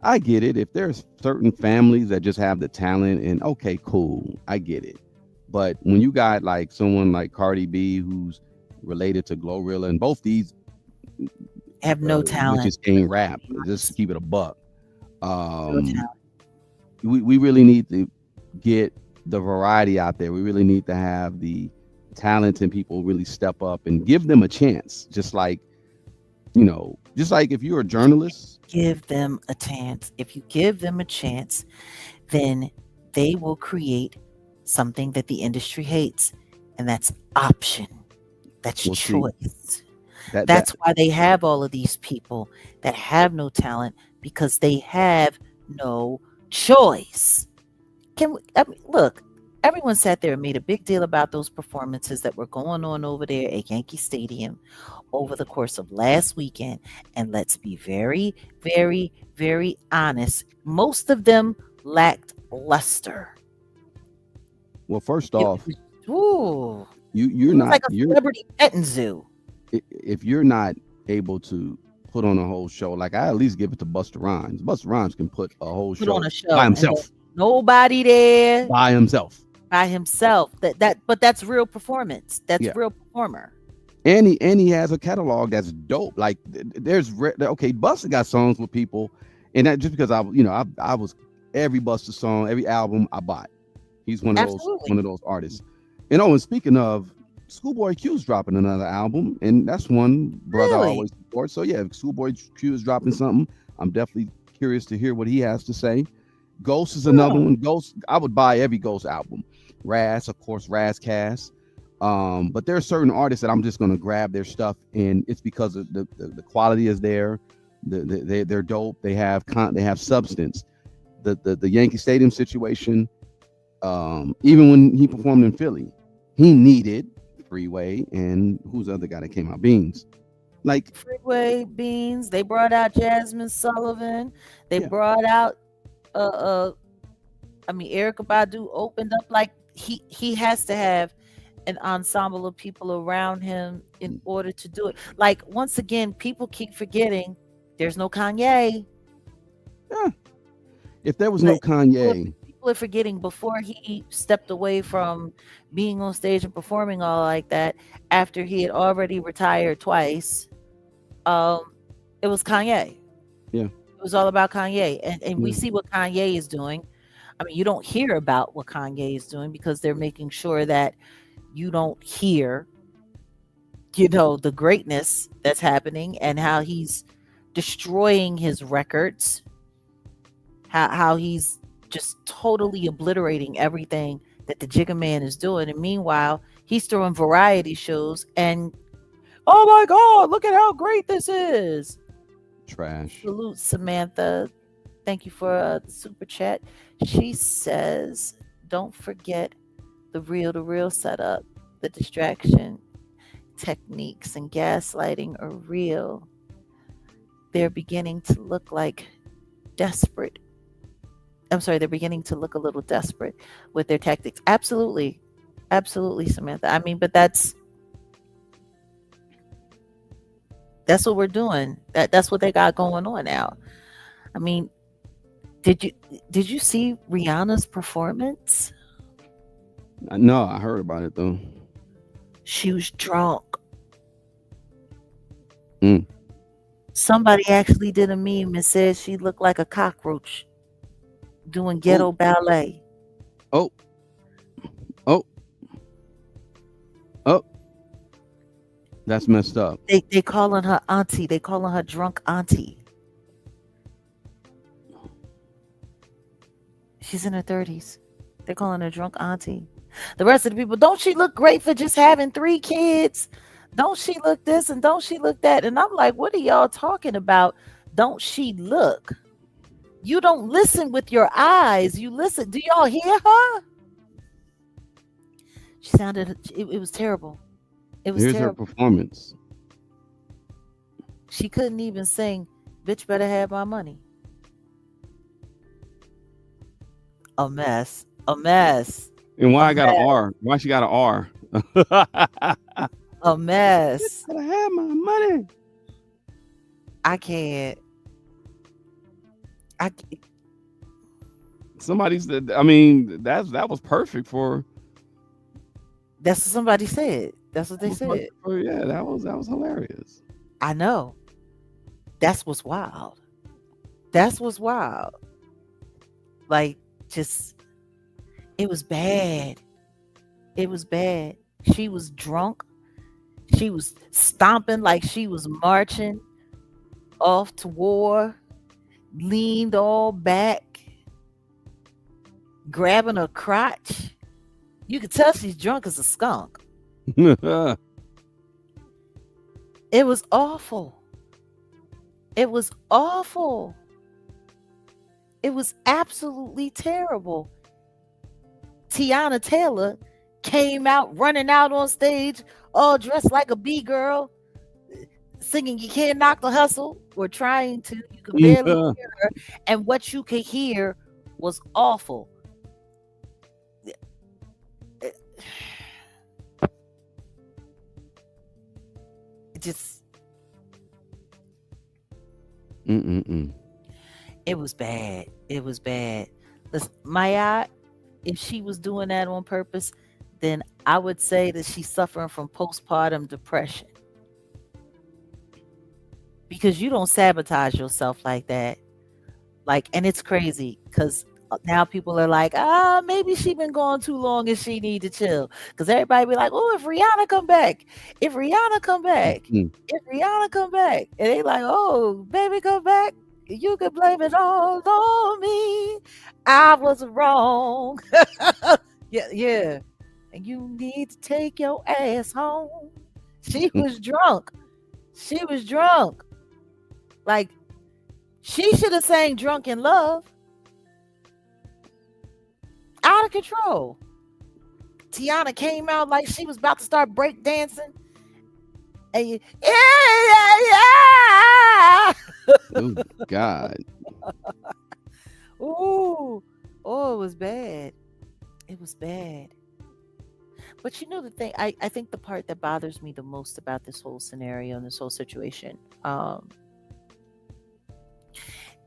I get it. If there's certain families that just have the talent, and okay, cool, I get it. But when you got like someone like Cardi B, who's related to Glorilla, and both these Have no talent. witches can't rap, just to keep it a buck. No Um, talent. we really need to get the variety out there. We really need to have the talented people really step up and give them a chance. Just like if you're a journalist, Give them a chance. If you give them a chance, then they will create something that the industry hates, and that's option. That's we'll see choice. that That's why they have all of these people that have no talent because they have no choice. Look, everyone sat there and made a big deal about those performances that were going on over there at Yankee Stadium over the course of last weekend. And let's be very, very, very honest. Most of them lacked luster. well, first It off, was, ooh, you're it was not like a celebrity petting zoo. if you're not able to put on a whole show, like I at least give it to Busta Rhymes. Busta Rhymes can put a whole Put on show a show by and then himself. nobody there By himself. by himself. But that's real performance. That's Yeah. real performer. And he has a catalog that's dope. Like okay, Busta got songs with people, and that just because I was every Busta song, every album I bought. He's one of Absolutely. those artists. And speaking of, Schoolboy Q's dropping another album, and that's one brother I Really? always support. So yeah, if Schoolboy Q is dropping something, I'm definitely curious to hear what he has to say. Ghost is another Hmm. one. Ghost, I would buy every Ghost album. Raz, of course, Razcast. But there are certain artists that I'm just gonna grab their stuff, and it's because of the quality is there. They're dope. They have substance. The Yankee Stadium situation. Even when he performed in Philly, he needed Freeway and who's the other guy that came out, Beans. Like, Freeway Beans. They brought out Jasmine Sullivan. They yeah, brought out Erica Badu opened up. Like he has to have an ensemble of people around him in order to do it. Like once again, people keep forgetting there's no Kanye. yeah. If there was no But Kanye, people are forgetting before he stepped away from being on stage and performing all like that, after he had already retired twice, it was Kanye. yeah, It was all about Kanye. And we yeah, see what Kanye is doing. I mean, you don't hear about what Kanye is doing because they're making sure that you don't hear, the greatness that's happening and how he's destroying his records, how he's just totally obliterating everything that the Jigga Man is doing. And meanwhile, he's throwing variety shows and oh my God, look at how great this is. trash. Salute, Samantha. Thank you for the super chat. She says, don't forget the real setup, the distraction techniques and gaslighting are real. They're beginning to look like desperate. I'm sorry, they're beginning to look a little desperate with their tactics. Absolutely. Absolutely, Samantha. I mean, but that's what we're doing. That's what they got going on now. I mean, did you see Rihanna's performance? No, I heard about it though. She was drunk. Mm. Somebody actually did a meme and said she looked like a cockroach doing ghetto ballet. Oh, oh, oh. That's messed up. They calling her auntie. They calling her drunk auntie. She's in her 30s. They're calling her drunk auntie. The rest of the people, don't she look great for just having 3 kids? Don't she look this and don't she look that? And I'm like, what are y'all talking about? Don't she look? You don't listen with your eyes. You listen. Do y'all hear her? She sounded, it was terrible. It was Here's her terrible. performance. She couldn't even sing, bitch better have my money. A mess. A mess. And why A I got an mess. R? Why she got an R? A mess. Gotta have my money. I can't. I can't. Somebody said, I mean, that was perfect for, That's what somebody said. That's what they said. yeah, that was hilarious. I know. That's what's wild. That's what's wild. Like, just, it was bad. It was bad. She was drunk. She was stomping like she was marching off to war, leaned all back, grabbing her crotch. You could tell she's drunk as a skunk. It was awful. It was awful. It was absolutely terrible. Tiana Taylor came out running out on stage, all dressed like a B-girl, singing "You Can't Knock the Hustle," or trying to. You could barely hear her, and what you could hear was awful. It just, it was bad. It was bad. Listen, Maya, if she was doing that on purpose, then I would say that she's suffering from postpartum depression. Because you don't sabotage yourself like that. Like, and it's crazy because now people are like, maybe she been gone too long and she need to chill. Because everybody be like, oh, if Rihanna come back, if Rihanna come back, if Rihanna come back. And they like, oh, baby, come back. You can blame it all on me. I was wrong. Yeah. And you need to take your ass home. She was drunk. She was drunk. Like, she should have sang Drunk in Love. Out of control. Tiana came out like she was about to start break dancing. And yeah. Oh, God. Ooh. Oh, it was bad. It was bad. But you know the thing, I think the part that bothers me the most about this whole scenario and this whole situation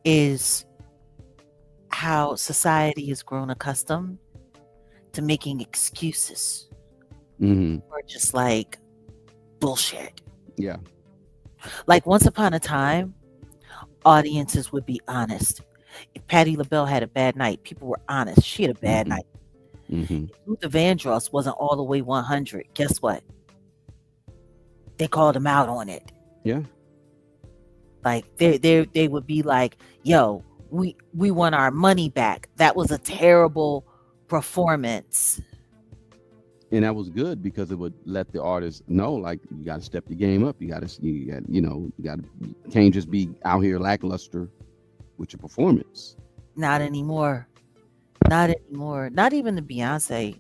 is how society has grown accustomed to making excuses for just like bullshit. Yeah. Like once upon a time, audiences would be honest. If Patti LaBelle had a bad night, people were honest. She had a bad night. If Luther Vandross wasn't all the way 100, guess what? They called him out on it. Yeah. Like they would be like, yo, we want our money back. That was a terrible performance. And that was good because it would let the artist know, like, you got to step your game up. You can't just be out here lackluster with your performance. Not anymore. Not anymore. Not even the Beyonce.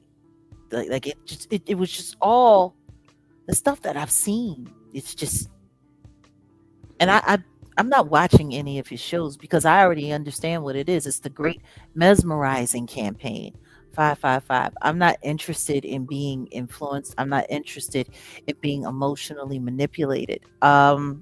Like it was just all the stuff that I've seen. It's just, and I'm not watching any of his shows because I already understand what it is. It's the Great Mesmerizing Campaign. 555. I'm not interested in being influenced. I'm not interested in being emotionally manipulated. But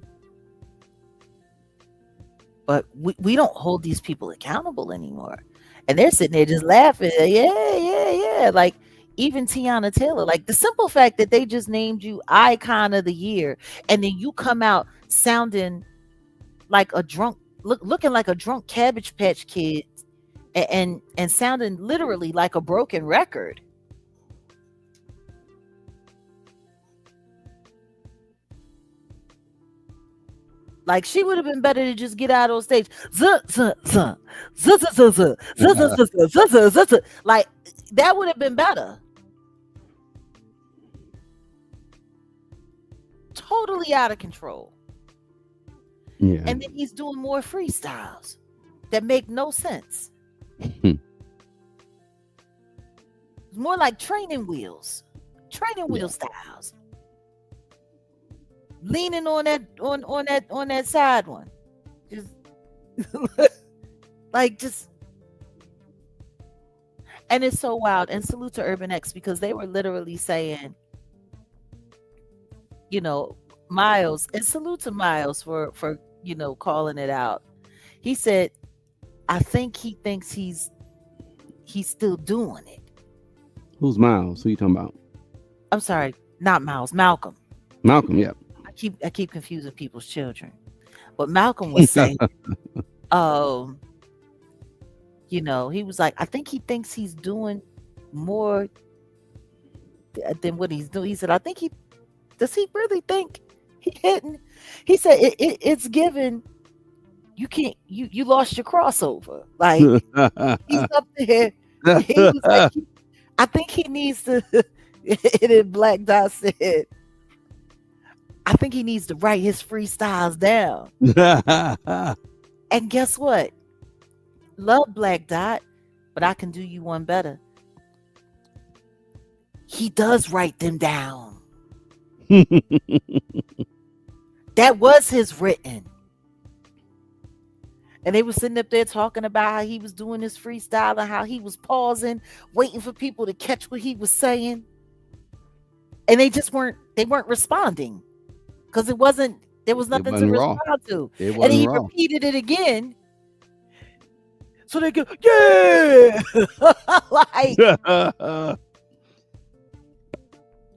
we don't hold these people accountable anymore. And they're sitting there just laughing. Yeah. Like even Tiana Taylor, like the simple fact that they just named you Icon of the Year, and then you come out sounding like a drunk, looking like a drunk Cabbage Patch Kid, and sounding literally like a broken record. Like she would have been better to just get out on stage. Like that would have been better. totally out of control. Yeah. And then he's doing more freestyles that make no sense. Hmm. It's more like training wheel Yeah. styles. Leaning on that side one. Just like just and it's so wild. And salute to Urban X because they were literally saying, you know, Miles, and salute to Miles for calling it out. He said, I think he thinks he's still doing it. Who's Miles? Who you talking about? I'm sorry, not Miles, Malcolm. Malcolm. Yeah. I keep confusing people's children. But Malcolm was saying, he was like, I think he thinks he's doing more than what he's doing. He said, I think does he really think he hitting? He said it's given. You can't. You lost your crossover. Like he's up there. He was like, I think he needs to. And then Black Dot said, I think he needs to write his freestyles down. And guess what? Love Black Dot, but I can do you one better. He does write them down. That was his written. And they were sitting up there talking about how he was doing his freestyle and how he was pausing, waiting for people to catch what he was saying. And they weren't responding. Because there was nothing to respond to. And he repeated it again. So they go, yeah.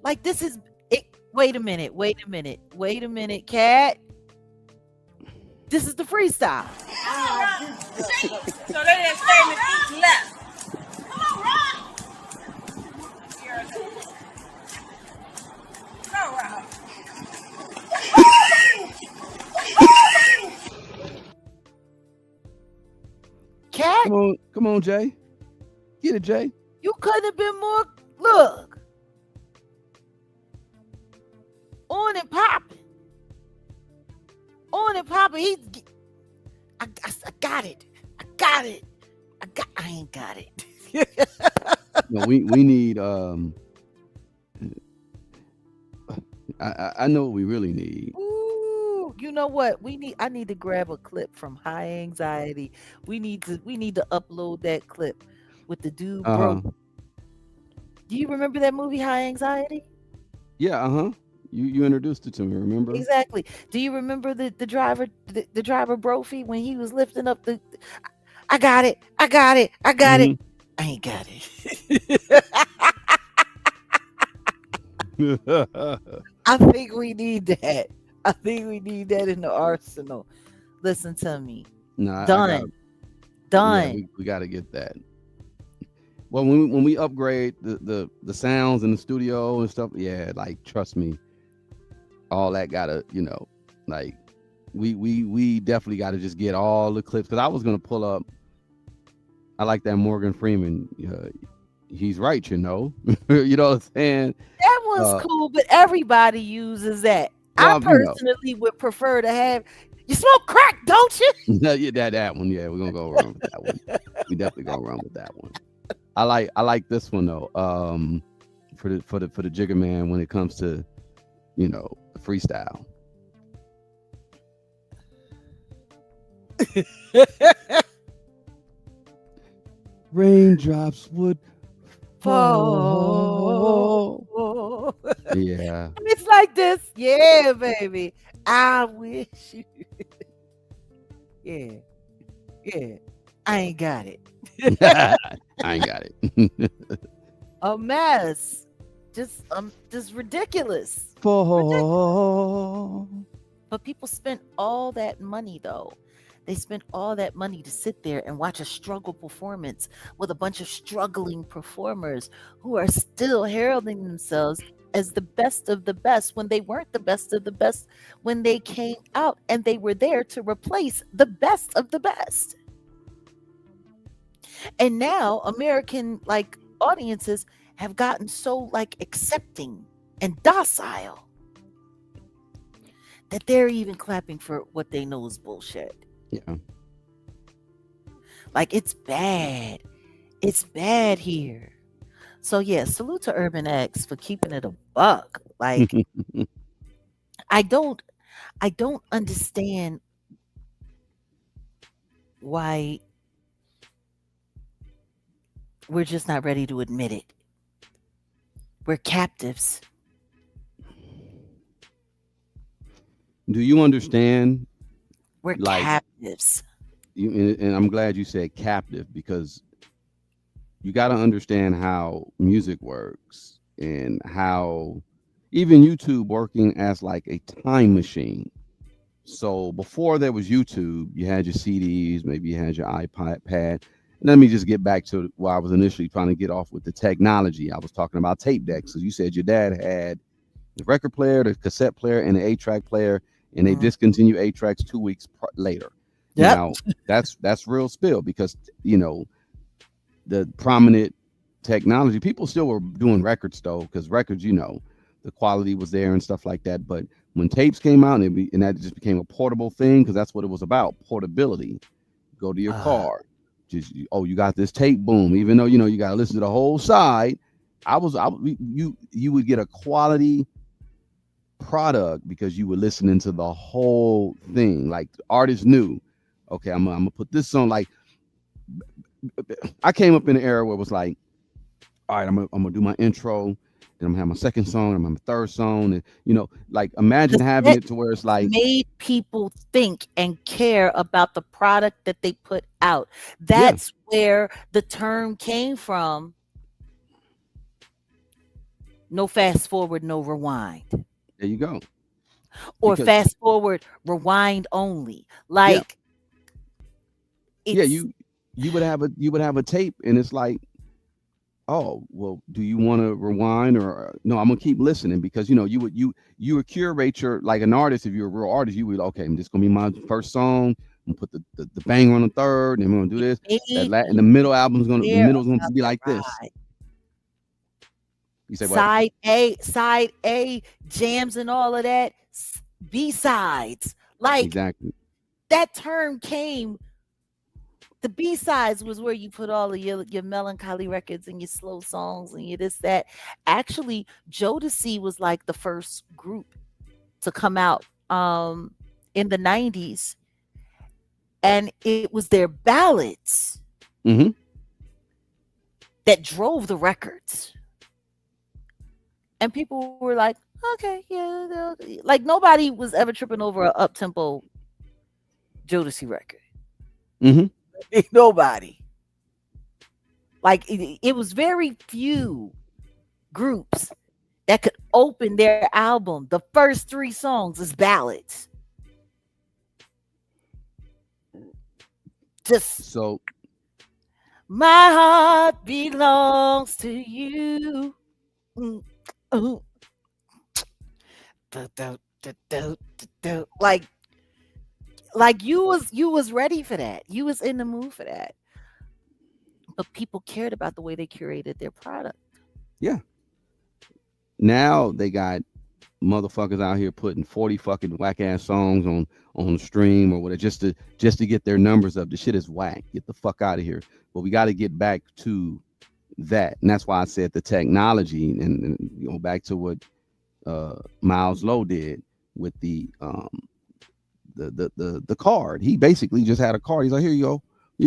like this is it. Wait a minute, Cat. This is the freestyle. So they didn't say me each left. Come on, Rob. Go, Rob. Cat, come on, Jay. Get it, Jay. You couldn't have been more. Look, on and popping. I got it. I ain't got it. No, we need. I know what we really need. Ooh, you know what? I need to grab a clip from High Anxiety. We need to upload that clip with the dude broke. Do you remember that movie High Anxiety? Yeah, You introduced it to me, remember? Exactly. Do you remember the driver Brophy when he was lifting up the I got it. Mm-hmm. I ain't got it. I think we need that. In the arsenal. Listen to me. Nah, Done. Yeah, we got to get that. Well, when we upgrade the sounds in the studio and stuff, yeah, like trust me, all that gotta, like we definitely got to just get all the clips. Because I was gonna pull up. I like that Morgan Freeman. He's right, you know what I'm saying. That was cool, but everybody uses that. I personally would prefer to have. You smoke crack, don't you? Yeah, that one. Yeah, we're gonna go around with that one. We definitely go around with that one. I like this one though. For the Jigger Man when it comes to, the freestyle. Raindrops would fall. Yeah. It's like this. Yeah, baby. I wish you. Yeah. I ain't got it. I ain't got it. A mess. Just ridiculous. Fall. But people spent all that money though. They spent all that money to sit there and watch a struggle performance with a bunch of struggling performers who are still heralding themselves as the best of the best when they weren't the best of the best when they came out, and they were there to replace the best of the best. And now American audiences have gotten so accepting and docile that they're even clapping for what they know is bullshit. Yeah. Like it's bad. It's bad here. So yeah, salute to Urban X for keeping it a buck. Like I don't I don't understand why we're just not ready to admit it. We're captives. Do you understand? We're Like captives. and I'm glad you said captive, because you got to understand how music works and how even YouTube working as like a time machine. So before there was YouTube, you had your CDs, maybe you had your iPad. Let me just get back to where I was initially trying to get off with the technology. I was talking about tape decks. So you said your dad had the record player, the cassette player, and the 8-track player, and they Mhm. discontinued 8 tracks 2 weeks later. Yep. Now that's real spill, because the prominent technology, people still were doing records though, because records, the quality was there and stuff like that. But when tapes came out, and that just became a portable thing, because that's what it was about, portability. Go to your Uh, car, just, oh, you got this tape, boom. Even though you got to listen to the whole side, you would get a quality product because you were listening to the whole thing. Like the artist knew, okay, I'm gonna put this on. Like I came up in an era where it was like, all right, I'm gonna do my intro, then I'm gonna have my second song, I'm gonna have my third song, and like imagine having Cassette it to where it's like, made people think and care about the product that they put out. yeah, That's where the term came from. No fast forward, no rewind. there you go. Or Because fast forward, rewind only. yeah, Like yeah, it's you would have a tape, and it's like, oh, well, do you want to rewind, or no, I'm gonna keep listening, because you would curate your, like an artist. If you're a real artist, you would, okay, this gonna be my first song. I'm gonna put the banger on the third, and we're gonna do it this. made And the people middle album's gonna the care middle's gonna about be the like this. ride. You say what? Side A jams and all of that. B sides. Like Exactly. that term came. The B sides was where you put all of your melancholy records and your slow songs and your this that. Actually, Jodeci was like the first group to come out in the 90s, and it was their ballads Mm-hmm. that drove the records. And people were like, okay, yeah, like nobody was ever tripping over a up tempo Jodeci record. Mm-hmm. Nobody. Like it was very few groups that could open their album. The first three songs is ballads. Just So my heart belongs to you. Mm, ooh, du- du- du. Like you was ready for that. You was in the mood for that. But people cared about the way they curated their product. yeah, now they got motherfuckers out here putting 40 fucking whack ass songs on the stream or whatever, just to get their numbers up. The shit is whack. Get the fuck out of here. But we got to get back to that, and that's why I said the technology, and back to what Miles Lowe did with the card. He basically just had a card. He's like, here you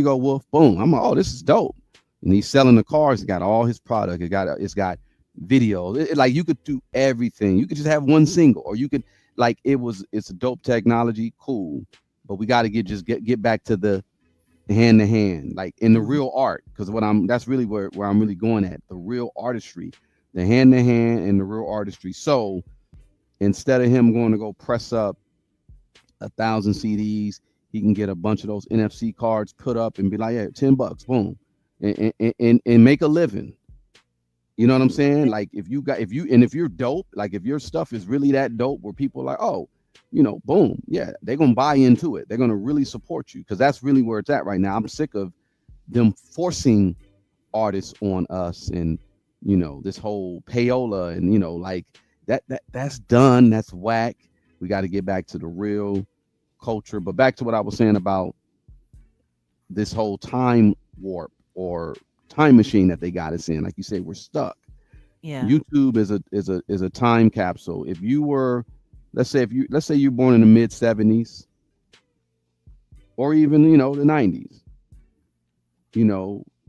go, Wolf. Boom. I'm like, oh, this is dope. And he's selling the cards. It got all his product. It's got video. Like you could do everything. You could just have one single, or you could, like, it's a dope technology. Cool. But we got to get back to the hand to hand, like in the Mhm. real art. Because that's really where I'm really going at, the real artistry, the hand to hand and the real artistry. So instead of him going to go press up 1,000 CDs, he can get a bunch of those NFC cards put up and be like, yeah, $10, boom, and make a living. You know what I'm saying? Like if you're dope, like if your stuff is really that dope, where people are like, oh, boom, yeah, they're gonna buy into it. They're gonna really support you, because that's really where it's at right now. I'm sick of them forcing artists on us, and this whole payola, and like that's done. That's whack. We got to get back to the real culture. But back to what I was saying about this whole time warp or time machine that they got us in. Like you say, we're stuck. Yeah. YouTube is a time capsule. If you were, let's say you're born in the mid 70s or even the 90s,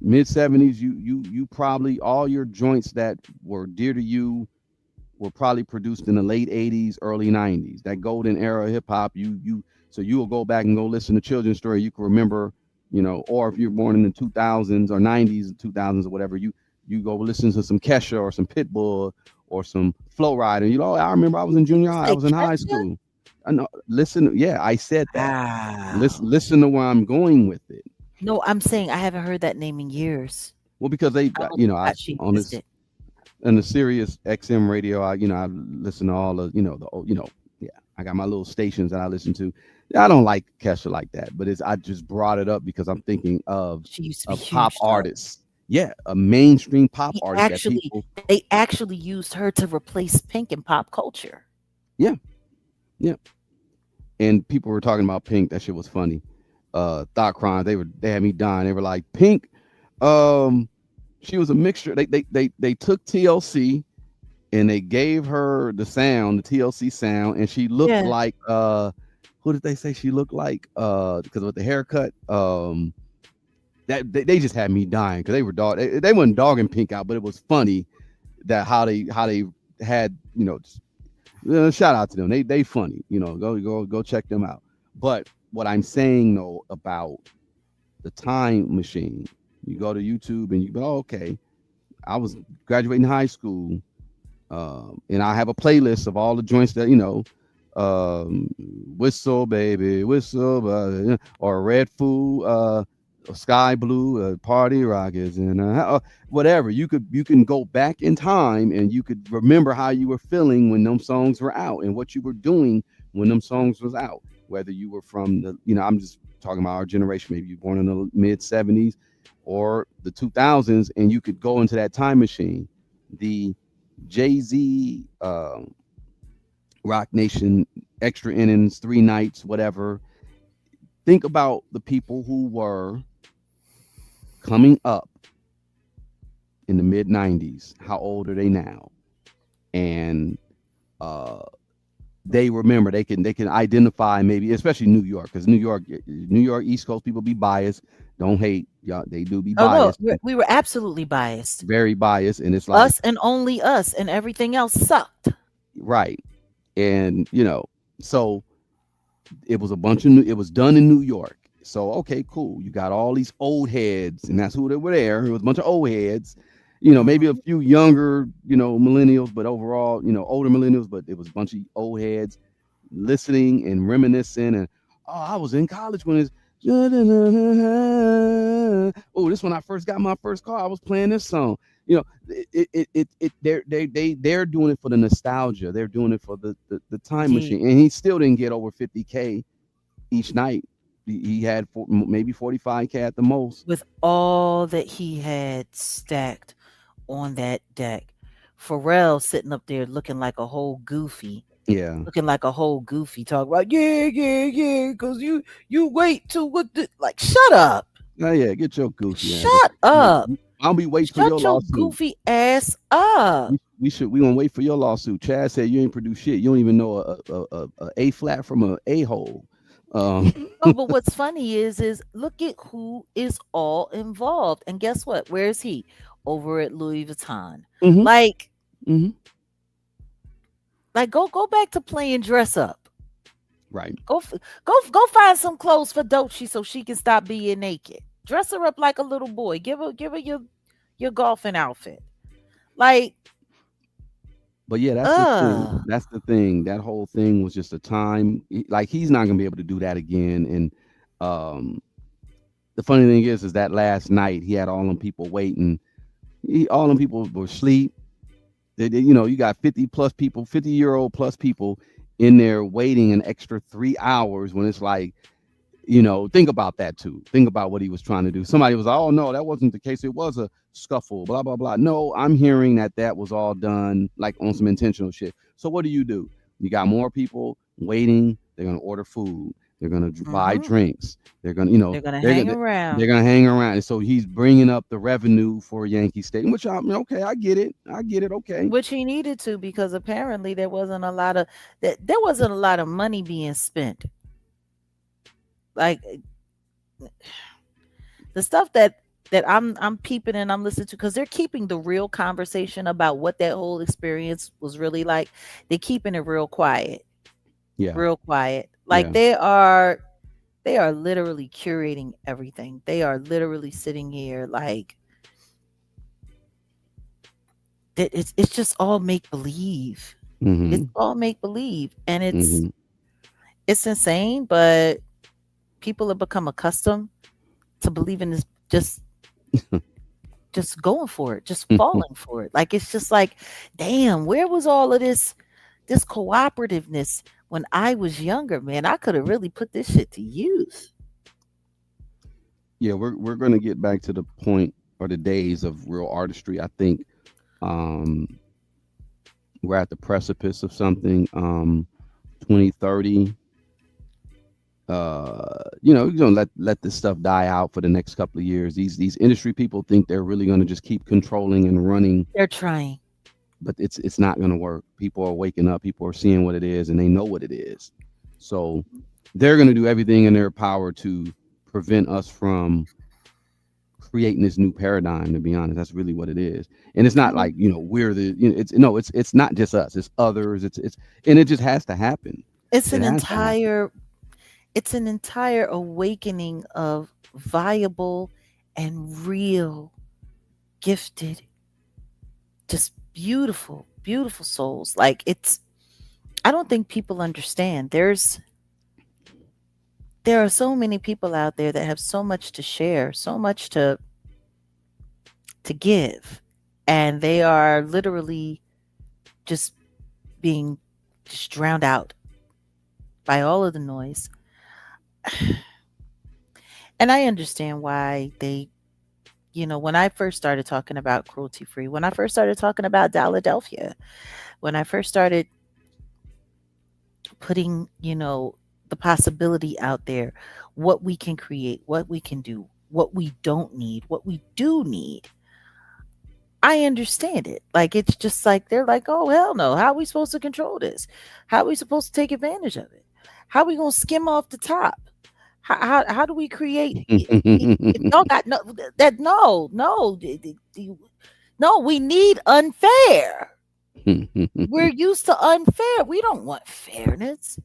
mid 70s, you probably all your joints that were dear to you were probably produced in the late 80s, early 90s. That golden era of hip hop. So you will go back and go listen to children's story. You can remember, or if you're born in the 2000s or 90s, 2000s or whatever, you go listen to some Kesha or some Pitbull or some Flow Rider. I remember I was in junior high. I Say was in high Kesha? school. I know. Listen, yeah, I said that. Wow. Listen to where I'm going with it. No, I'm saying I haven't heard that name in years. Well, because they, I almost I forgot she on this existed. on the Sirius XM radio, I listen to all the, yeah, I got my little stations that I listen to. Yeah, I don't like Kesha like that, but I just brought it up because I'm thinking of She used to be a pop huge though. artist. Yeah, a mainstream pop He artist that actually people. they actually used her to replace Pink in pop culture. Yeah, yeah. And people were talking about Pink. That shit was funny. Thought crimes. They had me dying. They were like, Pink. Um, she was a mixture. They took TLC and they gave her the sound, the TLC sound, and she looked Yeah. like who did they say she looked like? Because with the haircut, that they just had me dying because they were they weren't dogging Pink out, but it was funny that how they had shout out to them. They funny, go check them out. But what I'm saying though about the time machine, you go to YouTube and you go, oh, okay, I was graduating high school, and I have a playlist of all the joints that whistle baby whistle, or red fool, sky blue, party rockets, and whatever. You can go back in time and you could remember how you were feeling when them songs were out and what you were doing when them songs was out. Whether you were from I'm just talking about our generation. Maybe you were born in the mid 70s or the 2000s, and you could go into that time machine. The Jay-Z, Rock Nation, extra innings, three nights, whatever. Think about the people who were coming up in the mid 90s. How old are they now? And they remember, they can identify, maybe especially New York, because New York East Coast people be biased. Don't hate y'all, they do be Oh no, biased, we were absolutely biased. very biased, and it's like, Us and only us, and everything else sucked. right. And so it was it was done in New York. So okay, cool. You got all these old heads, and that's who they were there. It was a bunch of old heads, maybe a Mhm. few younger, millennials, but overall, older millennials, but it was a bunch of old heads listening and reminiscing. And oh, I was in college when it's oh, this when I first got my first car, I was playing this song. They're doing it for the nostalgia. They're doing it for the time Indeed. machine. And he still didn't get over 50K each night. He had maybe 45K at the most. With all that he had stacked on that deck, Pharrell sitting up there looking like a whole goofy, Yeah. talking about yeah, because you wait till like shut up, Oh yeah, get your goofy ass. shut up, I'll be waiting for your shut your lawsuit. goofy ass up. We gonna wait for your lawsuit. Chad said you ain't produced shit. You don't even know a flat from a hole. Oh, but what's funny is look at who is all involved, and guess what? Where is he? Over at Louis Vuitton. Mhm. Like, Mhm. go back to playing dress up. Right. Go find some clothes for Dochi so she can stop being naked. Dress her up like a little boy. Give her your golfing outfit. Like, But yeah, that's the thing. That's the thing. That whole thing was just a time. Like he's not gonna be able to do that again. And um, the funny thing is that last night he had all them people waiting. All them people were asleep. You got 50 plus people, 50-year-old plus people in there waiting an extra 3 hours when it's like, think about that too. Think about what he was trying to do. Somebody was like, oh no, that wasn't the case. It was a scuffle, blah, blah, blah. No, I'm hearing that was all done like on some intentional shit. So what do? You got more people waiting. They're gonna order food. They're gonna buy Mm-hmm. drinks. They're gonna, They're gonna they're hang gonna they're around, gonna hang around. And so he's bringing up the revenue for Yankee Stadium, which I mean, okay, I get it. I get it. Okay. which he needed to because apparently there wasn't a lot of money being spent. Like the stuff that I'm peeping and I'm listening to because they're keeping the real conversation about what that whole experience was really like. They're keeping it Yeah. real quiet. Like Yeah. they are literally curating everything. They are literally sitting here like it's just all make believe. It's Mm-hmm. all make believe, and Mm-hmm. it's insane. But people have become accustomed to believing this, just going for it, just falling for it. Like it's just like, damn, where was all of this cooperativeness when I was younger, man? I could have really put this shit to use. Yeah, we're gonna get back to the point or the days of real artistry. I think um we're at the precipice of something. 2030. You don't let this stuff die out for the next couple of years. These industry people think they're really gonna just keep controlling and running, They're trying. but it's not gonna work. People are waking up, people are seeing what it is, and they know what it is. So they're gonna do everything in their power to prevent us from creating this new paradigm. To be honest, that's really what it is. And it's not Mhm. like, we're the, it's no, it's not just us, it's others, it's and it just has to happen. It's It an has to happen. entire it's an entire awakening of viable and real, gifted, just beautiful, beautiful souls. Like I don't think people understand. There are so many people out there that have so much to share, so much to give, and they are literally just being just drowned out by all of the noise. And I understand why when I first started talking about cruelty free, when I first started talking about Philadelphia, when I first started putting, the possibility out there, what we can create, what we can do, what we don't need, what we do need. I understand it. Like it's just like they're like, oh hell no, how are we supposed to control this? How are we supposed to take advantage of it? How are we gonna skim off the top? How do we create? If y'all got no that no, we need unfair. We're used to unfair. We don't want fairness.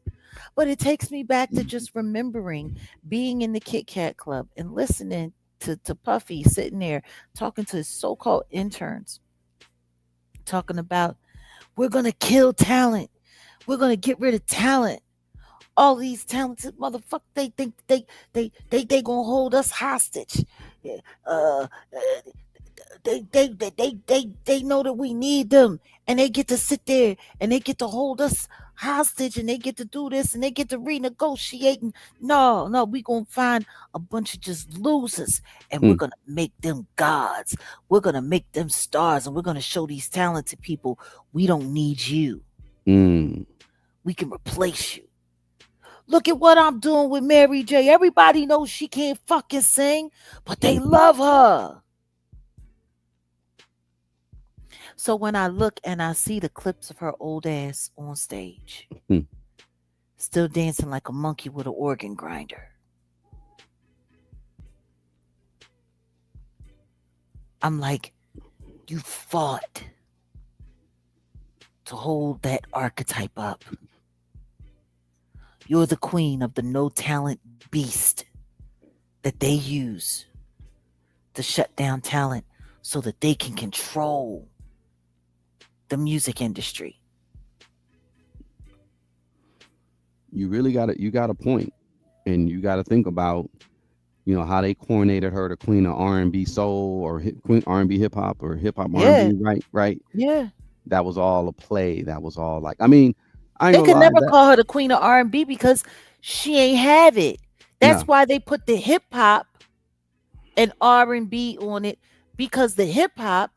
But it takes me back to just remembering being in the Kit Kat Club and listening to Puffy sitting there talking to his so-called interns, talking about we're gonna kill talent. We're gonna get rid of talent. All these talented motherfuckers, they think they gonna hold us hostage. Yeah, they know that we need them, and they get to sit there and they get to hold us hostage, and they get to do this and they get to renegotiate. And no, we gonna find a bunch of just losers, and we're Mm, gonna make them gods. We're gonna make them stars, and we're gonna show these talented people we don't need you. mm. We can replace you. Look at what I'm doing with Mary J. Everybody knows she can't fucking sing, but they love her. So when I look and I see the clips of her old ass on stage, Mm. still dancing like a monkey with an organ grinder, I'm like, you fought to hold that archetype up. You're the queen of the no talent beast that they use to shut down talent so that they can control the music industry. You got a point, and you got to think about, how they coronated her the queen of R&B soul, or queen R&B hip hop, or hip hop Yeah, R&B, right. yeah. That was all a play. That was all, like, I mean, I ain't They gonna could lie, never that call her the queen of R&B because she ain't have it. That's no. why they put the hip hop and R&B on it, because the hip hop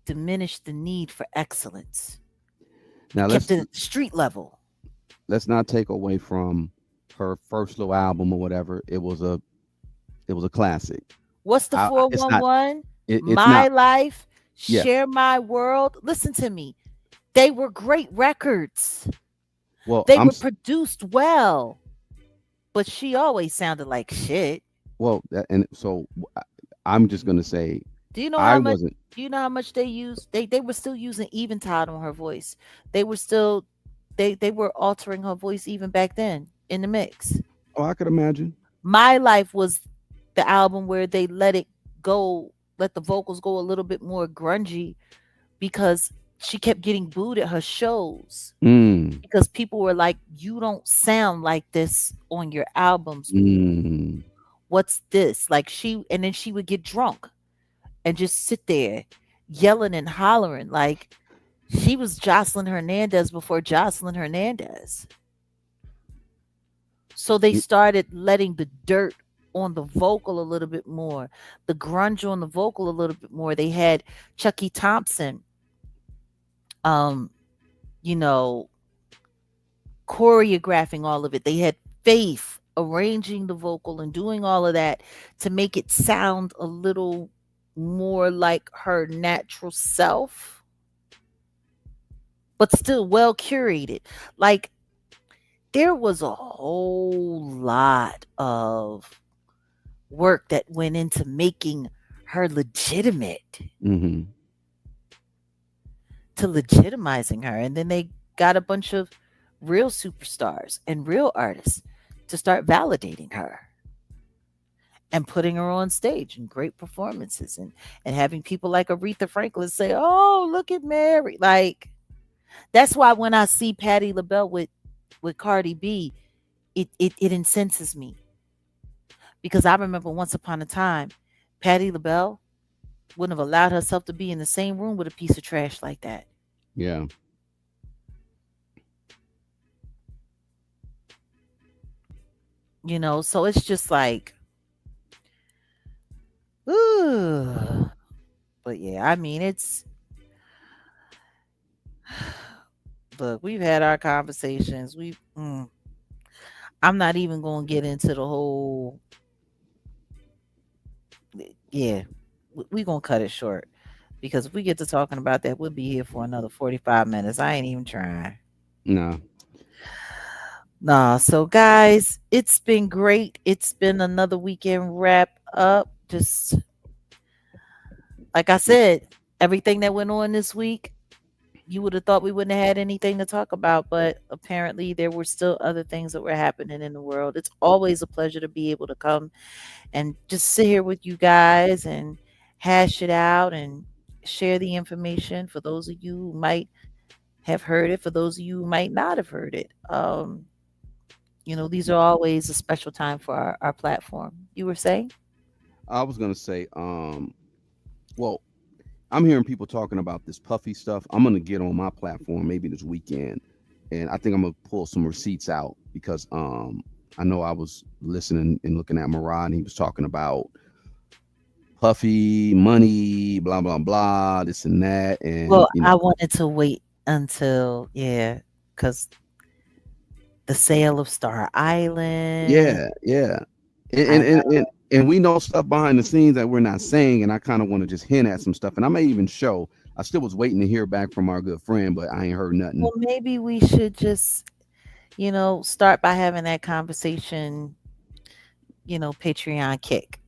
diminished the need for excellence. Now kept it at the street level. let's not take away from her first little album or whatever. It was a classic. What's the It's not 411? it's not. My Life, Yeah. Share My World. Listen to me. They were great records. Well, They were produced well, but she always sounded like shit. and so I'm just gonna say Do you know I how much? wasn't. Do you know how much they used? They were still using Eventide on her voice. They were still they were altering her voice even back then in the mix. Oh, I could imagine. My Life was the album where they let it go, let the vocals go a little bit more grungy because she kept getting booed at her shows Mm, because people were like, "You don't sound like this on your albums. mm, What's this?" Like and then she would get drunk and just sit there yelling and hollering like she was Jocelyn Hernandez before Jocelyn Hernandez. So they y- started letting the dirt on the vocal a little bit more, the grunge on the vocal a little bit more. They had Chucky Thompson, um, you know, choreographing all of it. They had Faith arranging the vocal and doing all of that to make it sound a little more like her natural self, but still well curated. Like there was a whole lot of work that went into making her legitimate, mhm. to legitimizing her. And then they got a bunch of real superstars and real artists to start validating her and putting her on stage in great performances and having people like Aretha Franklin say, "Oh, look at Mary." Like that's why when I see Patti LaBelle with Cardi B, it incenses me because I remember once upon a time, Patti LaBelle wouldn't have allowed herself to be in the same room with a piece of trash like that. Yeah. So it's just like, ooh. But yeah, I mean, look, we've had our conversations. I'm not even going to get into the whole, yeah, we going to cut it short because if we get to talking about that, we'll be here for another 45 minutes. I ain't even trying. No. Nah, so guys, it's been great. It's been another weekend wrap up. Just like I said, everything that went on this week, you would have thought we wouldn't have had anything to talk about, but apparently there were still other things that were happening in the world. It's always a pleasure to be able to come and just sit here with you guys and hash it out and share the information for those of you who might have heard it, for those of you who might not have heard it. These are always a special time for our platform. You were saying? I was gonna say, well, I'm hearing people talking about this puffy stuff. I'm gonna get on my platform maybe this weekend, and I think I'm gonna pull some receipts out because I know I was listening and looking at Murad, and he was talking about puffy money, blah blah blah, this and that, and Well, I wanted to wait until, yeah, because the sale of Star Island. yeah, yeah, I and we know stuff behind the scenes that we're not saying, and I kind of want to just hint at some stuff, and I may even show. I still was waiting to hear back from our good friend, but I ain't heard nothing. Well, maybe we should just, start by having that conversation, Patreon kick.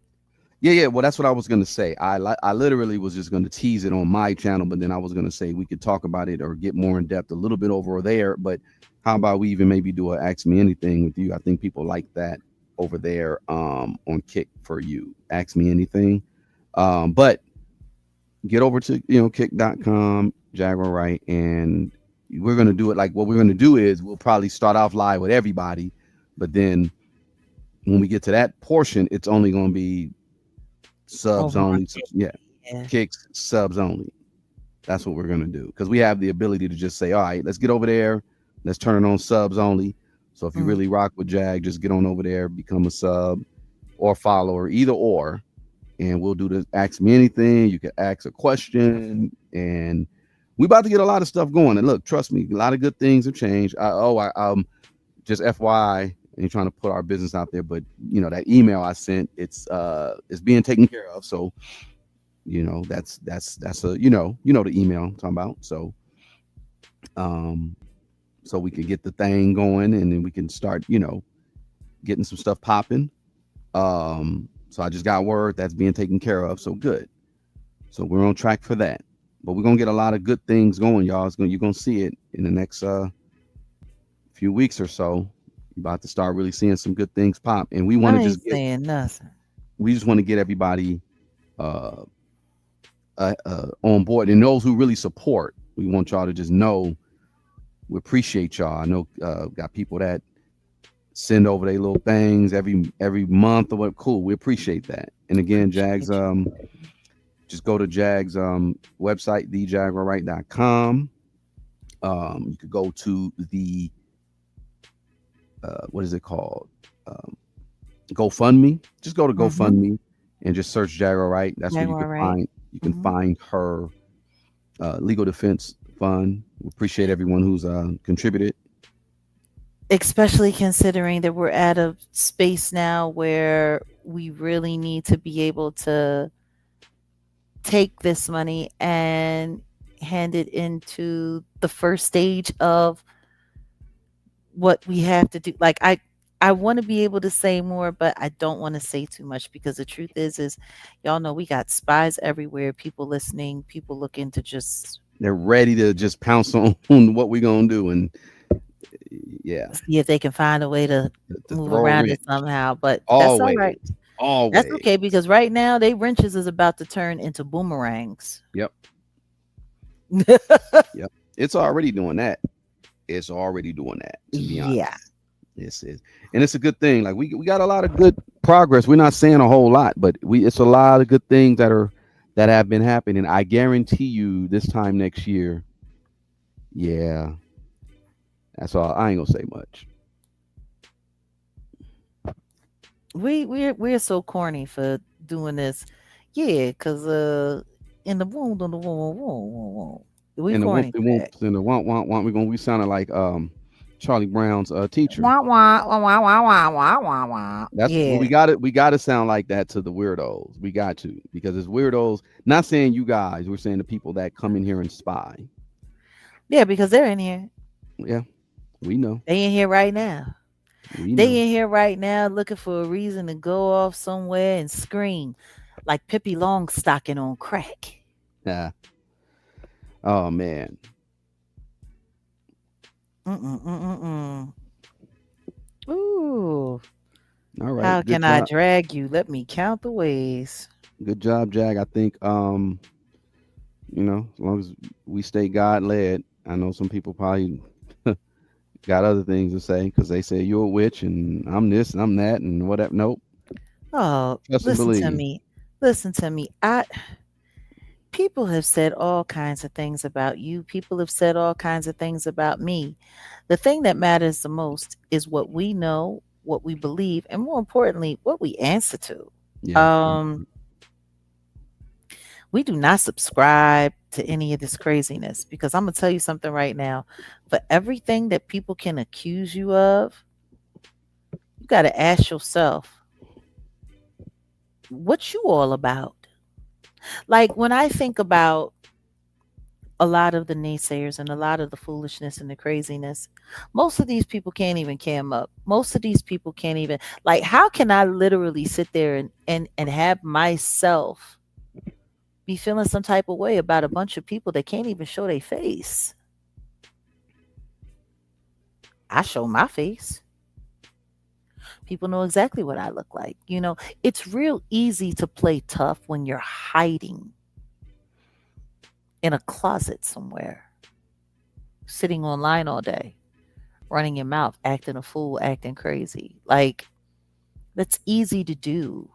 Yeah, yeah. Well, that's what I was gonna say. I literally was just gonna tease it on my channel, but then I was gonna say we could talk about it or get more in depth a little bit over there. But how about we even maybe do a ask me anything with you? I think people like that over there on Kick for you. Ask me anything. But get over to kick.com, Jaguar Wright, and we're gonna do it like what we're gonna do is we'll probably start off live with everybody, but then when we get to that portion, it's only gonna be subs Over on only. Kick. Yeah, Yeah. Kicks subs only. That's what we're gonna do because we have the ability to just say, all right, let's get over there, let's turn it on subs only. So if you Mm. really rock with Jag, just get on over there, become a sub or follower, either or, and we'll do the ask me anything. You can ask a question, and we about to get a lot of stuff going. And look, trust me, a lot of good things have changed. Just FYI, ain't trying to put our business out there, but that email I sent, it's being taken care of. So that's a the email I'm talking about. Um, so we can get the thing going, and then we can start getting some stuff popping. So I just got word that's being taken care of. So good. So we're on track for that. But we're gonna get a lot of good things going, y'all. You're gonna see it in the next few weeks or so. You're about to start really seeing some good things pop, and I ain't saying nothing. we just want to get everybody uh, on board, and those who really support. We want y'all to just know we appreciate y'all. I know got people that send over their little things every month or what. Cool, we appreciate that. And again, Jags, Appreciate you. just go to Jags website, thejaguarwright.com. You could go to the what is it called? Um, GoFundMe. Just go to Mm-hmm. GoFundMe and just search Jaguar Wright. That's where Jaguar Wright. you can Hmm. find her legal defense fund. We appreciate everyone who's contributed. Especially considering that we're at a space now where we really need to be able to take this money and hand it into the first stage of what we have to do. Like I want to be able to say more, but I don't want to say too much because the truth is y'all know we got spies everywhere, people listening, people looking to just They're ready to just pounce on on what we're gonna do, and yeah, see if they can find a way to to move throw a around it wrench. somehow. But that's all Always, right. That's always. okay because right now they wrenches is about to turn into boomerangs. Yep, yep. It's already doing that. It's already doing that. To be Yeah. honest, this is, and it's a good thing. Like we got a lot of good progress. We're not saying a whole lot, but it's a lot of good things that have been happening. I guarantee you, this time next year, yeah, that's all. I ain't gonna say much. We're so corny for doing this. Yeah, cause in the wound on the wound. We And the whoop, corny the for that. whoops, and the want. We sounded like Charlie Brown's teacher. Wah wah wah wah wah wah wah wah wah. That's what we Yeah. got. We got to sound like that to the weirdos. We got to, because it's weirdos. Not saying you guys. We're saying the people that come in here and spy. Yeah, because they're in here. Yeah, we know. They in here right now. We know. They in here right now looking for a reason to go off somewhere and scream like Pippi Longstocking on crack. Yeah. Oh man. Mm-mm-mm-mm-mm. Ooh. All right. How Good can I job. drag you? Let me count the ways. Good job, Jag. I think as long as we stay God led. I know some people probably got other things to say because they say you're a witch and I'm this and I'm that and whatever. Nope. Oh, Trust and listen to believe. me. Listen to me. I People have said all kinds of things about you. People have said all kinds of things about me. The thing that matters the most is what we know, what we believe, and more importantly, what we answer to. Yeah. Um, we do not subscribe to any of this craziness because I'm gonna tell you something right now. For everything that people can accuse you of, you got to ask yourself, what you all about? Like when I think about a lot of the naysayers and a lot of the foolishness and the craziness, most of these people can't even cam up. Most of these people can't even, like, how can I literally sit there and have myself be feeling some type of way about a bunch of people that can't even show their face? I show my face. People know exactly what I look like. It's real easy to play tough when you're hiding in a closet somewhere, sitting online all day, running your mouth, acting a fool, acting crazy. Like, that's easy to do,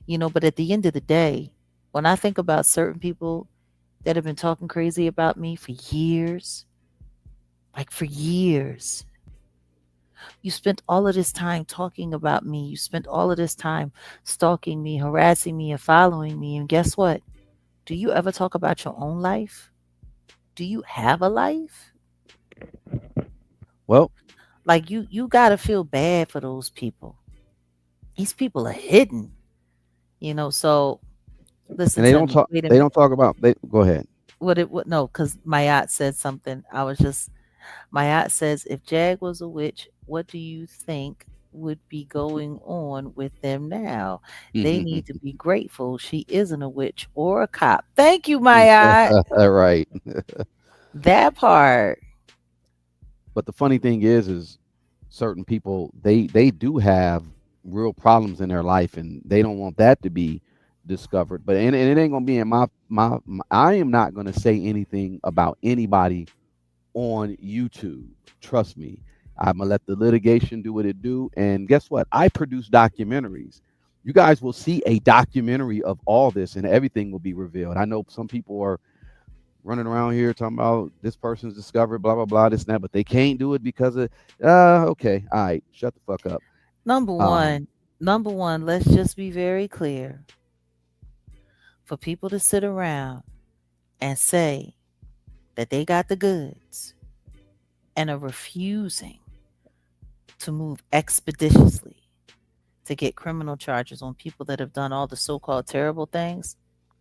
but at the end of the day, when I think about certain people that have been talking crazy about me for years, like for years, you spent all of this time talking about me. You spent all of this time stalking me, harassing me, and following me. And guess what? Do you ever talk about your own life? do you have a life? Well, Like you got to feel bad for those people. These people are hidden, so listen and they to don't me. talk. Wait a They don't minute. talk about. They go ahead. What no, cuz Mayat said something. Mayat says if Jag was a witch, what do you think would be going on with them now? They need to be grateful she isn't a witch or a cop. Thank you, Mayat. Right. That part. But the funny thing is certain people they do have real problems in their life, and they don't want that to be discovered. But and it ain't gonna be in my I am not gonna say anything about anybody on YouTube. Trust me. I'm gonna let the litigation do what it do. And guess what? I produce documentaries. You guys will see a documentary of all this, and everything will be revealed. I know some people are running around here talking about this person's discovered, blah blah blah, this and that, but they can't do it because of okay, all right, shut the fuck up. Number Um, one, number one, let's just be very clear. For people to sit around and say that they got the goods and are refusing to move expeditiously to get criminal charges on people that have done all the so-called terrible things.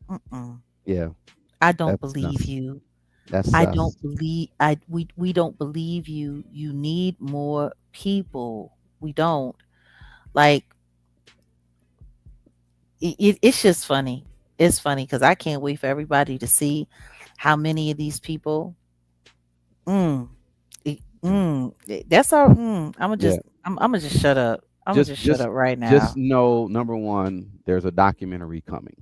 Mm-mm. yeah, I don't that's believe sus. you. That's I sus. don't believe we don't believe you. You need more people. We don't. Like it's just funny. It's funny because I can't wait for everybody to see how many of these people. Mm, that's all. Yeah, I'm gonna just shut up. I'm gonna just just shut just up right just now. know, number one, there's a documentary coming.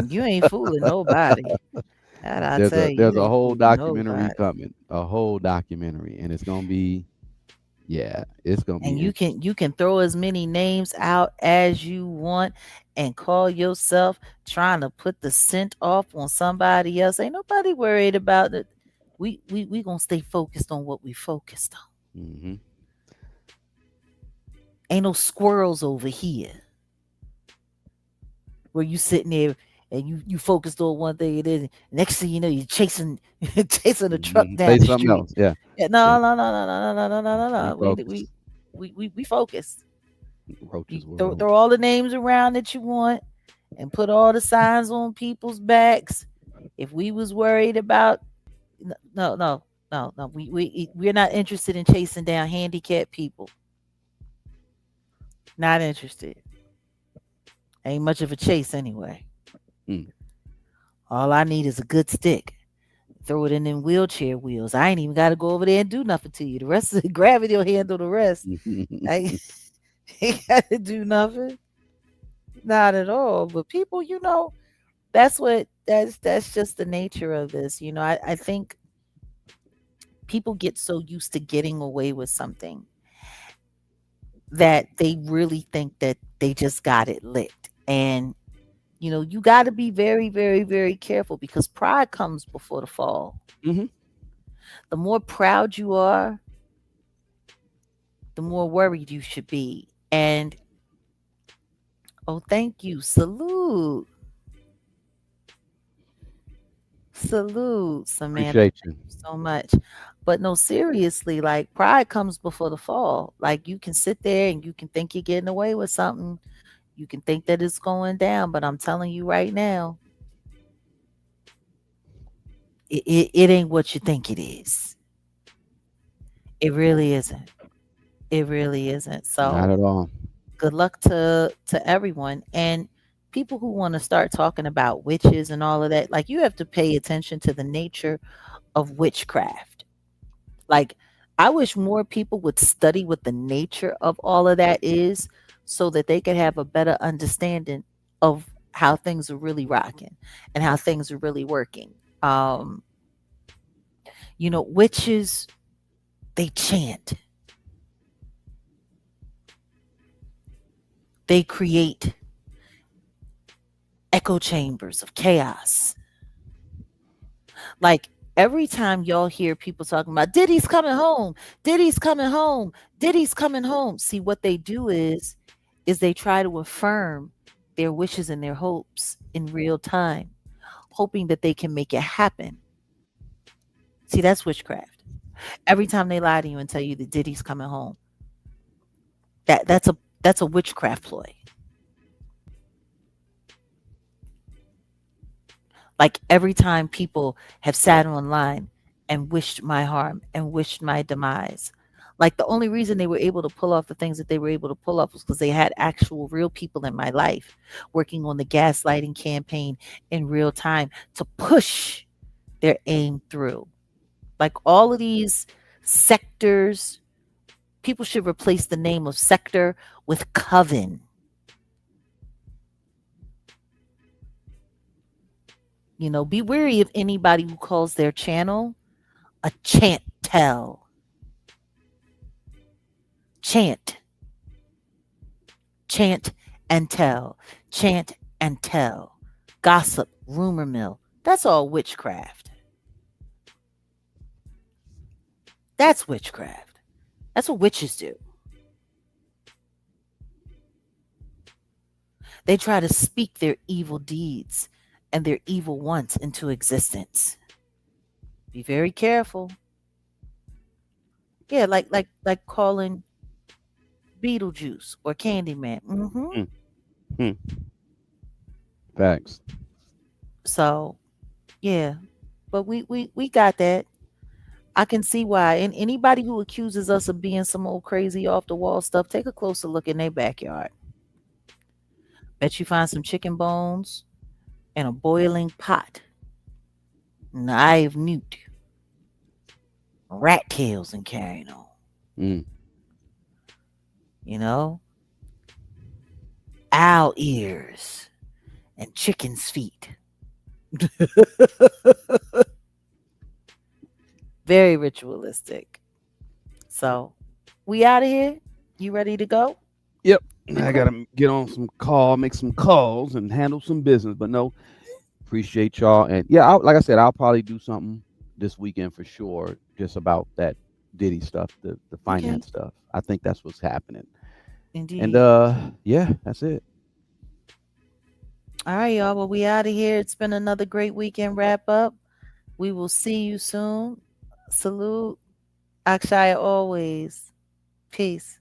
You ain't fooling nobody. That I There's tell a you, there's you a ain't whole fooling documentary nobody. coming, a whole documentary, and it's gonna be, yeah, it's gonna be And you can interesting. you can throw as many names out as you want and call yourself trying to put the scent off on somebody else. Ain't nobody worried about it. We gonna stay focused on what we focused on. Hmm. Ain't no squirrels over here where you sitting there and you focused on one thing and then next thing you know you're chasing chasing a truck Hmm. down Say the something street. else. Yeah, Yeah, yeah. no, no, no, no, no, no, no, no, no, Be no. We focused. we focus. You Roaches throw world. throw all the names around that you want and put all the signs on people's backs. If we was worried about no, we're not interested in chasing down handicapped people. Not interested. Ain't much of a chase anyway. Mm. All I need is a good stick. Throw it in them wheelchair wheels. I ain't even got to go over there and do nothing to you. The rest of the gravity will handle the rest. I ain't got to do nothing. Not at all. But people, that's just the nature of this. I think people get so used to getting away with something that they really think that they just got it licked. And you got to be very, very, very careful because pride comes before the fall. Hmm. The more proud you are, the more worried you should be. And oh, thank you. Salute. Salute, Samantha. Appreciate Thank you. you so much. But no, seriously, like pride comes before the fall. Like you can sit there and you can think you're getting away with something. You can think that it's going down, but I'm telling you right now, it ain't what you think it is. It really isn't. It really isn't. Not So at all. good luck to everyone. And people who want to start talking about witches and all of that, like you have to pay attention to the nature of witchcraft. Like, I wish more people would study what the nature of all of that is so that they could have a better understanding of how things are really rocking and how things are really working. Um, witches, they chant, they create echo chambers of chaos. Like every time y'all hear people talking about Diddy's coming home, Diddy's coming home, Diddy's coming home. See what they do is they try to affirm their wishes and their hopes in real time, hoping that they can make it happen. See, that's witchcraft. Every time they lie to you and tell you that Diddy's coming home, that's a witchcraft ploy. Like every time people have sat online and wished my harm and wished my demise. Like the only reason they were able to pull off the things that they were able to pull off was because they had actual real people in my life working on the gaslighting campaign in real time to push their aim through. Like all of these sectors, people should replace the name of sector with coven. Be wary of anybody who calls their channel a chant tell. Chant, chant and tell, chant and tell. Gossip, rumor mill. That's all witchcraft. That's witchcraft. That's what witches do. They try to speak their evil deeds and their evil wants into existence. Be very careful. Yeah, like calling Beetlejuice or Candyman. Mm, mm. Facts. So yeah, but we got that. I can see why. And anybody who accuses us of being some old crazy off the wall stuff, take a closer look in their backyard. Bet you find some chicken bones in a boiling pot, an eye of newt, rat tails and carrying on. Mm. You know, owl ears and chicken's feet. Very ritualistic. So we out of here. You ready to go? Yep. I Okay. gotta get on some call, make some calls, and handle some business. But no, appreciate y'all. And yeah, like I said, I'll probably do something this weekend for sure, just about that Diddy stuff, the Okay. finance stuff. I think that's what's happening. And Indeed. yeah, that's it. All right, y'all. Well, we out of here. It's been another great weekend wrap up. We will see you soon. Salute. Akshaya always. Peace.